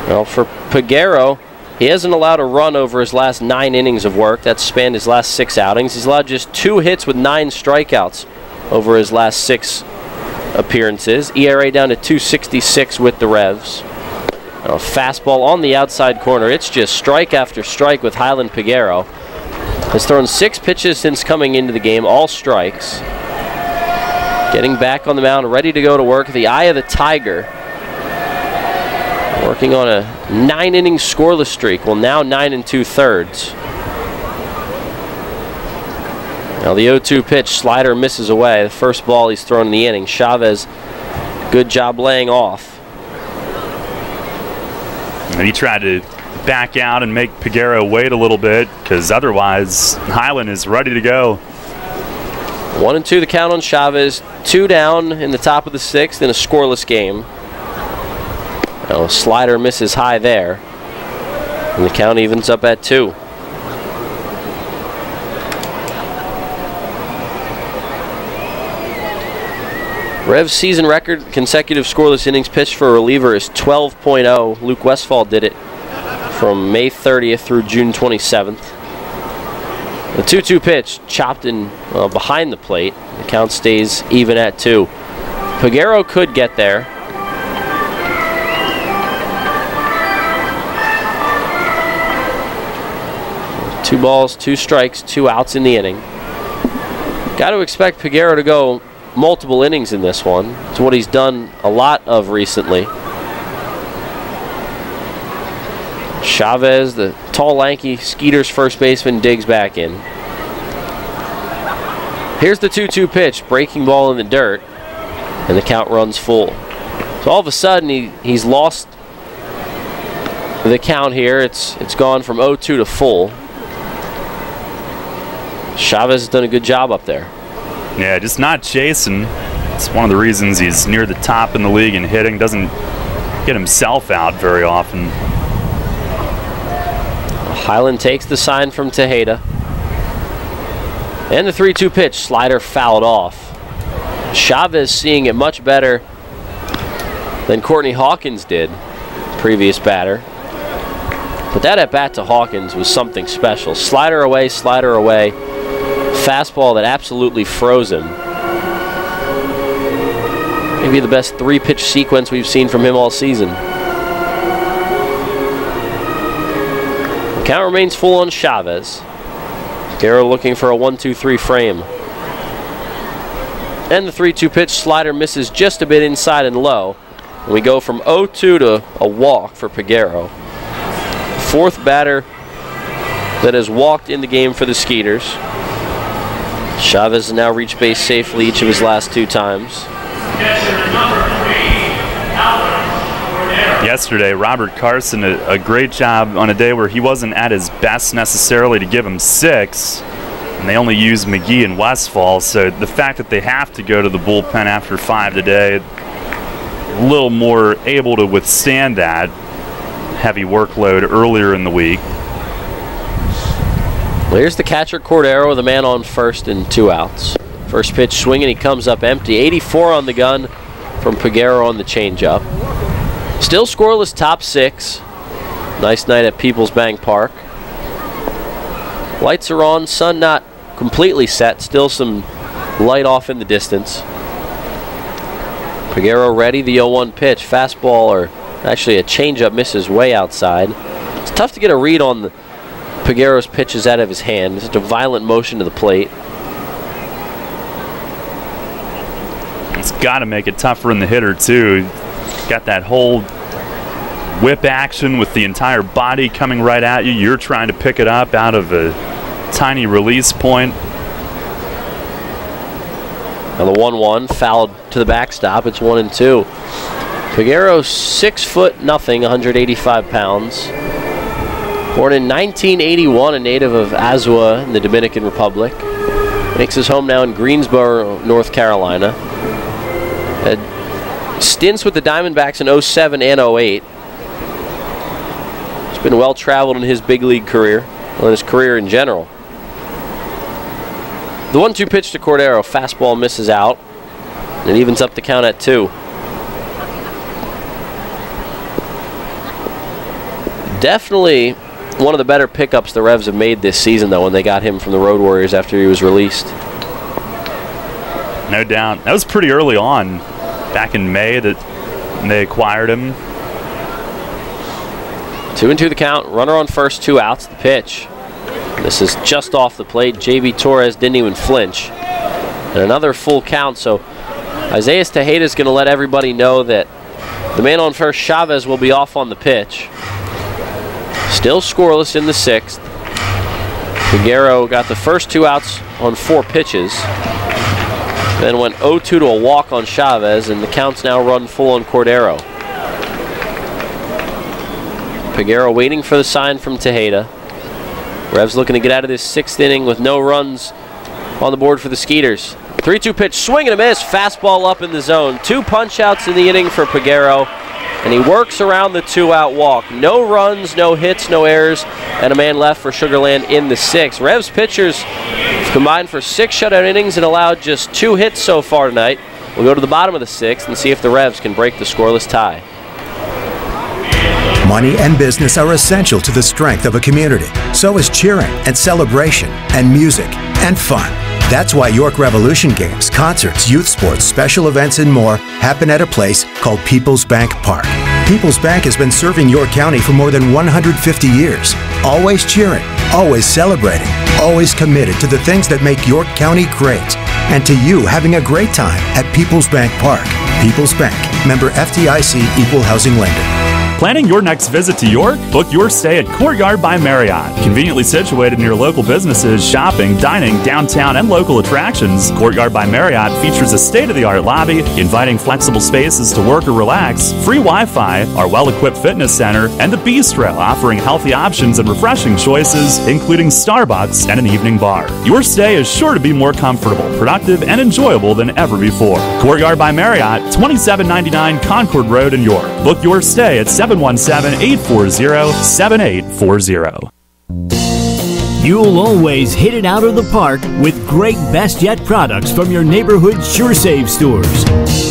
Well, for Figueroa, he hasn't allowed a run over his last 9 innings of work. That's spanned his last 6 outings. He's allowed just 2 hits with 9 strikeouts over his last 6 appearances. ERA down to 2.66 with the Revs. A fastball on the outside corner. It's just strike after strike with Highland Figueroa. Has thrown 6 pitches since coming into the game, all strikes. Getting back on the mound, ready to go to work. The eye of the tiger. Working on a 9-inning scoreless streak. Well, now 9 2/3. Now the 0-2 pitch, slider misses away. The first ball he's thrown in the inning. Chavez, good job laying off. And he tried to back out and make Figueroa wait a little bit, because otherwise Highland is ready to go. 1-2 the count on Chavez. 2 down in the top of the 6th in a scoreless game. Now a slider misses high there. And the count evens up at 2. Revs season record consecutive scoreless innings pitched for a reliever is 12.0. Luke Westfall did it from May 30th through June 27th. The 2-2 pitch chopped in behind the plate. The count stays even at 2. Figueroa could get there. Two balls, 2 strikes, 2 outs in the inning. Got to expect Figueroa to go multiple innings in this one. It's what he's done a lot of recently. Chavez, the tall, lanky Skeeters first baseman, digs back in. Here's the 2-2 pitch, breaking ball in the dirt, and the count runs full. So all of a sudden he's lost the count here. It's gone from 0-2 to full. Chavez has done a good job up there. Yeah, just not chasing. It's one of the reasons he's near the top in the league in hitting. Doesn't get himself out very often. Highland takes the sign from Tejeda. And the 3-2 pitch, slider fouled off. Chavez seeing it much better than Courtney Hawkins did, previous batter. But that at-bat to Hawkins was something special. Slider away, fastball that absolutely froze him. Maybe the best 3-pitch sequence we've seen from him all season. The count remains full on Chavez. Guerrero looking for a 1-2-3 frame. And the 3-2 pitch, slider misses just a bit inside and low. And we go from 0-2 to a walk for Peguero. Fourth batter that has walked in the game for the Skeeters. Chavez has now reached base safely each of his last 2 times. Yesterday, Robert Carson, a great job on a day where he wasn't at his best necessarily to give him 6. And they only use McGee and Westfall, so the fact that they have to go to the bullpen after 5 today, a little more able to withstand that heavy workload earlier in the week. Well, here's the catcher Cordero, the man on first and 2 outs. First pitch swinging, he comes up empty. 84 on the gun from Peguero on the changeup. Still scoreless top 6. Nice night at Peoples Bank Park. Lights are on, sun not completely set, still some light off in the distance. Peguero ready, the 0-1 pitch. Fastball, or actually a changeup, misses way outside. It's tough to get a read on Peguero's pitches out of his hand. Such a violent motion to the plate. It's got to make it tougher in the hitter, too. Got that whole whip action with the entire body coming right at you. You're trying to pick it up out of a tiny release point. Now the 1-1 fouled to the backstop. It's 1-2. Peguero 6'0", 185 pounds. Born in 1981, a native of Azua in the Dominican Republic. Makes his home now in Greensboro, North Carolina. Had stints with the Diamondbacks in 07 and 08. He's been well traveled in his big league career, well, in his career in general. The 1-2 pitch to Cordero, fastball misses out, and it evens up the count at 2. Definitely one of the better pickups the Revs have made this season, though, when they got him from the Road Warriors after he was released. No doubt. That was pretty early on, back in May, that they acquired him. 2-2 the count, runner on first, 2 outs, the pitch. This is just off the plate. J.B. Torres didn't even flinch. And another full count, so Isaiah Tejeda is going to let everybody know that the man on first, Chavez, will be off on the pitch. Still scoreless in the 6th. Peguero got the first 2 outs on 4 pitches. Then went 0-2 to a walk on Chavez, and the count's now run full on Cordero. Peguero waiting for the sign from Tejeda. Revs looking to get out of this 6th inning with no runs on the board for the Skeeters. 3-2 pitch, swing and a miss, fastball up in the zone. 2 punch-outs in the inning for Peguero, and he works around the 2-out walk. No runs, no hits, no errors, and a man left for Sugarland in the 6th. Revs pitchers combined for 6 shutout innings and allowed just 2 hits so far tonight. We'll go to the bottom of the 6th and see if the Revs can break the scoreless tie. Money and business are essential to the strength of a community. So is cheering and celebration and music and fun. That's why York Revolution games, concerts, youth sports, special events, and more happen at a place called Peoples Bank Park. Peoples Bank has been serving York County for more than 150 years. Always cheering, always celebrating, always committed to the things that make York County great. And to you having a great time at Peoples Bank Park. Peoples Bank, member FDIC, equal housing lender. Planning your next visit to York? Book your stay at Courtyard by Marriott. Conveniently situated near local businesses, shopping, dining, downtown, and local attractions, Courtyard by Marriott features a state-of-the-art lobby, inviting flexible spaces to work or relax, free Wi-Fi, our well-equipped fitness center, and the bistro offering healthy options and refreshing choices, including Starbucks and an evening bar. Your stay is sure to be more comfortable, productive, and enjoyable than ever before. Courtyard by Marriott, 2799 Concord Road in York. Book your stay at 717-840-7840. You'll always hit it out of the park with great Best Yet products from your neighborhood SureSave stores.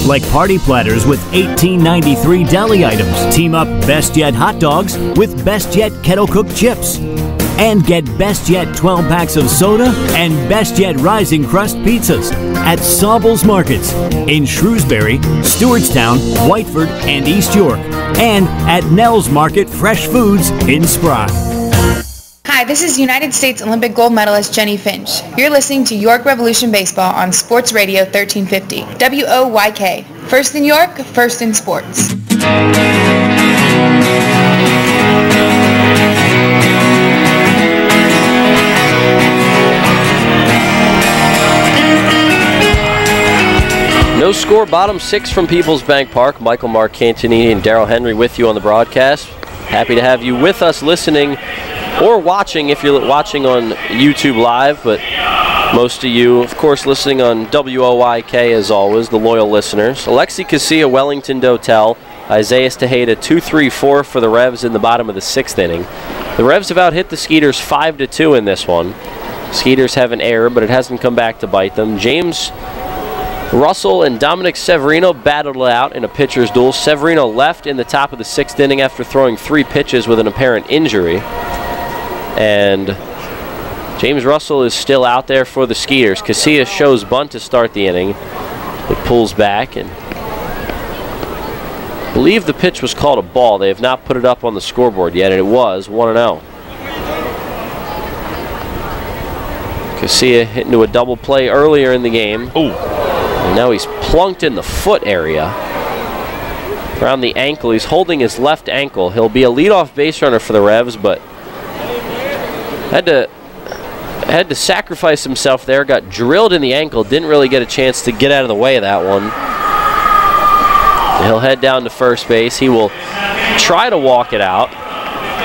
Like party platters with $18.93 deli items. Team up Best Yet hot dogs with Best Yet kettle cooked chips. And get Best Yet 12 packs of soda and Best Yet Rising Crust pizzas at Saubles Markets in Shrewsbury, Stewartstown, Whiteford, and East York. And at Nell's Market Fresh Foods in Spry. Hi, this is United States Olympic gold medalist Jenny Finch. You're listening to York Revolution Baseball on Sports Radio 1350. WOYK. First in York, first in sports. No score, bottom six from Peoples Bank Park. Michael Marcantini and Darrell Henry with you on the broadcast. Happy to have you with us listening or watching if you're watching on YouTube Live, but most of you, of course, listening on WOYK as always, the loyal listeners. Alexi Casilla, Wellington Dotel, Isaiah Tejeda, 2-3-4 for the Revs in the bottom of the sixth inning. The Revs have out hit the Skeeters 5-2 in this one. Skeeters have an error, but it hasn't come back to bite them. James Russell and Dominic Severino battled it out in a pitcher's duel. Severino left in the top of the sixth inning after throwing 3 pitches with an apparent injury. And James Russell is still out there for the Skeeters. Casilla shows bunt to start the inning. It pulls back, and I believe the pitch was called a ball. They have not put it up on the scoreboard yet, and it was 1-0. Casilla hit into a double play earlier in the game. Ooh. And now he's plunked in the foot area. Around the ankle. He's holding his left ankle. He'll be a leadoff base runner for the Revs, but had to sacrifice himself there. Got drilled in the ankle. Didn't really get a chance to get out of the way of that one. He'll head down to first base. He will try to walk it out.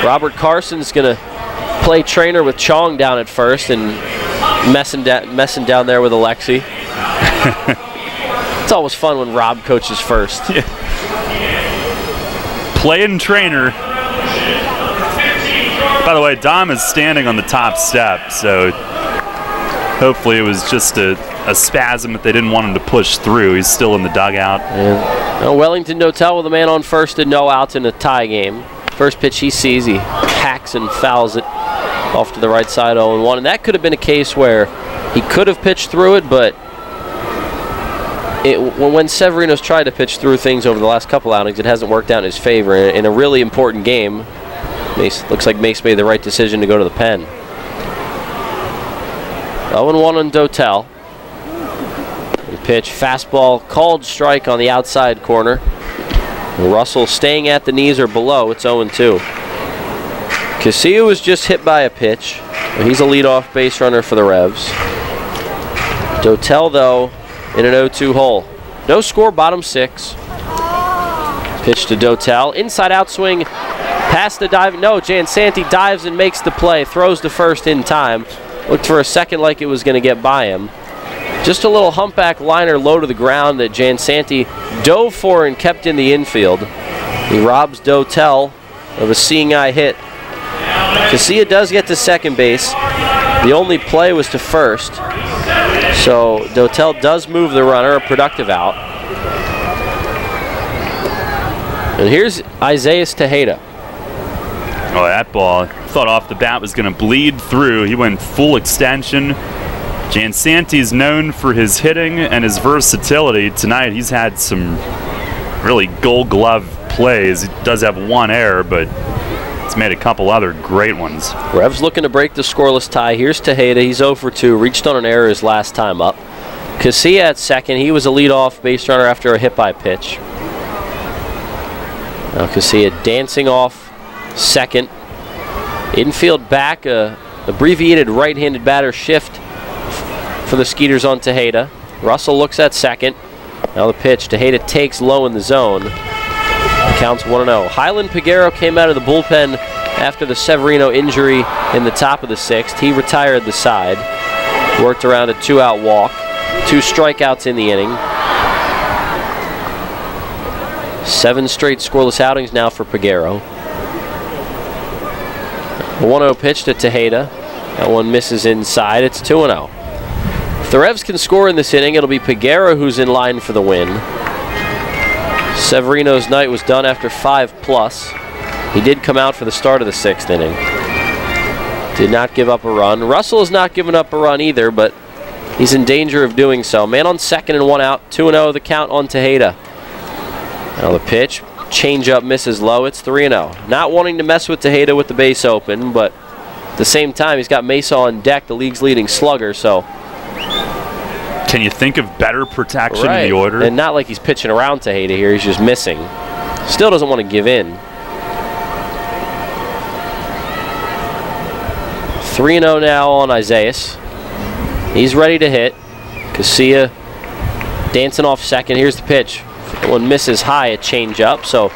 Robert Carson's going to play trainer with Chong down at first and messing down there with Alexi. It's always fun when Rob coaches first. Yeah. Playing trainer. By the way, Dom is standing on the top step, so hopefully it was just a spasm that they didn't want him to push through. He's still in the dugout. And Wellington Dotel with a man on first and no outs in a tie game. First pitch he sees, he hacks and fouls it off to the right side, 0-1. And that could have been a case where he could have pitched through it, but when Severino's tried to pitch through things over the last couple outings, it hasn't worked out in his favor. In a really important game, looks like Mace made the right decision to go to the pen. 0-1 on Dotel. The pitch, fastball, called strike on the outside corner. Russell staying at the knees or below. It's 0-2. Casilla was just hit by a pitch. He's a leadoff base runner for the Revs. Dotel, though, in an 0-2 hole. No score, bottom six. Pitch to Dotel. Inside out swing. Past the dive. No, Jansanti dives and makes the play. Throws to first in time. Looked for a second like it was going to get by him. Just a little humpback liner low to the ground that Jansanti dove for and kept in the infield. He robs Dotel of a seeing eye hit. Casilla does get to second base. The only play was to first. So Dotel does move the runner, a productive out. And here's Isaiah Tejeda. Oh, that ball, thought off the bat was going to bleed through. He went full extension. Jansanti's known for his hitting and his versatility. Tonight he's had some really gold glove plays. He does have one error, but he's made a couple other great ones. Revs looking to break the scoreless tie. Here's Tejeda. He's 0 for 2. Reached on an error his last time up. Casilla at second. He was a leadoff base runner after a hit by pitch. Now Casilla dancing off second. Infield back, abbreviated right-handed batter shift for the Skeeters on Tejeda. Russell looks at second. Now the pitch, Tejeda takes low in the zone. Counts 1-0. Highland Peguero came out of the bullpen after the Severino injury in the top of the 6th. He retired the side. Worked around a 2-out walk. 2 strikeouts in the inning. 7 straight scoreless outings now for Peguero. A 1-0 pitch to Tejeda. That one misses inside. It's 2-0. If the Revs can score in this inning, it'll be Peguero who's in line for the win. Severino's night was done after 5+. He did come out for the start of the 6th inning. Did not give up a run. Russell has not given up a run either, but he's in danger of doing so. Man on second and 1 out. 2-0 the count on Tejeda. Now the pitch. Changeup misses low. It's 3-0. Not wanting to mess with Tejeda with the base open, but at the same time, he's got Mesa on deck, the league's leading slugger, so. Can you think of better protection in the order? And not like he's pitching around Tejeda here. He's just missing. Still doesn't want to give in. 3-0 now on Isaias. He's ready to hit. Casilla dancing off second. Here's the pitch. One misses high, a changeup. So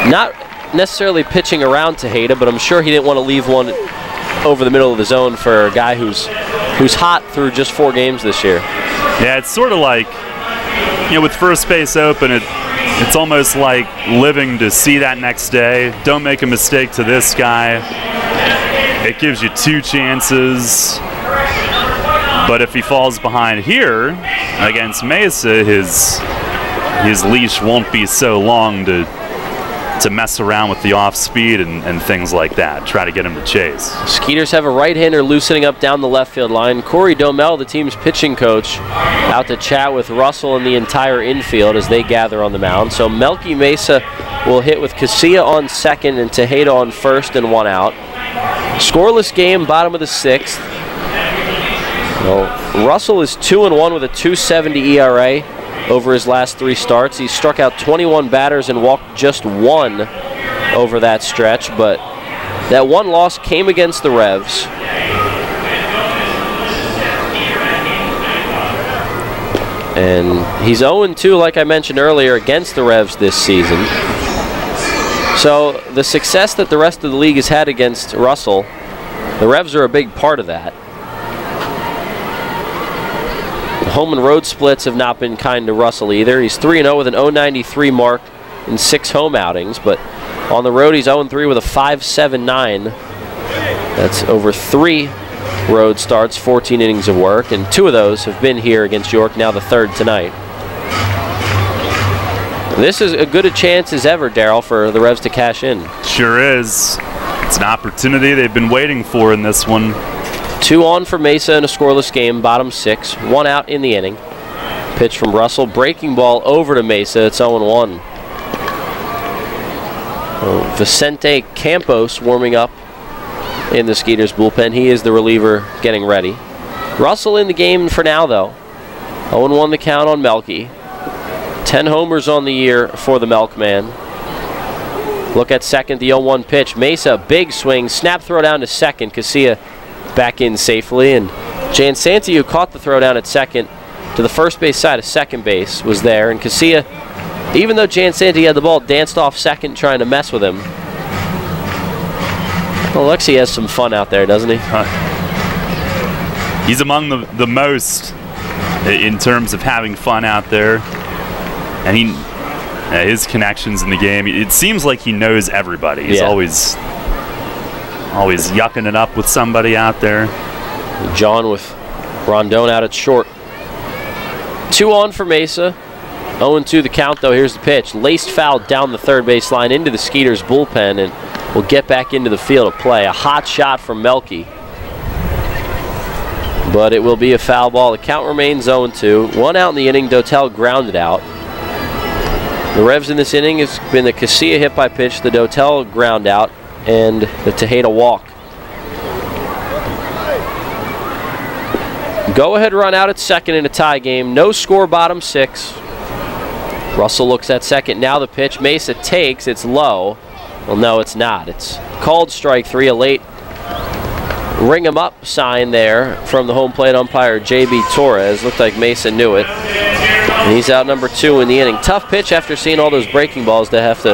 not necessarily pitching around Tejeda, but I'm sure he didn't want to leave one over the middle of the zone for a guy who's hot through just 4 games this year. Yeah, it's sort of like, with first base open, it's almost like living to see that next day. Don't make a mistake to this guy. It gives you 2 chances. But if he falls behind here against Mesa, his leash won't be so long to mess around with the off speed and things like that. Try to get him to chase. Skeeters have a right-hander loosening up down the left field line. Corey Domel, the team's pitching coach, out to chat with Russell and the entire infield as they gather on the mound. So Melky Mesa will hit with Casilla on second and Tejeda on first and 1 out. Scoreless game, bottom of the 6th. Well, Russell is 2-1 with a 2.70 ERA over his last 3 starts. He's struck out 21 batters and walked just 1 over that stretch, but that 1 loss came against the Revs. And he's 0-2, like I mentioned earlier, against the Revs this season. So the success that the rest of the league has had against Russell, the Revs are a big part of that. Home and road splits have not been kind to Russell either. He's 3-0 with an 0.93 mark in 6 home outings, but on the road he's 0-3 with a 5.79. That's over 3 road starts, 14 innings of work, and 2 of those have been here against York, now the 3rd tonight. This is as good a chance as ever, Darryl, for the Revs to cash in. Sure is. It's an opportunity they've been waiting for in this one. 2 on for Mesa in a scoreless game, bottom 6, 1 out in the inning. Pitch from Russell, breaking ball over to Mesa, it's 0-1. Vicente Campos warming up in the Skeeters bullpen. He is the reliever getting ready. Russell in the game for now, though. 0-1 the count on Melky. 10 homers on the year for the Milkman. Look at second, the 0-1 pitch. Mesa, big swing, snap throw down to second. Casilla back in safely, and Jansanti, who caught the throw down at second to the first base side of second base, was there, and Casilla, even though Jansanti had the ball, danced off second trying to mess with him. Well, Alexi has some fun out there, doesn't he? He's among the most in terms of having fun out there, and his connections in the game, it seems like he knows everybody. He's always yucking it up with somebody out there. John with Rondon out at short. 2 on for Mesa. 0-2 the count, though. Here's the pitch. Laced foul down the third base line into the Skeeters bullpen, and will get back into the field of play. A hot shot from Melky. But it will be a foul ball. The count remains 0-2. 1 out in the inning. Dotel grounded out. The Revs in this inning has been the Casilla hit by pitch, the Dotel ground out, and the Tejeda walk. Go ahead run out at second in a tie game. No score, bottom 6. Russell looks at second. Now the pitch. Mesa takes. It's low. Well, no, it's not. It's called strike 3, a late ring him up sign there from the home plate umpire, J.B. Torres. Looked like Mesa knew it. And he's out number 2 in the inning. Tough pitch after seeing all those breaking balls to have to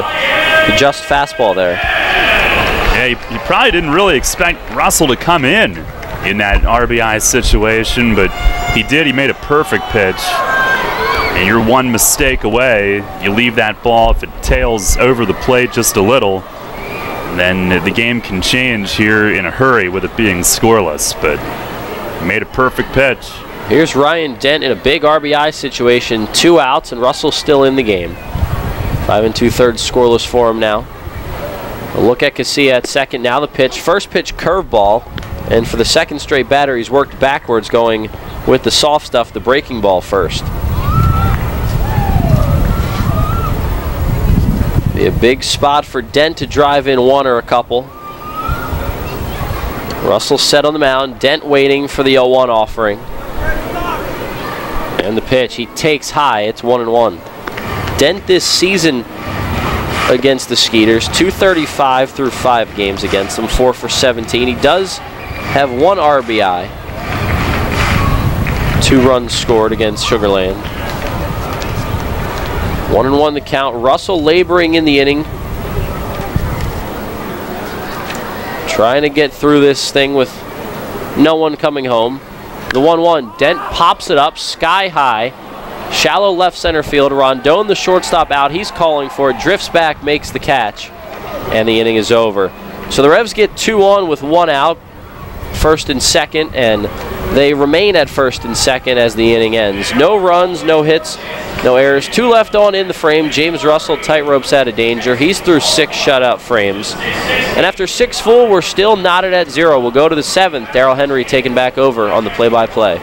adjust fastball there. Yeah, he probably didn't really expect Russell to come in that RBI situation, but he did. He made a perfect pitch. And you're one mistake away. You leave that ball, if it tails over the plate just a little, then the game can change here in a hurry with it being scoreless. But he made a perfect pitch. Here's Ryan Dent in a big RBI situation. 2 outs, and Russell's still in the game. 5 2/3 scoreless for him now. A look at Casilla at second. Now the pitch. First pitch curveball. And for the second straight batter, he's worked backwards, going with the soft stuff, the breaking ball first. Be a big spot for Dent to drive in one or a couple. Russell set on the mound. Dent waiting for the 0-1 offering. And the pitch. He takes high. It's 1-1. Dent this season against the Skeeters, 235 through 5 games against them, 4 for 17. He does have 1 RBI. 2 runs scored against Sugar Land. 1-1 the count. Russell laboring in the inning. Trying to get through this thing with no one coming home. The 1-1. Dent pops it up sky high. Shallow left center field. Rondon, the shortstop, out. He's calling for it. Drifts back, makes the catch. And the inning is over. So the Revs get 2 on with 1 out. First and second, and they remain at first and second as the inning ends. No runs, no hits, no errors. 2 left on in the frame. James Russell tightropes out of danger. He's through 6 shutout frames. And after 6 full, we're still knotted at 0. We'll go to the 7th. Darryl Henry taking back over on the play-by-play.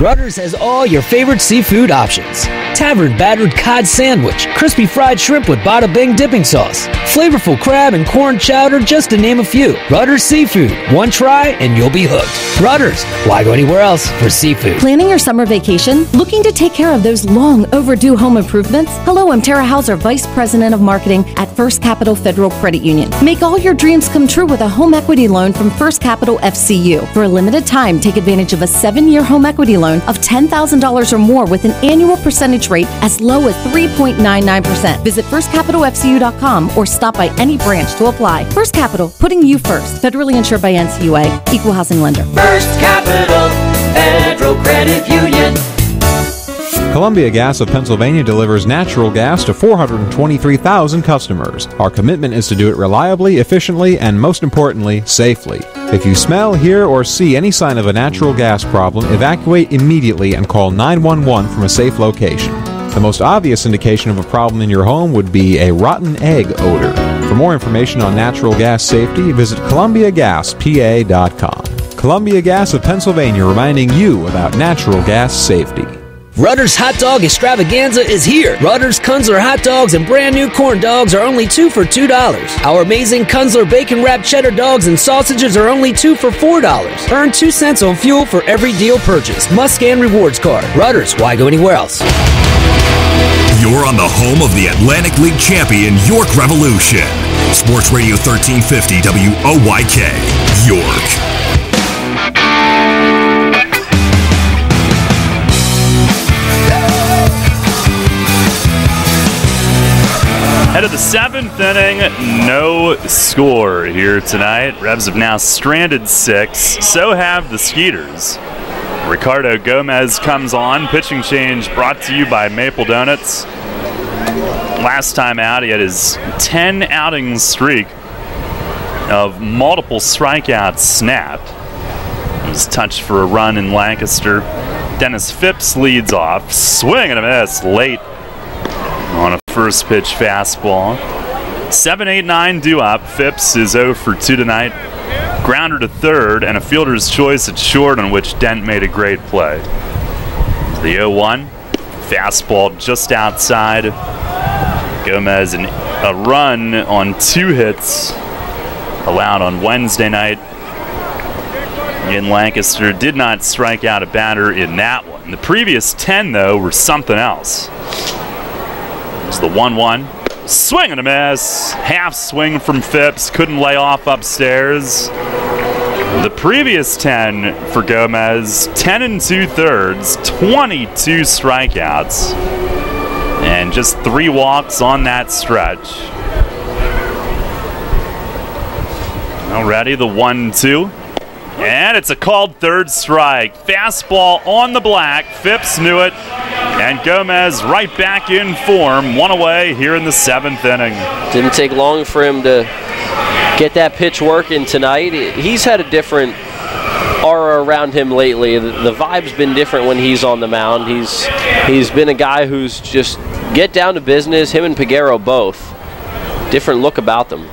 Rutter's has all your favorite seafood options. Tavern battered cod sandwich, crispy fried shrimp with bada bing dipping sauce, flavorful crab and corn chowder, just to name a few. Rutter's Seafood. One try and you'll be hooked. Rutter's. Why go anywhere else for seafood? Planning your summer vacation? Looking to take care of those long overdue home improvements? Hello, I'm Tara Hauser, Vice President of Marketing at First Capital Federal Credit Union. Make all your dreams come true with a home equity loan from First Capital FCU. For a limited time, take advantage of a 7-year home equity loan of $10,000 or more with an annual percentage rate as low as 3.99%. Visit firstcapitalfcu.com or stop by any branch to apply. First Capital, putting you first. Federally insured by NCUA. Equal housing lender. First Capital Federal Credit Union. Columbia Gas of Pennsylvania delivers natural gas to 423,000 customers. Our commitment is to do it reliably, efficiently, and most importantly, safely. If you smell, hear, or see any sign of a natural gas problem, evacuate immediately and call 911 from a safe location. The most obvious indication of a problem in your home would be a rotten egg odor. For more information on natural gas safety, visit ColumbiaGasPA.com. Columbia Gas of Pennsylvania, reminding you about natural gas safety. Rutter's Hot Dog Extravaganza is here. Rutter's Kunzler hot dogs and brand new corn dogs are only 2 for $2. Our amazing Kunzler bacon wrapped cheddar dogs and sausages are only 2 for $4. Earn 2 cents on fuel for every deal purchased. Must scan rewards card. Rutter's, why go anywhere else? You're on the home of the Atlantic League champion York Revolution. Sports Radio 1350 WOYK, York. Head of the 7th inning, no score here tonight. Revs have now stranded 6. So have the Skeeters. Ricardo Gomez comes on. Pitching change brought to you by Maple Donuts. Last time out, he had his 10 outing streak of multiple strikeouts snapped. He was touched for a run in Lancaster. Dennis Phipps leads off. Swing and a miss late on a first pitch fastball. 7-8-9 due up. Phipps is 0 for 2 tonight. Grounder to third and a fielder's choice at short on which Dent made a great play. The 0-1. Fastball just outside. Gomez a run on 2 hits allowed on Wednesday night in Lancaster. Did not strike out a batter in that one. The previous 10, though, were something else. It's the 1-1. Swing and a miss. Half swing from Phipps. Couldn't lay off upstairs. The previous 10 for Gomez, 10 2/3, 22 strikeouts, and just 3 walks on that stretch. Already the 1-2. And it's a called third strike. Fastball on the black. Phipps knew it. And Gomez right back in form. 1 away here in the 7th inning. Didn't take long for him to get that pitch working tonight. He's had a different aura around him lately. The vibe's been different when he's on the mound. He's been a guy who's just get down to business. Him and Peguero both. Different look about them.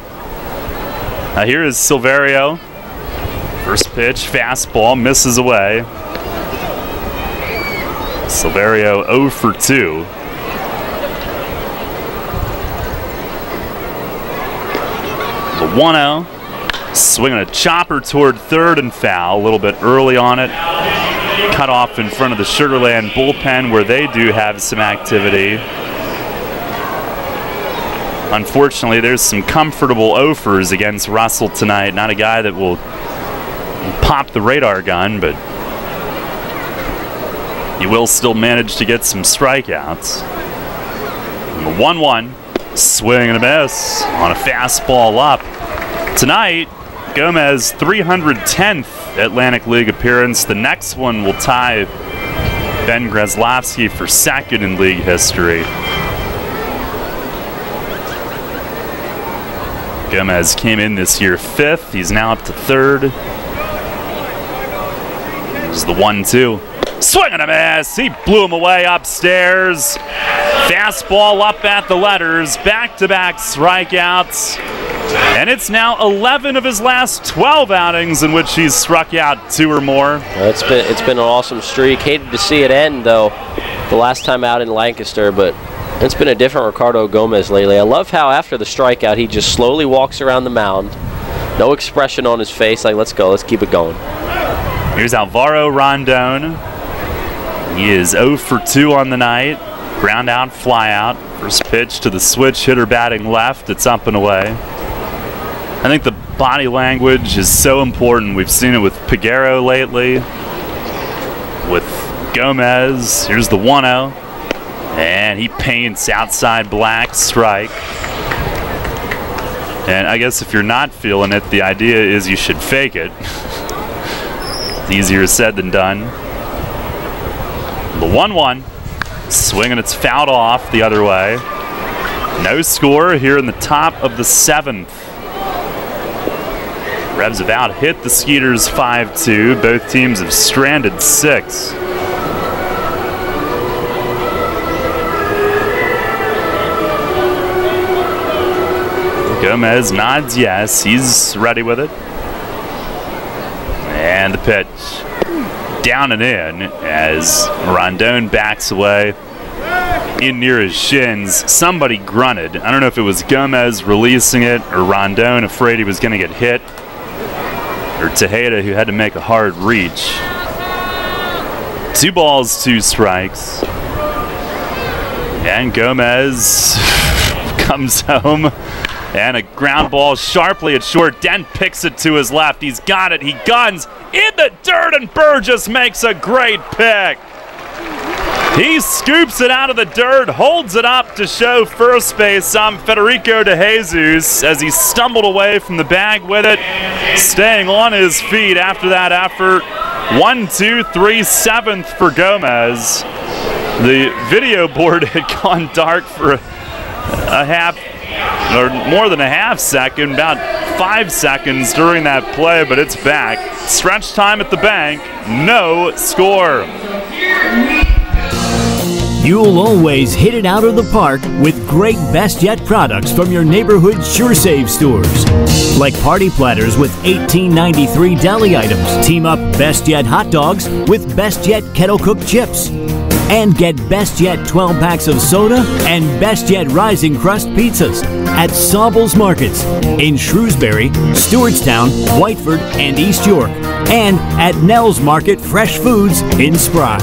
Here is Silverio. First pitch, fastball, misses away. Silverio 0 for 2. The 1-0. Swinging a chopper toward third and foul. A little bit early on it. Cut off in front of the Sugarland bullpen where they do have some activity. Unfortunately, there's some comfortable offers against Russell tonight. Not a guy that will pop the radar gun, but he will still manage to get some strikeouts. And the 1-1, swing and a miss on a fastball up. Tonight, Gomez 310th Atlantic League appearance. The next one will tie Ben Grzelowski for second in league history. Gomez came in this year 5th. He's now up to 3rd. This is the 1-2. Swing and a miss. He blew him away upstairs. Fastball up at the letters. Back-to-back strikeouts. And it's now 11 of his last 12 outings in which he's struck out 2 or more. It's been an awesome streak. Hated to see it end, though, the last time out in Lancaster, but it's been a different Ricardo Gomez lately. I love how after the strikeout, he just slowly walks around the mound. No expression on his face, like, let's go, let's keep it going. Here's Alvaro Rondon. He is 0 for 2 on the night. Ground out, fly out. First pitch to the switch hitter batting left. It's up and away. I think the body language is so important. We've seen it with Peguero lately. With Gomez. Here's the 1-0. And he paints outside black, strike. And I guess if you're not feeling it, the idea is you should fake it. It's easier said than done. The 1-1. Swing and it's fouled off the other way. No score here in the top of the 7th. Revs have out hit the Skeeters 5-2. Both teams have stranded 6. Gomez nods yes. He's ready with it. And the pitch. Down and in as Rondon backs away in near his shins. Somebody grunted. I don't know if it was Gomez releasing it or Rondon afraid he was going to get hit, or Tejeda who had to make a hard reach. 2 balls, 2 strikes. And Gomez comes home. And a ground ball sharply at short. Dent picks it to his left. He's got it. He guns in the dirt, and Burgess makes a great pick. He scoops it out of the dirt, holds it up to show first base Federico De Jesus as he stumbled away from the bag with it, staying on his feet after that effort. 1-2-3 7th for Gomez. The video board had gone dark for a half, or more than a half second, about 5 seconds during that play, but it's back. Stretch time at the bank, no score. You'll always hit it out of the park with great Best Yet products from your neighborhood SureSave stores. Like party platters with $18.93 deli items. Team up Best Yet hot dogs with Best Yet kettle cooked chips. And get Best Yet 12 packs of soda and Best Yet Rising Crust pizzas at Sobel's Markets in Shrewsbury, Stewartstown, Whiteford, and East York. And at Nell's Market Fresh Foods in Spry.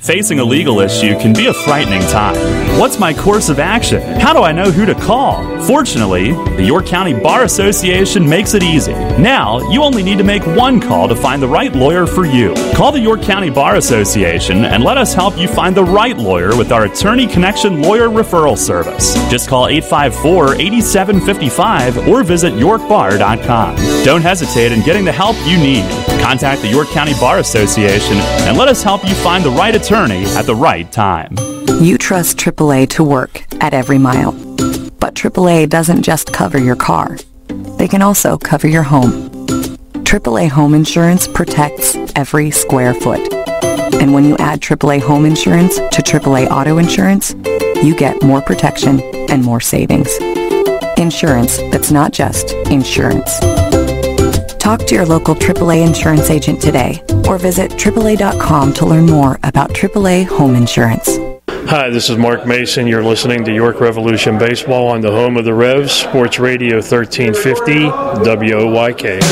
Facing a legal issue can be a frightening time. What's my course of action? How do I know who to call? Fortunately, the York County Bar Association makes it easy. Now, you only need to make one call to find the right lawyer for you. Call the York County Bar Association and let us help you find the right lawyer with our Attorney Connection Lawyer Referral Service. Just call 854-8755 or visit yorkbar.com. Don't hesitate in getting the help you need. Contact the York County Bar Association and let us help you find the right attorney at the right time. You trust AAA to work at every mile. But AAA doesn't just cover your car. They can also cover your home. AAA Home Insurance protects every square foot. And when you add AAA Home Insurance to AAA Auto Insurance, you get more protection and more savings. Insurance that's not just insurance. Talk to your local AAA insurance agent today or visit AAA.com to learn more about AAA Home Insurance. Hi, this is Mark Mason. You're listening to York Revolution Baseball on the home of the Revs, Sports Radio 1350, WOYK.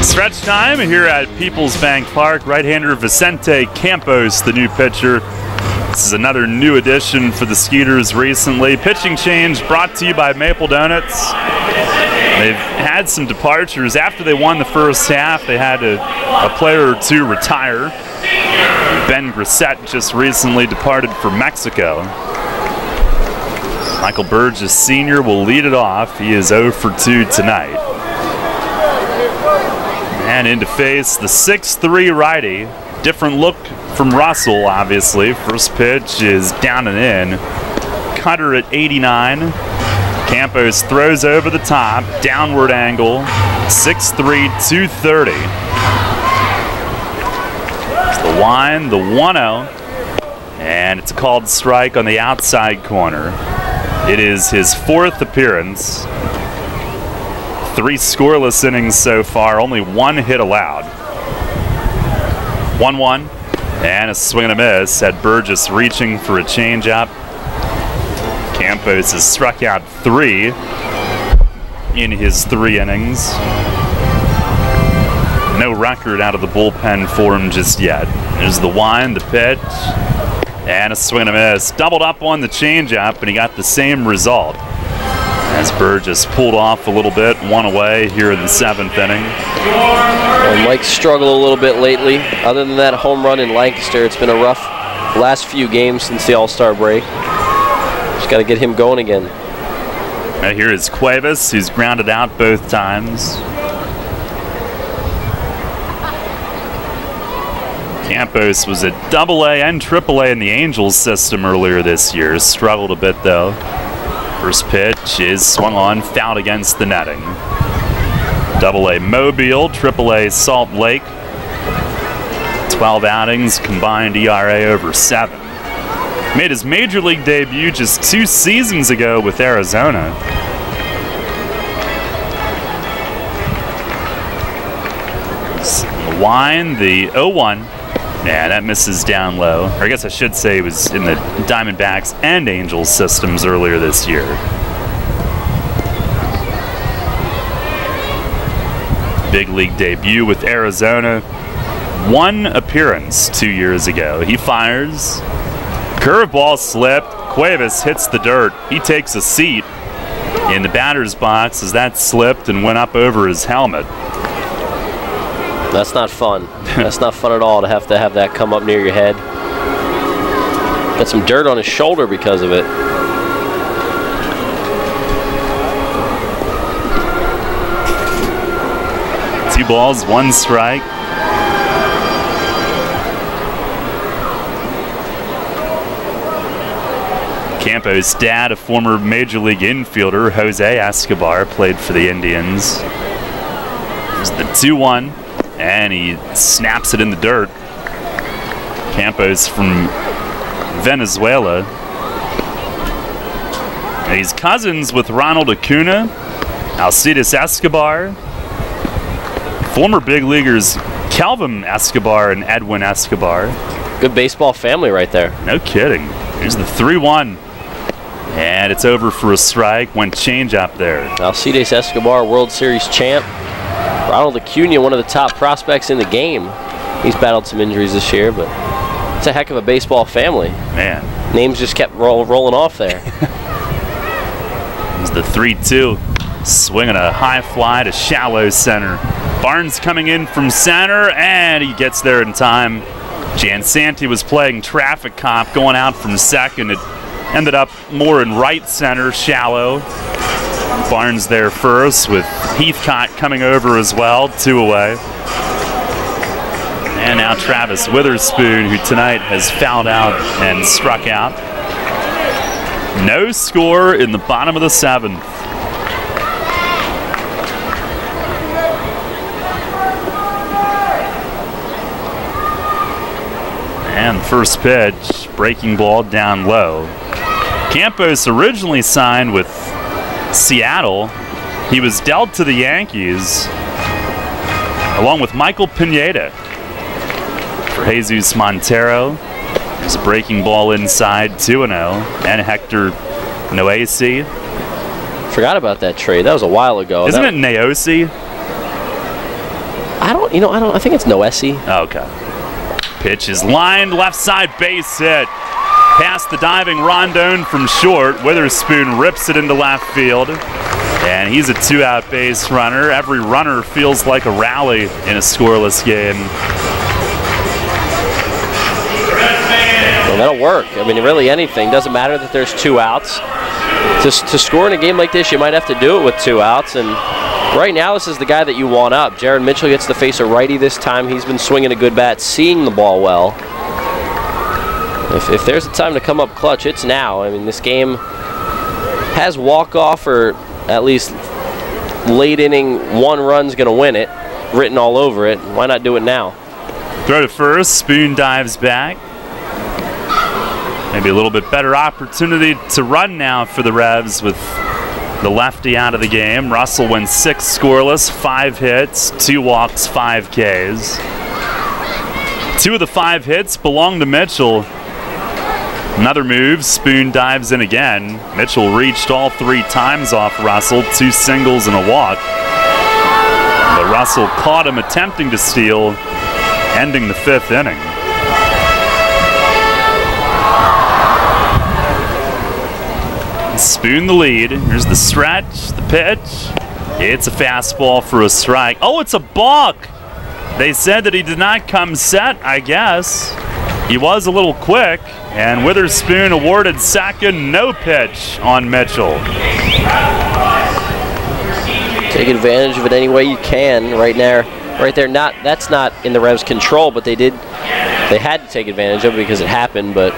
Stretch time here at Peoples Bank Park. Right-hander Vicente Campos, the new pitcher. This is another new addition for the Skeeters recently. Pitching change brought to you by Maple Donuts. They've had some departures. After they won the first half, they had a player or two retire. Ben Grissett just recently departed for Mexico. Michael Burgess Sr. will lead it off. He is 0 for 2 tonight. And in to face the 6'3" righty. Different look from Russell, obviously. First pitch is down and in. Cutter at 89. Campos throws over the top. Downward angle. 6'3", 230. It's the wind, the 1-0. And it's a called strike on the outside corner. It is his 4th appearance. 3 scoreless innings so far, only 1 hit allowed. 1-1, and a swing and a miss. Had Burgess reaching for a changeup. Campos has struck out 3 in his 3 innings. No record out of the bullpen for him just yet. There's the wind, the pitch, and a swing and a miss. Doubled up on the changeup, and he got the same result. As Burgess pulled off a little bit, 1 away here in the 7th inning. Well, Mike's struggled a little bit lately. Other than that home run in Lancaster, it's been a rough last few games since the All-Star break. Just got to get him going again. Now here is Cuevas, who's grounded out both times. Campos was at AA and AAA in the Angels system earlier this year. Struggled a bit, though. First pitch is swung on, fouled against the netting. AA Mobile, AAA Salt Lake. 12 outings, combined ERA over 7. Made his major league debut just 2 seasons ago with Arizona. The wind, the 0-1. Yeah, that misses down low. Or I guess I should say it was in the Diamondbacks and Angels systems earlier this year. Big league debut with Arizona. 1 appearance 2 years ago. He fires. Curveball slipped. Cuevas hits the dirt. He takes a seat in the batter's box as that slipped and went up over his helmet. That's not fun. That's not fun at all to have that come up near your head. Got some dirt on his shoulder because of it. Two balls, 1 strike. Campos' dad, a former Major League infielder, Jose Escobar, played for the Indians. There's the 2-1. And he snaps it in the dirt. Campos from Venezuela. And he's cousins with Ronald Acuna, Alcides Escobar, former big leaguers Kelvin Escobar and Edwin Escobar. Good baseball family right there. No kidding. Here's the 3-1. And it's over for a strike. Went change up there. Alcides Escobar, World Series champ. Ronald Acuna, one of the top prospects in the game. He's battled some injuries this year, but it's a heck of a baseball family. Man. Names just kept rolling off there. It's the 3-2. Swinging a high fly to shallow center. Barnes coming in from center, and he gets there in time. Jansanti was playing traffic cop going out from second. It ended up more in right center, shallow. Barnes there first with Heathcott coming over as well, 2 away. And now Travis Witherspoon, who tonight has fouled out and struck out. No score in the bottom of the 7th. And first pitch, breaking ball down low. Campos originally signed with Seattle. He was dealt to the Yankees along with Michael Pineda. For Jesus Montero, there's a breaking ball inside, 2-0, and Hector Noesi. Forgot about that trade. That was a while ago. Isn't it Naosi? I think it's Noesi. Oh, okay. Pitch is lined, left side base hit. Past the diving Rondon from short. Witherspoon rips it into left field. And he's a 2-out base runner. Every runner feels like a rally in a scoreless game. Well, that'll work. I mean, really anything. Doesn't matter that there's 2 outs. To score in a game like this, you might have to do it with 2 outs. And right now, this is the guy that you want up. Jared Mitchell gets to face a righty this time. He's been swinging a good bat, seeing the ball well. If there's a time to come up clutch, it's now. I mean, this game has walk-off or at least late inning 1 run's going to win it, written all over it. Why not do it now? Throw to first. Spoon dives back. Maybe a little bit better opportunity to run now for the Revs with the lefty out of the game. Russell went 6 scoreless, 5 hits, 2 walks, 5 Ks. 2 of the 5 hits belong to Mitchell. Another move, Spoon dives in again. Mitchell reached all 3 times off Russell, 2 singles and a walk. But Russell caught him attempting to steal, ending the 5th inning. Spoon the lead. Here's the stretch, the pitch. It's a fastball for a strike. Oh, it's a balk. They said that he did not come set, I guess. He was a little quick, and Witherspoon awarded second, no pitch on Mitchell. Take advantage of it any way you can right there. That's not in the Revs' control, but they had to take advantage of it because it happened, but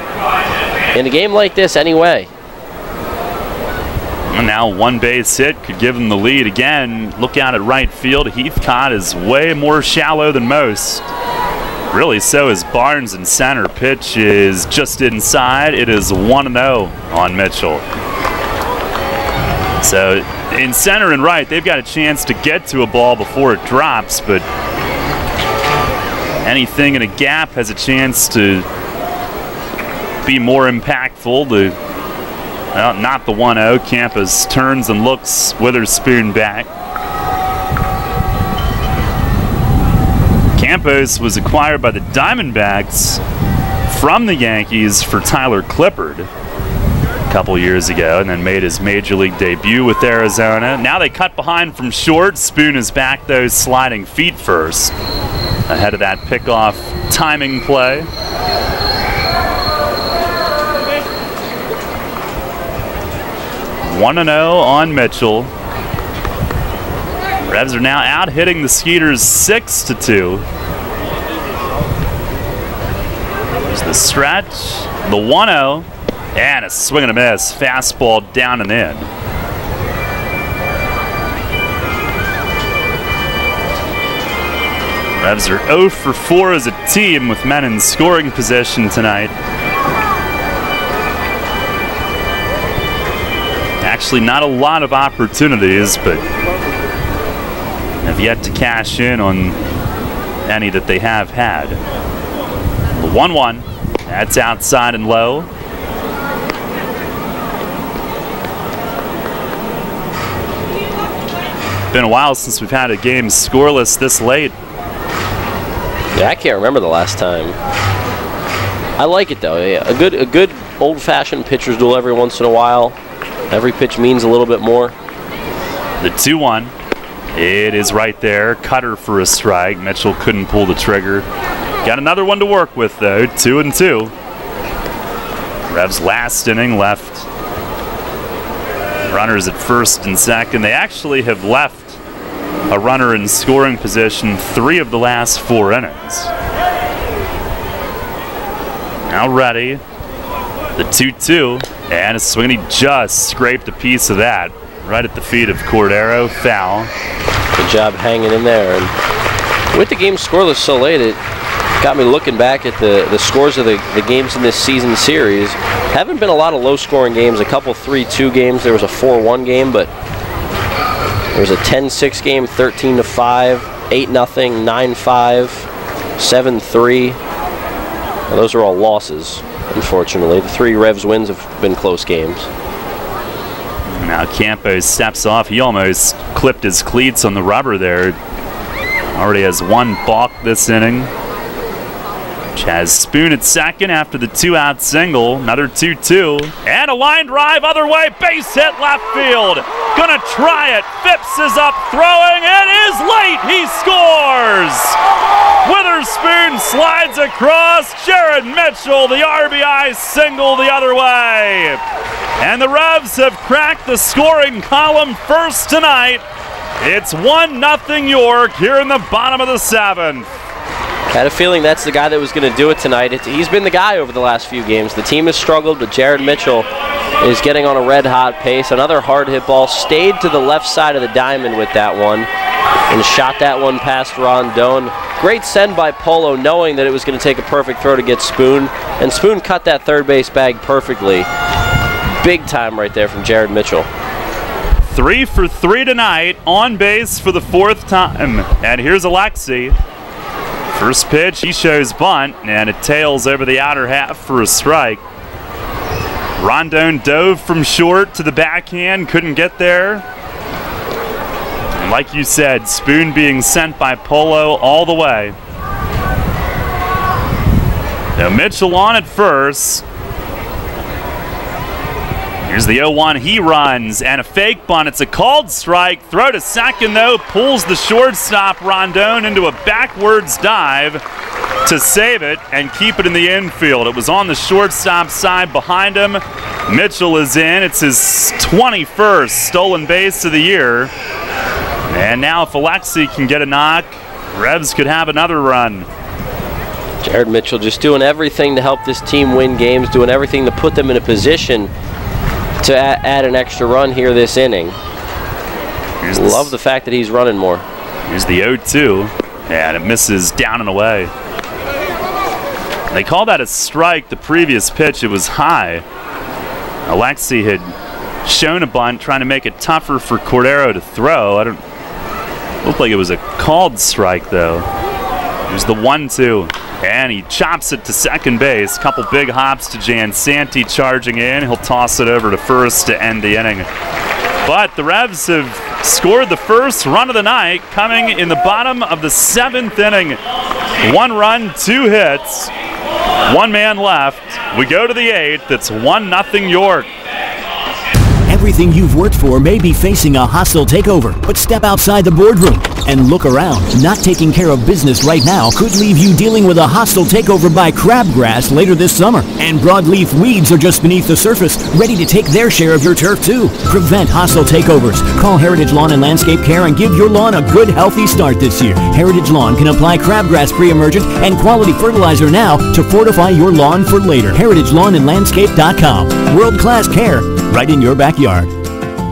in a game like this anyway. And now 1 base hit could give him the lead again. Look out at right field. Heathcott is way more shallow than most. Really, so is Barnes in center. Pitch is just inside. It is 1-0 on Mitchell. So in center and right, they've got a chance to get to a ball before it drops, but anything in a gap has a chance to be more impactful. Well, not the 1-0. Campos turns and looks Witherspoon back. Campos was acquired by the Diamondbacks from the Yankees for Tyler Clippard a couple years ago, and then made his major league debut with Arizona. Now they cut behind from short. Spoon is back, though, sliding feet first ahead of that pickoff timing play. (1-0) on Mitchell. Revs are now out hitting the Skeeters 6-2. There's the stretch, the 1-0, and a swing and a miss. Fastball down and in. Revs are 0 for 4 as a team with men in scoring position tonight. Actually, not a lot of opportunities, but have yet to cash in on any that they have had. The 1-1, that's outside and low. Been a while since we've had a game scoreless this late. Yeah, I can't remember the last time. I like it though. Yeah, a good old-fashioned pitcher's duel every once in a while. Every pitch means a little bit more. The 2-1. It is right there. Cutter for a strike. Mitchell couldn't pull the trigger. Got another one to work with, though. 2-2. Revs last inning left runners at first and second. They actually have left a runner in scoring position 3 of the last 4 innings. Now ready. The 2-2. And a swing. He just scraped a piece of that right at the feet of Cordero. Foul. Good job hanging in there. And with the game scoreless so late, it got me looking back at the scores of the games in this season series. Haven't been a lot of low-scoring games. A couple 3-2 games. There was a 4-1 game, but there was a 10-6 game, 13-5, 8-0, 9-5, 7-3. Now, those are all losses, unfortunately. The 3 Revs wins have been close games. Now Campos steps off. He almost clipped his cleats on the rubber there. Already has 1 balk this inning. Has Spoon at second after the 2-out single. Another 2-2. And a line drive other way. Base hit left field. Gonna try it. Phipps is up throwing. It is late. He scores. Witherspoon slides across. Jared Mitchell, the RBI single the other way. And the Revs have cracked the scoring column first tonight. It's 1-0 York here in the bottom of the 7th. Had a feeling that's the guy that was going to do it tonight. He's been the guy over the last few games. The team has struggled, but Jared Mitchell is getting on a red-hot pace. Another hard hit ball. Stayed to the left side of the diamond with that one and shot that one past Rondon. Great send by Polo, knowing that it was going to take a perfect throw to get Spoon. And Spoon cut that third base bag perfectly. Big time right there from Jared Mitchell. 3 for 3 tonight, on base for the 4th time. And here's Alexi. First pitch, he shows bunt, and it tails over the outer half for a strike. Rondon dove from short to the backhand, couldn't get there. And like you said, Spoon being sent by Polo all the way. Now Mitchell on at first. Here's the 0-1, he runs, and a fake bunt. It's a called strike. Throw to second, though, pulls the shortstop Rondon into a backwards dive to save it and keep it in the infield. It was on the shortstop side behind him. Mitchell is in. It's his 21st stolen base of the year. And now if Alexi can get a knock, Revs could have another run. Jared Mitchell just doing everything to help this team win games, doing everything to put them in a position to add an extra run here this inning. Love the fact that he's running more. Here's the 0-2, and it misses down and away. They call that a strike. The previous pitch, it was high. Alexi had shown a bunt, trying to make it tougher for Cordero to throw. Looked like it was a called strike, though. Here's the 1-2. And he chops it to second base. Couple big hops to Jansanti charging in. He'll toss it over to first to end the inning. But the Revs have scored the first run of the night, coming in the bottom of the 7th inning. 1 run, 2 hits, 1 man left. We go to the 8th. It's 1-0 York. Everything you've worked for may be facing a hostile takeover, but step outside the boardroom and look around. Not taking care of business right now could leave you dealing with a hostile takeover by crabgrass later this summer. And broadleaf weeds are just beneath the surface, ready to take their share of your turf too. Prevent hostile takeovers. Call Heritage Lawn and Landscape Care and give your lawn a good, healthy start this year. Heritage Lawn can apply crabgrass pre-emergent and quality fertilizer now to fortify your lawn for later. HeritageLawnandLandscape.com. World-class care right in your backyard.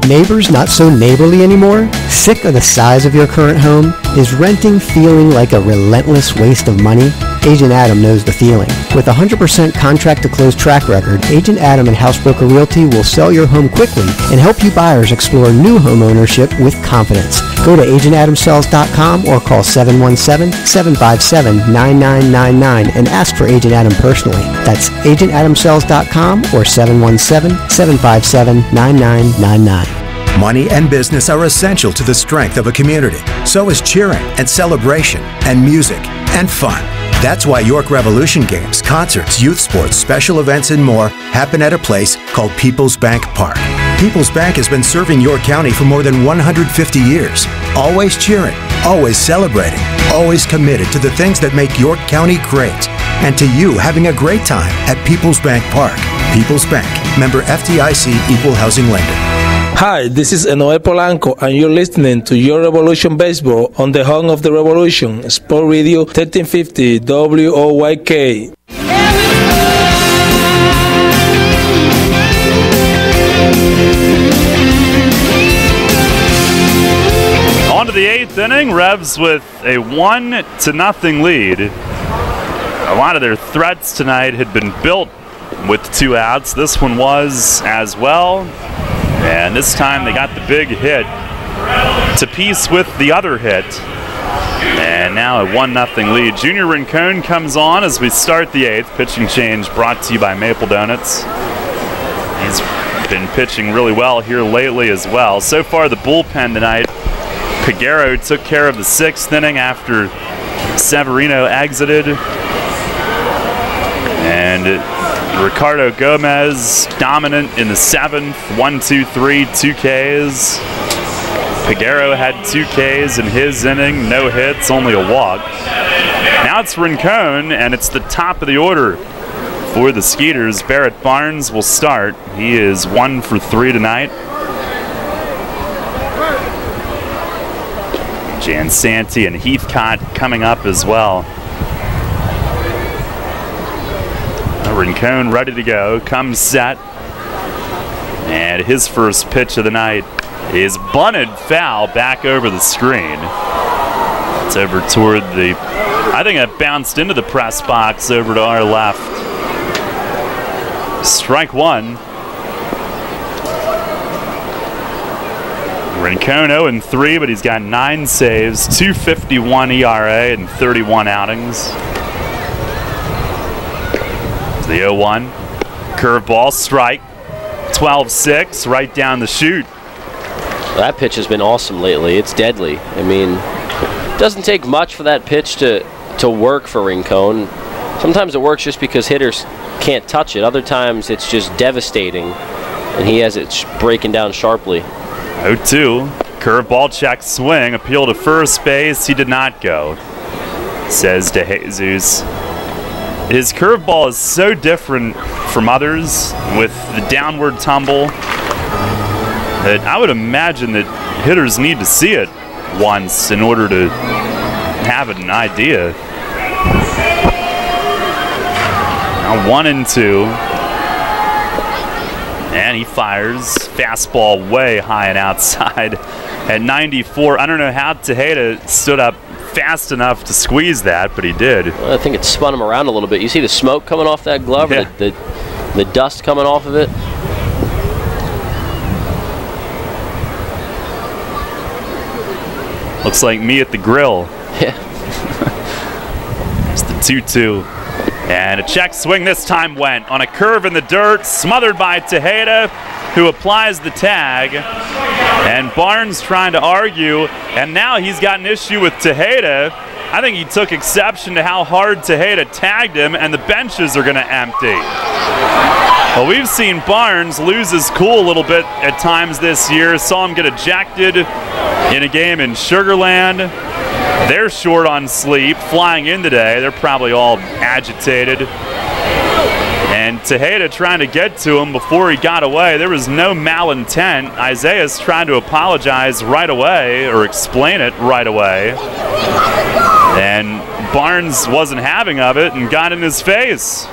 Neighbors not so neighborly anymore? Sick of the size of your current home? Is renting feeling like a relentless waste of money? Agent Adam knows the feeling. With a 100% contract-to-close track record, Agent Adam and Housebroker Realty will sell your home quickly and help you buyers explore new home ownership with confidence. Go to agentadamsells.com or call 717-757-9999 and ask for Agent Adam personally. That's agentadamsells.com or 717-757-9999. Money and business are essential to the strength of a community. So is cheering and celebration and music and fun. That's why York Revolution games, concerts, youth sports, special events, and more happen at a place called People's Bank Park. People's Bank has been serving York County for more than 150 years. Always cheering, always celebrating, always committed to the things that make York County great. And to you having a great time at People's Bank Park. People's Bank, member FDIC, equal housing lender. Hi, this is Enoel Polanco, and you're listening to Your Revolution Baseball on the home of the Revolution, Sport Radio 1350 WOYK. On to the 8th inning, Revs with a 1-0 lead. A lot of their threats tonight had been built with 2 outs. This one was as well. And this time they got the big hit to piece with the other hit. And now a 1-0 lead. Junior Rincon comes on as we start the 8th. Pitching change brought to you by Maple Donuts. He's been pitching really well here lately as well. So far the bullpen tonight, Piguero took care of the 6th inning after Severino exited. And Ricardo Gomez dominant in the 7th, 1-2-3, 2 Ks. Piguero had 2 Ks in his inning, no hits, only a walk. Now it's Rincon, and it's the top of the order for the Skeeters. Barrett Barnes will start. He is 1 for 3 tonight. Jan Santee and Heathcott coming up as well. Rincon ready to go, comes set, and his first pitch of the night is bunted foul back over the screen. It's over toward the, I think it bounced into the press box over to our left. Strike 1. Rincon 0-3, but he's got 9 saves, 2.51 ERA, and 31 outings. The 0-1, curveball, strike, 12-6, right down the chute. That pitch has been awesome lately. It's deadly. I mean, it doesn't take much for that pitch to work for Rincon. Sometimes it works just because hitters can't touch it. Other times it's just devastating, and he has it breaking down sharply. 0-2, curveball, check, swing, appeal to first base. He did not go, says DeJesus. His curveball is so different from others with the downward tumble that I would imagine that hitters need to see it once in order to have an idea. Now 1-2. And he fires. Fastball way high and outside at 94. I don't know how Tejeda stood up fast enough to squeeze that, but he did. Well, I think it spun him around a little bit. You see the smoke coming off that glove, yeah. the dust coming off of it. Looks like me at the grill. Yeah. It's the 2-2. And a check swing this time went on a curve in the dirt, smothered by Tejeda, who applies the tag. And Barnes trying to argue, and now he's got an issue with Tejeda. I think he took exception to how hard Tejeda tagged him, and the benches are going to empty. Well, we've seen Barnes lose his cool a little bit at times this year. Saw him get ejected in a game in Sugar Land. They're short on sleep, flying in today. They're probably all agitated. And Tejeda trying to get to him before he got away. There was no malintent. Isaiah's trying to apologize right away, or explain it right away. And Barnes wasn't having of it and got in his face.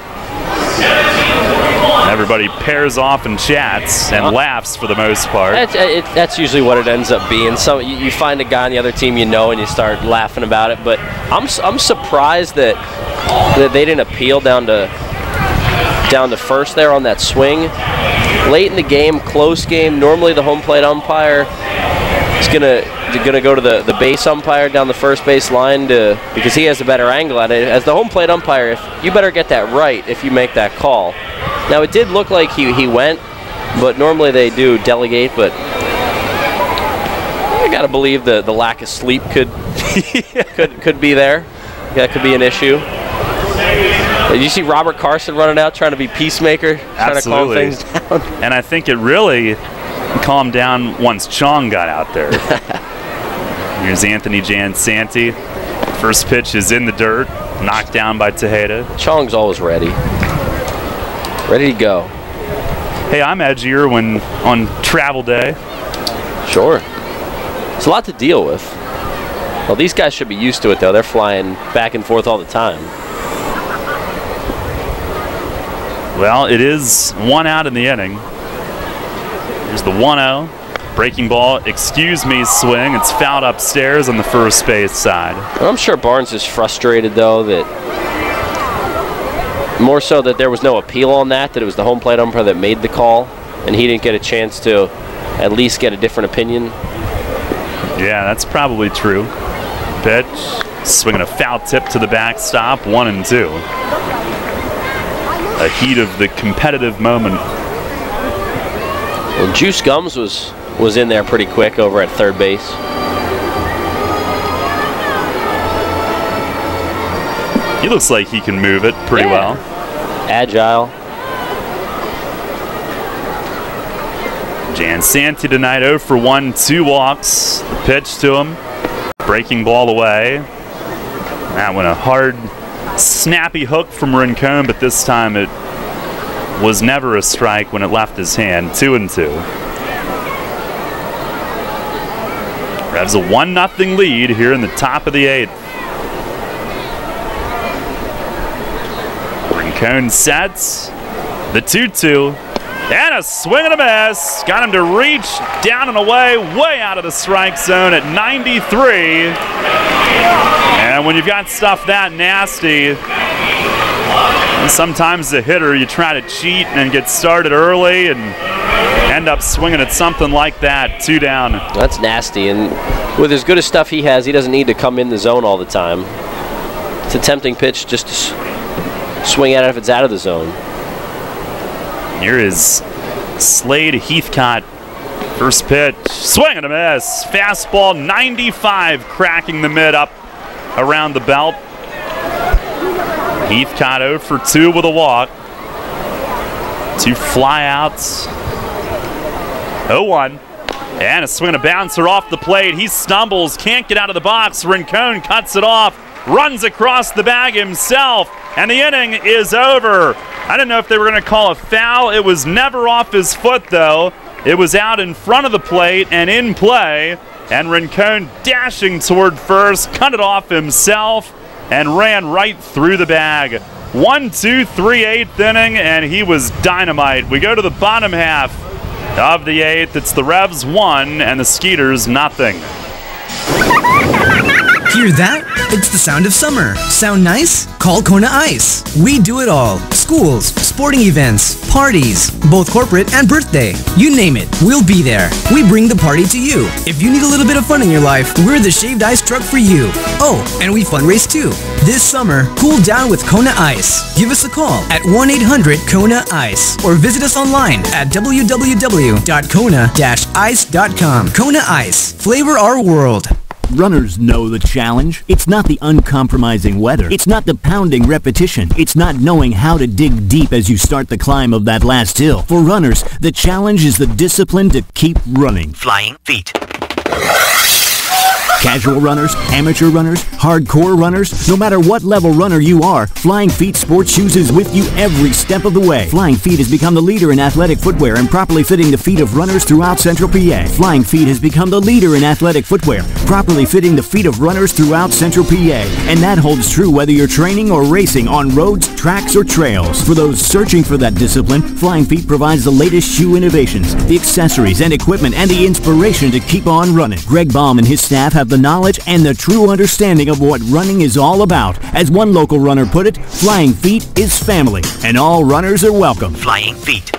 Everybody pairs off and chats and laughs for the most part. That's usually what it ends up being. So you find a guy on the other team you know, and you start laughing about it. But I'm surprised that they didn't appeal down to first there on that swing. Late in the game, close game. Normally the home plate umpire is gonna go to the base umpire down the first base line because he has a better angle at it. As the home plate umpire, you better get that right if you make that call. Now it did look like he went, but normally they do delegate. But got to believe the lack of sleep could be there. That could be an issue. Did you see Robert Carson running out trying to be peacemaker, trying to calm things down? And I think it really calmed down once Chong got out there. Here's Anthony Jansanti. First pitch is in the dirt, knocked down by Tejeda. Chong's always ready. Ready to go. Hey, I'm edgier when on travel day. Sure. It's a lot to deal with. Well, these guys should be used to it, though. They're flying back and forth all the time. Well, it is 1 out in the inning. Here's the 1-0. Breaking ball, excuse me, swing. It's fouled upstairs on the first base side. I'm sure Barnes is frustrated, though, that more so that there was no appeal on that it was the home plate umpire that made the call, and he didn't get a chance to at least get a different opinion. Yeah, that's probably true. Pitch, swinging a foul tip to the backstop, 1-2. A heat of the competitive moment. Well, Juice Gums was in there pretty quick over at third base. He looks like he can move it pretty well. Agile. Jansanti tonight 0 for 1, 2 walks. The pitch to him. Breaking ball away. That went a hard, snappy hook from Rincon, but this time it was never a strike when it left his hand. 2-2. Revs a 1-0 lead here in the top of the 8th. Rincon sets the 2-2. And a swing and a miss. Got him to reach down and away, way out of the strike zone at 93. And when you've got stuff that nasty, sometimes the hitter, you try to cheat and get started early and end up swinging at something like that. 2 down. That's nasty. And with as good as stuff he has, he doesn't need to come in the zone all the time. It's a tempting pitch just to swing at it if it's out of the zone. Here is Slade Heathcott. First pitch, swing and a miss. Fastball 95, cracking the mid up around the belt. Heathcott 0 for 2 with a walk. 2 flyouts. 0-1. And a swing and a bouncer off the plate. He stumbles, can't get out of the box. Rincon cuts it off, runs across the bag himself, and the inning is over. I didn't know if they were going to call a foul. It was never off his foot, though. It was out in front of the plate and in play. And Rincon dashing toward first, cut it off himself, and ran right through the bag. 1-2-3 8th inning, and he was dynamite. We go to the bottom half of the 8th. It's the Revs 1 and the Skeeters 0. Hear that? It's the sound of summer. Sound nice? Call Kona Ice. We do it all. Schools, sporting events, parties, both corporate and birthday. You name it, we'll be there. We bring the party to you. If you need a little bit of fun in your life, we're the shaved ice truck for you. Oh, and we fundraise too. This summer, cool down with Kona Ice. Give us a call at 1-800-KONA-ICE or visit us online at www.kona-ice.com. Kona Ice. Flavor our world. Runners know the challenge. It's not the uncompromising weather. It's not the pounding repetition. It's not knowing how to dig deep as you start the climb of that last hill. For runners, the challenge is the discipline to keep running. Flying feet. Casual runners, amateur runners, hardcore runners, no matter what level runner you are, Flying Feet Sports Shoes is with you every step of the way. Flying Feet has become the leader in athletic footwear and properly fitting the feet of runners throughout Central PA. Flying Feet has become the leader in athletic footwear, properly fitting the feet of runners throughout Central PA. And that holds true whether you're training or racing on roads, tracks, or trails. For those searching for that discipline, Flying Feet provides the latest shoe innovations, the accessories and equipment, and the inspiration to keep on running. Greg Baum and his staff have the knowledge and the true understanding of what running is all about. As one local runner put it, Flying Feet is family, and all runners are welcome. Flying Feet.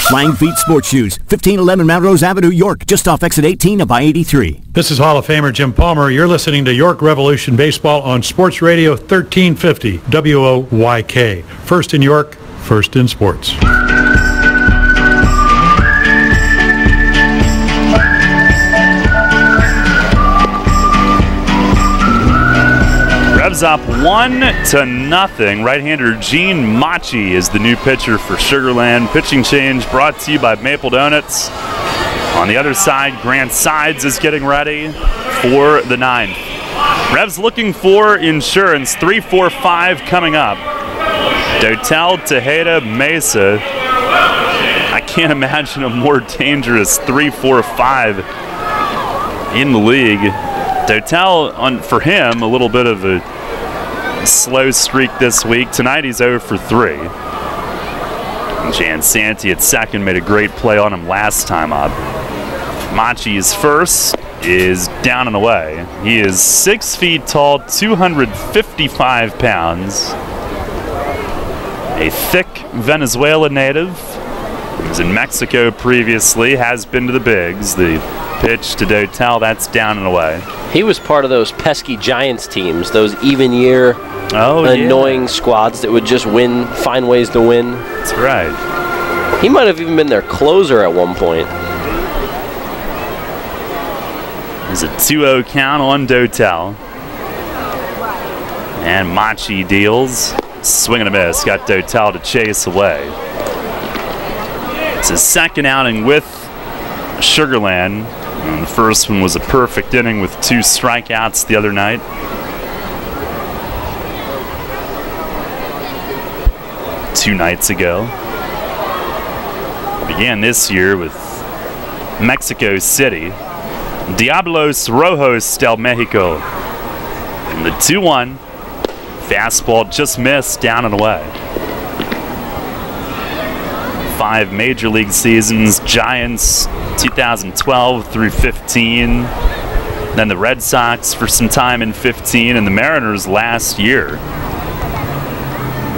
Flying Feet Sports Shoes, 1511 Melrose Avenue, York, just off exit 18 of I-83. This is Hall of Famer Jim Palmer. You're listening to York Revolution Baseball on Sports Radio 1350 WOYK. First in York, first in sports. Revs up 1-0. Right-hander Gene Machi is the new pitcher for Sugar Land. Pitching change brought to you by Maple Donuts. On the other side, Grant Sides is getting ready for the 9th. Revs looking for insurance. 3-4-5 coming up. Dotel, Tejeda, Mesa. I can't imagine a more dangerous 3-4-5 in the league. Dotel, for him, a little bit of a slow streak this week. Tonight he's 0 for 3. Jan Santi at second made a great play on him last time up. Machi's first is down and away. He is 6 feet tall, 255 pounds. A thick Venezuela native. He was in Mexico previously, has been to the bigs. The pitch to Dotel, that's down and away. He was part of those pesky Giants teams, those even year annoying squads that would just find ways to win. That's right. He might have even been their closer at one point. There's a 2-0 count on Dotel. And Machi deals. Swing and a miss. Got Dotel to chase away. It's his second outing with Sugar Land. And the first one was a perfect inning with 2 strikeouts the other night. Two nights ago. Began this year with Mexico City. Diablos Rojos del Mexico. And the 2-1. Fastball just missed, down and away. 5 major league seasons. Giants 2012 through 15. Then the Red Sox for some time in 15. And the Mariners last year.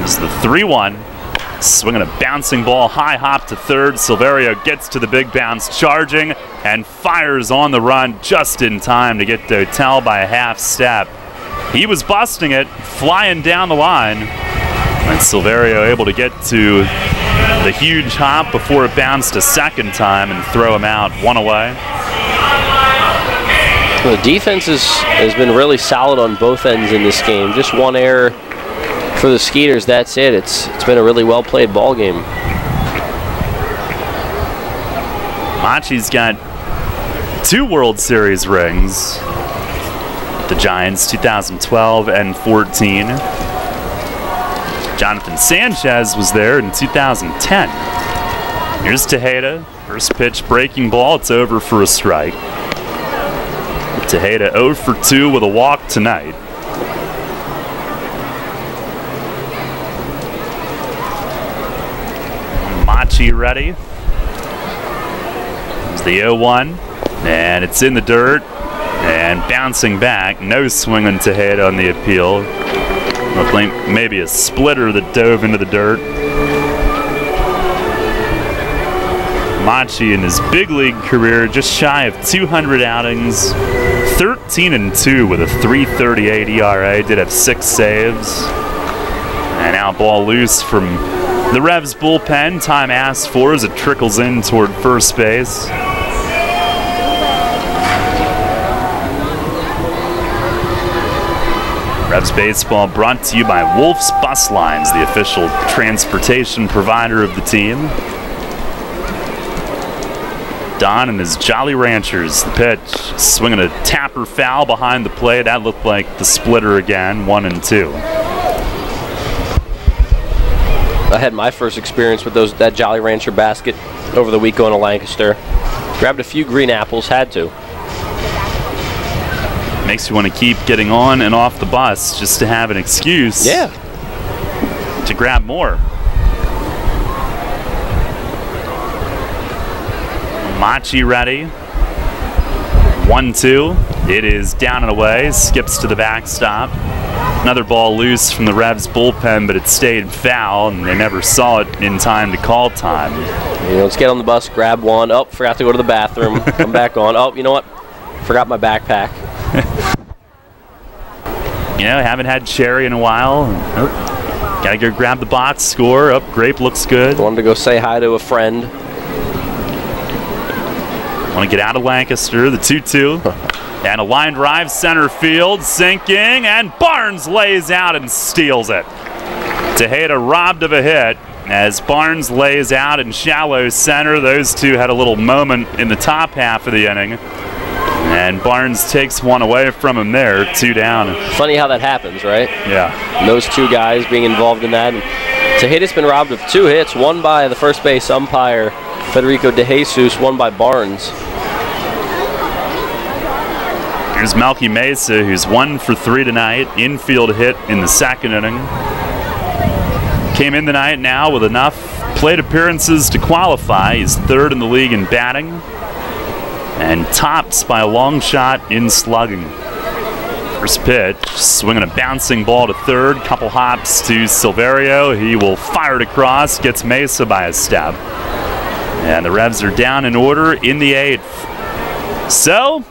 This is the 3-1. Swinging a bouncing ball, high hop to third. Silverio gets to the big bounce, charging, and fires on the run just in time to get Dotel by a half step. He was busting it, flying down the line, and Silverio able to get to the huge hop before it bounced a second time and throw him out, 1 away. The defense has been really solid on both ends in this game. Just 1 error for the Skeeters, that's it. It's been a really well-played ball game. Machi's got 2 World Series rings. The Giants, 2012 and 14. Jonathan Sanchez was there in 2010. Here's Tejeda. First pitch, breaking ball. It's over for a strike. Tejeda 0 for 2 with a walk tonight. Machi ready. There's the 0-1, and it's in the dirt, and bouncing back. No swing on Tejeda on the appeal. I think maybe a splitter that dove into the dirt. Machi in his big league career just shy of 200 outings, 13-2 with a 3.38 ERA. Did have 6 saves. And now ball loose from the Revs bullpen. Time asked for as it trickles in toward first base. Revs baseball brought to you by Wolf's Bus Lines, the official transportation provider of the team. Don and his Jolly Ranchers. The pitch, swinging a tapper foul behind the plate. That looked like the splitter again, 1-2. I had my first experience with that Jolly Rancher basket over the week going to Lancaster. Grabbed a few green apples, had to. Makes you want to keep getting on and off the bus just to have an excuse. Yeah. To grab more. Machi ready. 1-2. It is down and away. Skips to the backstop. Another ball loose from the Revs bullpen, but it stayed foul, and they never saw it in time to call time. Let's get on the bus, grab one. Oh, forgot to go to the bathroom. Come back on. Oh, you know what? Forgot my backpack. Haven't had cherry in a while. Gotta go grab the box score. Grape looks good. Wanted to go say hi to a friend. Want to get out of Lancaster, the 2-2. And a line drive center field, sinking, and Barnes lays out and steals it. Tejeda robbed of a hit as Barnes lays out in shallow center. Those two had a little moment in the top half of the inning. And Barnes takes one away from him there, 2 down. Funny how that happens, right? Yeah. And those two guys being involved in that. And Tejeda's been robbed of 2 hits, one by the first base umpire, Federico De Jesus, one by Barnes. Here's Melky Mesa, who's 1 for 3 tonight. Infield hit in the second inning. Came in tonight now with enough plate appearances to qualify. He's 3rd in the league in batting and tops by a long shot in slugging. First pitch, swinging a bouncing ball to 3rd. Couple hops to Silverio. He will fire it across, gets Mesa by a step. And the Revs are down in order in the 8th. So,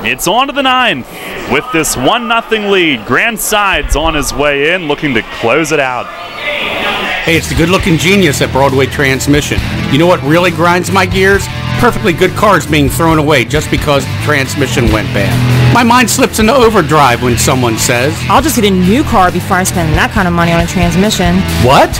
it's on to the 9th with this 1-0 lead. Grant Sides on his way in, looking to close it out. Hey, it's the good-looking genius at Broadway Transmission. You know what really grinds my gears? Perfectly good cars being thrown away just because the transmission went bad. My mind slips into overdrive when someone says, I'll just get a new car before I spend that kind of money on a transmission. What?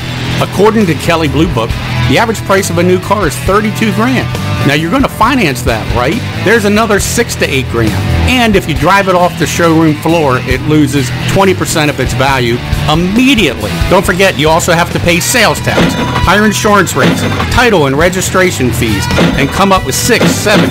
According to Kelley Blue Book, the average price of a new car is $32 grand. Now you're going to finance that, right? There's another $6 to $8 grand. And if you drive it off the showroom floor, it loses 20% of its value immediately. Don't forget, you also have to pay sales tax, higher insurance rates, title and registration fees, and come up with $600, $700,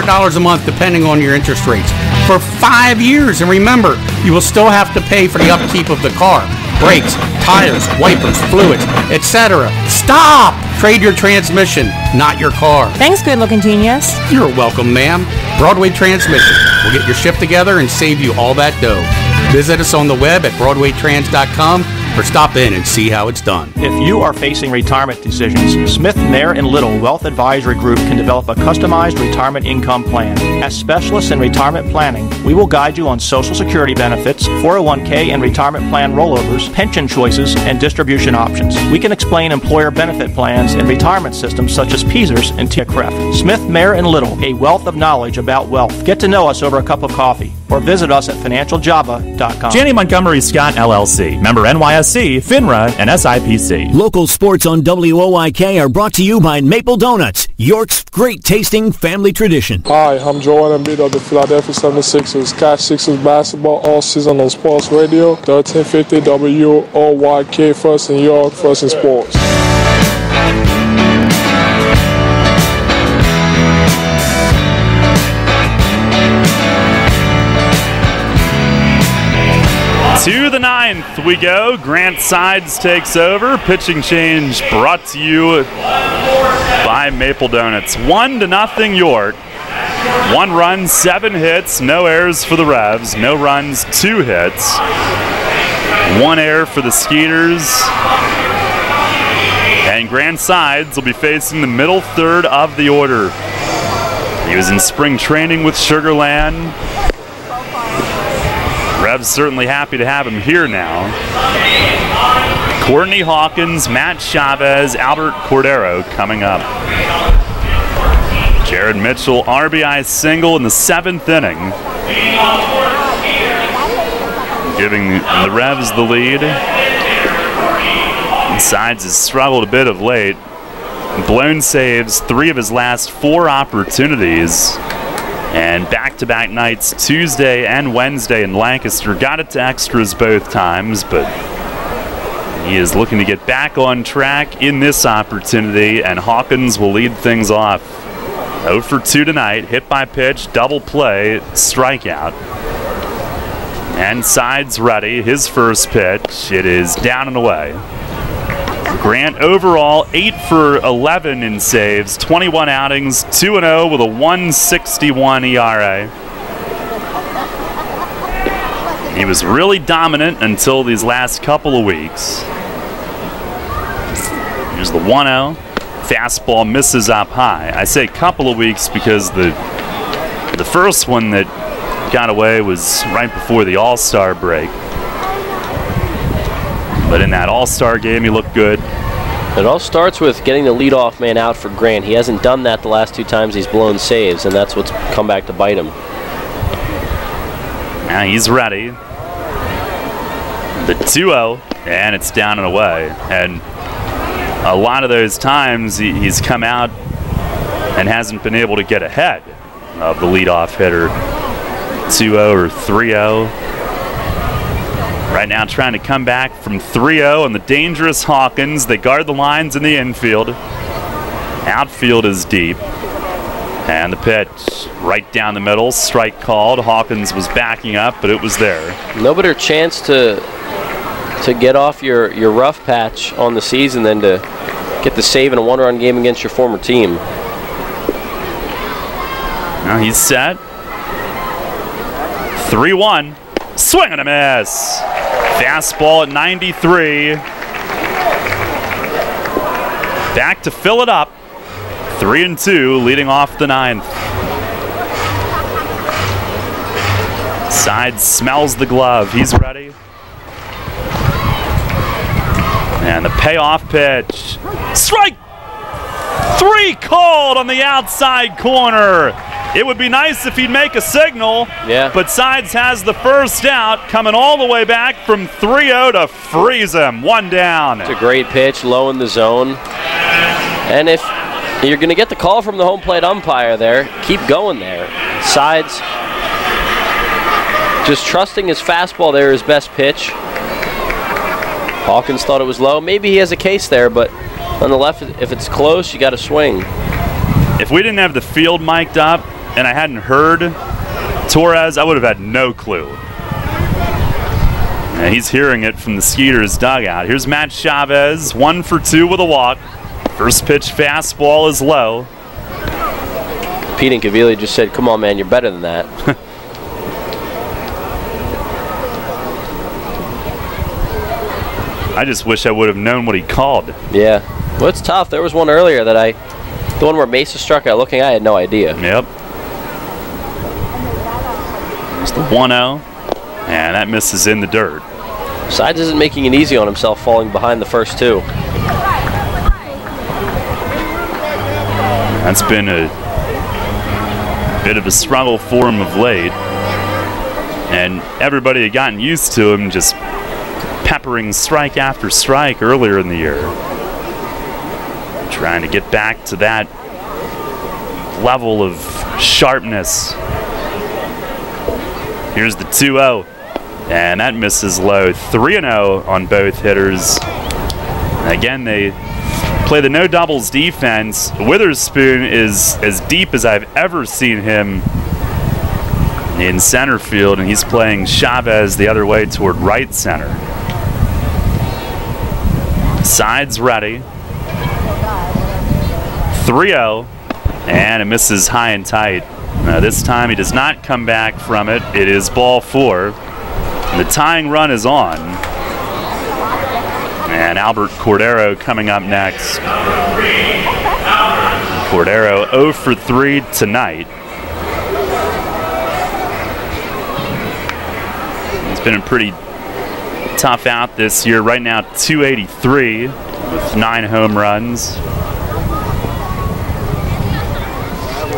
$800 a month depending on your interest rates for 5 years. And remember, you will still have to pay for the upkeep of the car. Brakes, tires, wipers, fluids, etc. Stop! Trade your transmission, not your car. Thanks, good-looking genius. You're welcome, ma'am. Broadway Transmission. We'll get your shift together and save you all that dough. Visit us on the web at BroadwayTrans.com or stop in and see how it's done. If you are facing retirement decisions, Smith, Mayer & Little Wealth Advisory Group can develop a customized retirement income plan. As specialists in retirement planning, we will guide you on Social Security benefits, 401k and retirement plan rollovers, pension choices, and distribution options. We can explain employer benefit plans and retirement systems such as PESERS and TICREF. Smith, Mayer & Little, a wealth of knowledge about wealth. Get to know us over a cup of coffee or visit us at financialjava.com. Janney Montgomery Scott LLC, member NYSE, FINRA, and SIPC. Local sports on WOYK are brought to you by Maple Donuts, York's great tasting family tradition. Hi, I'm Joel Embiid of the Philadelphia 76ers. Catch Sixers basketball all season on Sports Radio, 1350 WOYK, first in York, first in sports. To the 9th we go. Grant Sides takes over. Pitching change brought to you by Maple Donuts. 1-0 York. 1 run, 7 hits, no errors for the Revs. No runs, 2 hits. 1 error for the Skeeters. And Grant Sides will be facing the middle third of the order. He was in spring training with Sugar Land. Revs certainly happy to have him here now. Courtney Hawkins, Matt Chavez, Albert Cordero coming up. Jared Mitchell, RBI single in the 7th inning, giving the Revs the lead. Sides has struggled a bit of late. Blown saves 3 of his last 4 opportunities. And back-to-back nights, Tuesday and Wednesday in Lancaster. Got it to extras both times, but he is looking to get back on track in this opportunity, and Hawkins will lead things off. 0 for 2 tonight, hit by pitch, double play, strikeout. And Sides ready, his first pitch. It is down and away. Grant overall 8 for 11 in saves, 21 outings, 2-0 with a 1.61 ERA. He was really dominant until these last couple of weeks. Here's the 1-0. Fastball misses up high. I say couple of weeks because the first one that got away was right before the All-Star break. But in that All-Star game, he looked good. It all starts with getting the leadoff man out for Grant. He hasn't done that the last 2 times he's blown saves, and that's what's come back to bite him. Now he's ready. The 2-0, and it's down and away. And a lot of those times he's come out and hasn't been able to get ahead of the leadoff hitter. 2-0 or 3-0. Right now trying to come back from 3-0 on the dangerous Hawkins. They guard the lines in the infield. Outfield is deep. And the pitch right down the middle. Strike called. Hawkins was backing up, but it was there. No better chance to get off your rough patch on the season than to get the save in a one-run game against your former team. Now he's set. 3-1. Swing and a miss. Fastball at 93. Back to fill it up. 3-2, leading off the ninth. Side smells the glove. He's ready. And the payoff pitch. Strike! 3 called on the outside corner. It would be nice if he'd make a signal, but Sides has the first out, coming all the way back from 3-0 to freeze him. 1 down. It's a great pitch, low in the zone. And if you're going to get the call from the home plate umpire there, keep going there. Sides just trusting his fastball there, his best pitch. Hawkins thought it was low. Maybe he has a case there, but on the left, if it's close, you got to swing. If we didn't have the field mic'd up and I hadn't heard Torres, I would have had no clue. And he's hearing it from the Skeeters dugout. Here's Matt Chavez, 1 for 2 with a walk. First pitch fastball is low. Pete and Cavili just said, come on, man, you're better than that. I just wish I would have known what he called. Yeah. Well, it's tough. There was one earlier that the one where Mesa struck out looking, I had no idea. Yep. It's the 1-0, and that misses in the dirt. Sides isn't making it easy on himself, falling behind the first 2. That's been a bit of a struggle for him of late. And everybody had gotten used to him just peppering strike after strike earlier in the year. Trying to get back to that level of sharpness. Here's the 2-0, and that misses low. 3-0 on both hitters. Again, they play the no doubles defense. Witherspoon is as deep as I've ever seen him in center field, and he's playing Chavez the other way toward right center. Sides ready. 3-0, and it misses high and tight. This time he does not come back from it. It is ball 4. The tying run is on. And Albert Cordero coming up next. Cordero 0 for 3 tonight. It's been a pretty tough out this year. Right now, 283 with 9 home runs.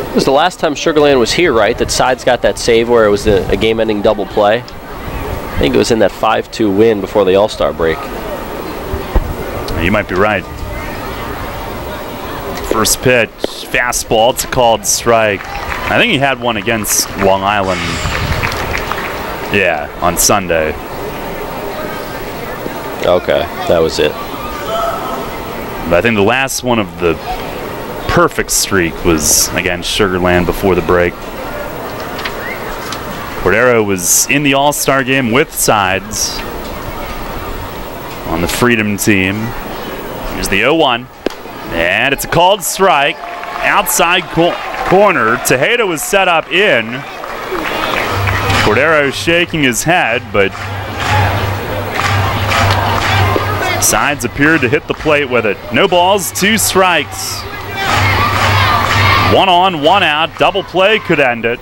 It was the last time Sugarland was here, right? That Sides got that save where it was a game-ending double play. I think it was in that 5-2 win before the All-Star break. You might be right. First pitch, fastball. It's a called strike. I think he had one against Long Island. Yeah, on Sunday. Okay, that was it. But I think the last one of the perfect streak was against Sugarland before the break. Cordero was in the All-Star game with Sides on the Freedom team. Here's the 0-1, and it's a called strike. Outside corner. Tejeda was set up in. Cordero shaking his head, but Sides appeared to hit the plate with it. No balls, 2 strikes. 1 on, 1 out. Double play could end it.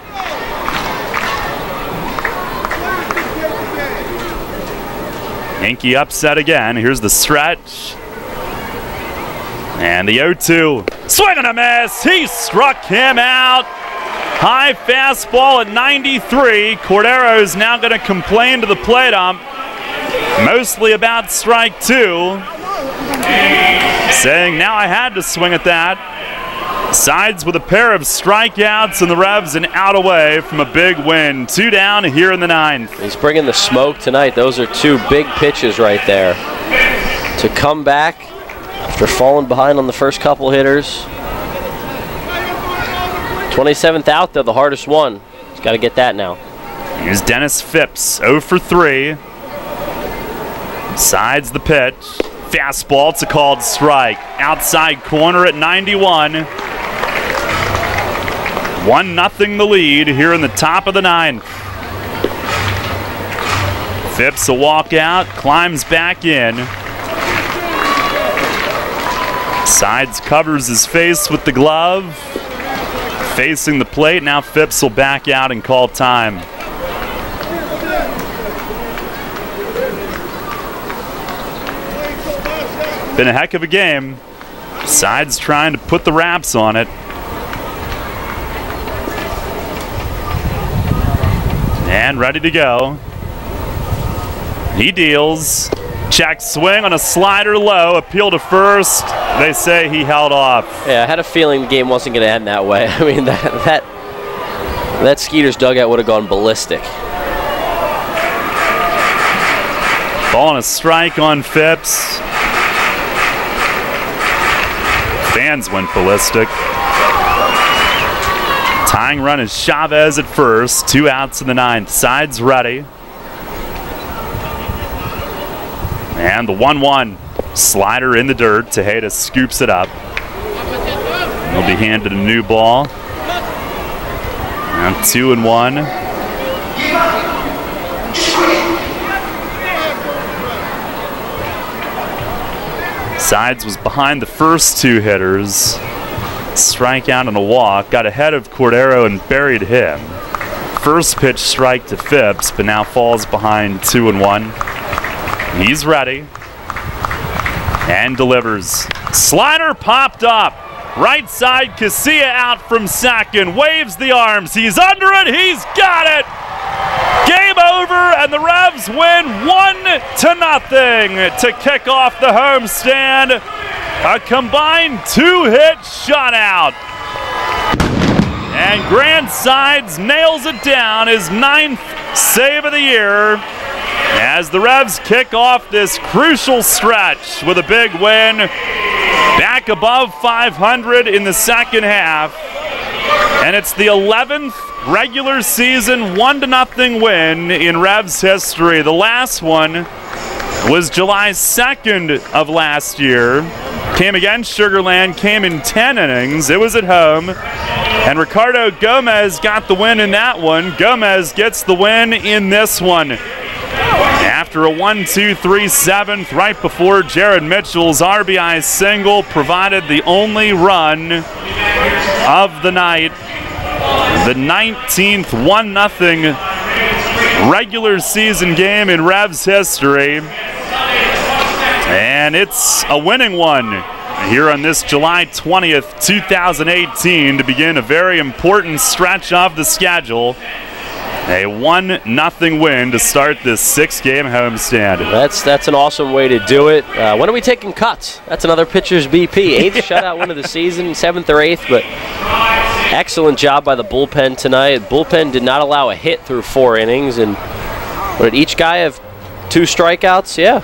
Yankee upset again. Here's the stretch. And the 0-2. Swing and a miss. He struck him out. High fastball at 93. Cordero's now going to complain to the plate ump, mostly about strike 2, saying now I had to swing at that. Sides with a pair of strikeouts, and the Revs an out away from a big win. 2 down here in the 9th. He's bringing the smoke tonight. Those are 2 big pitches right there. To come back after falling behind on the first couple hitters. 27th out, though, the hardest one. He's got to get that now. Here's Dennis Phipps, 0 for 3. Sides the pitch. Fastball, it's a called strike. Outside corner at 91. 1-0 the lead here in the top of the 9th. Phipps a walkout, climbs back in. Sides covers his face with the glove. Facing the plate, now Phipps will back out and call time. Been a heck of a game. Sides trying to put the wraps on it. And ready to go. He deals. Check swing on a slider low. Appeal to first. They say he held off. Yeah, I had a feeling the game wasn't going to end that way. I mean, that Skeeters dugout would have gone ballistic. Ball on a strike on Phipps. Fans went ballistic. Tying run is Chavez at first. 2 outs in the 9th. Sides ready. And the 1-1. Slider in the dirt. Tejeda scoops it up. He'll be handed a new ball. And 2-1. Sides was behind the first 2 hitters. Strikeout and a walk. Got ahead of Cordero and buried him. First pitch strike to Phipps, but now falls behind 2-1. He's ready. And delivers. Slider popped up. Right side, Casilla out from second. Waves the arms. He's under it. He's got it. Game over, and the Revs win 1-0 to kick off the homestand. A combined 2-hit shutout. And Grant Sides nails it down, his 9th save of the year, as the Revs kick off this crucial stretch with a big win. Back above 500 in the second half. And it's the 11th regular season 1-0 win in Revs history. The last one was July 2nd of last year. Came against Sugar Land, came in 10 innings. It was at home. And Ricardo Gomez got the win in that one. Gomez gets the win in this one. After a 1-2-3 7th, right before Jared Mitchell's RBI single provided the only run of the night. The 19th 1-0 regular season game in Revs history. And it's a winning one here on this July 20th, 2018 to begin a very important stretch of the schedule. A 1-0 win to start this 6-game homestand. That's an awesome way to do it. When are we taking cuts? That's another pitcher's BP. 8th shutout win of the season, 7th or 8th, but excellent job by the bullpen tonight. Bullpen did not allow a hit through 4 innings, and what did each guy have 2 strikeouts? Yeah.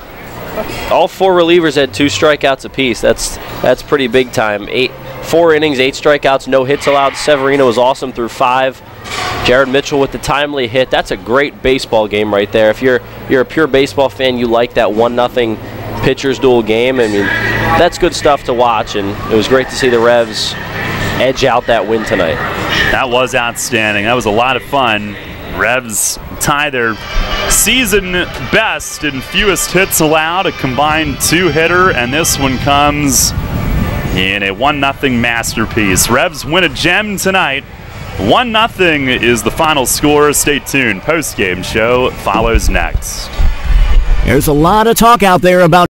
All 4 relievers had 2 strikeouts apiece. That's pretty big time. 4 innings, 8 strikeouts, no hits allowed. Severino was awesome through 5. Jared Mitchell with the timely hit. That's a great baseball game right there. If you're a pure baseball fan, you like that 1-0 pitchers duel game. I mean, that's good stuff to watch, and it was great to see the Revs edge out that win tonight. That was outstanding. That was a lot of fun. Revs tie their season best in fewest hits allowed, a combined 2-hitter, and this one comes in a 1-0 masterpiece. Revs win a gem tonight. 1-0 is the final score. Stay tuned. Post-game show follows next. There's a lot of talk out there about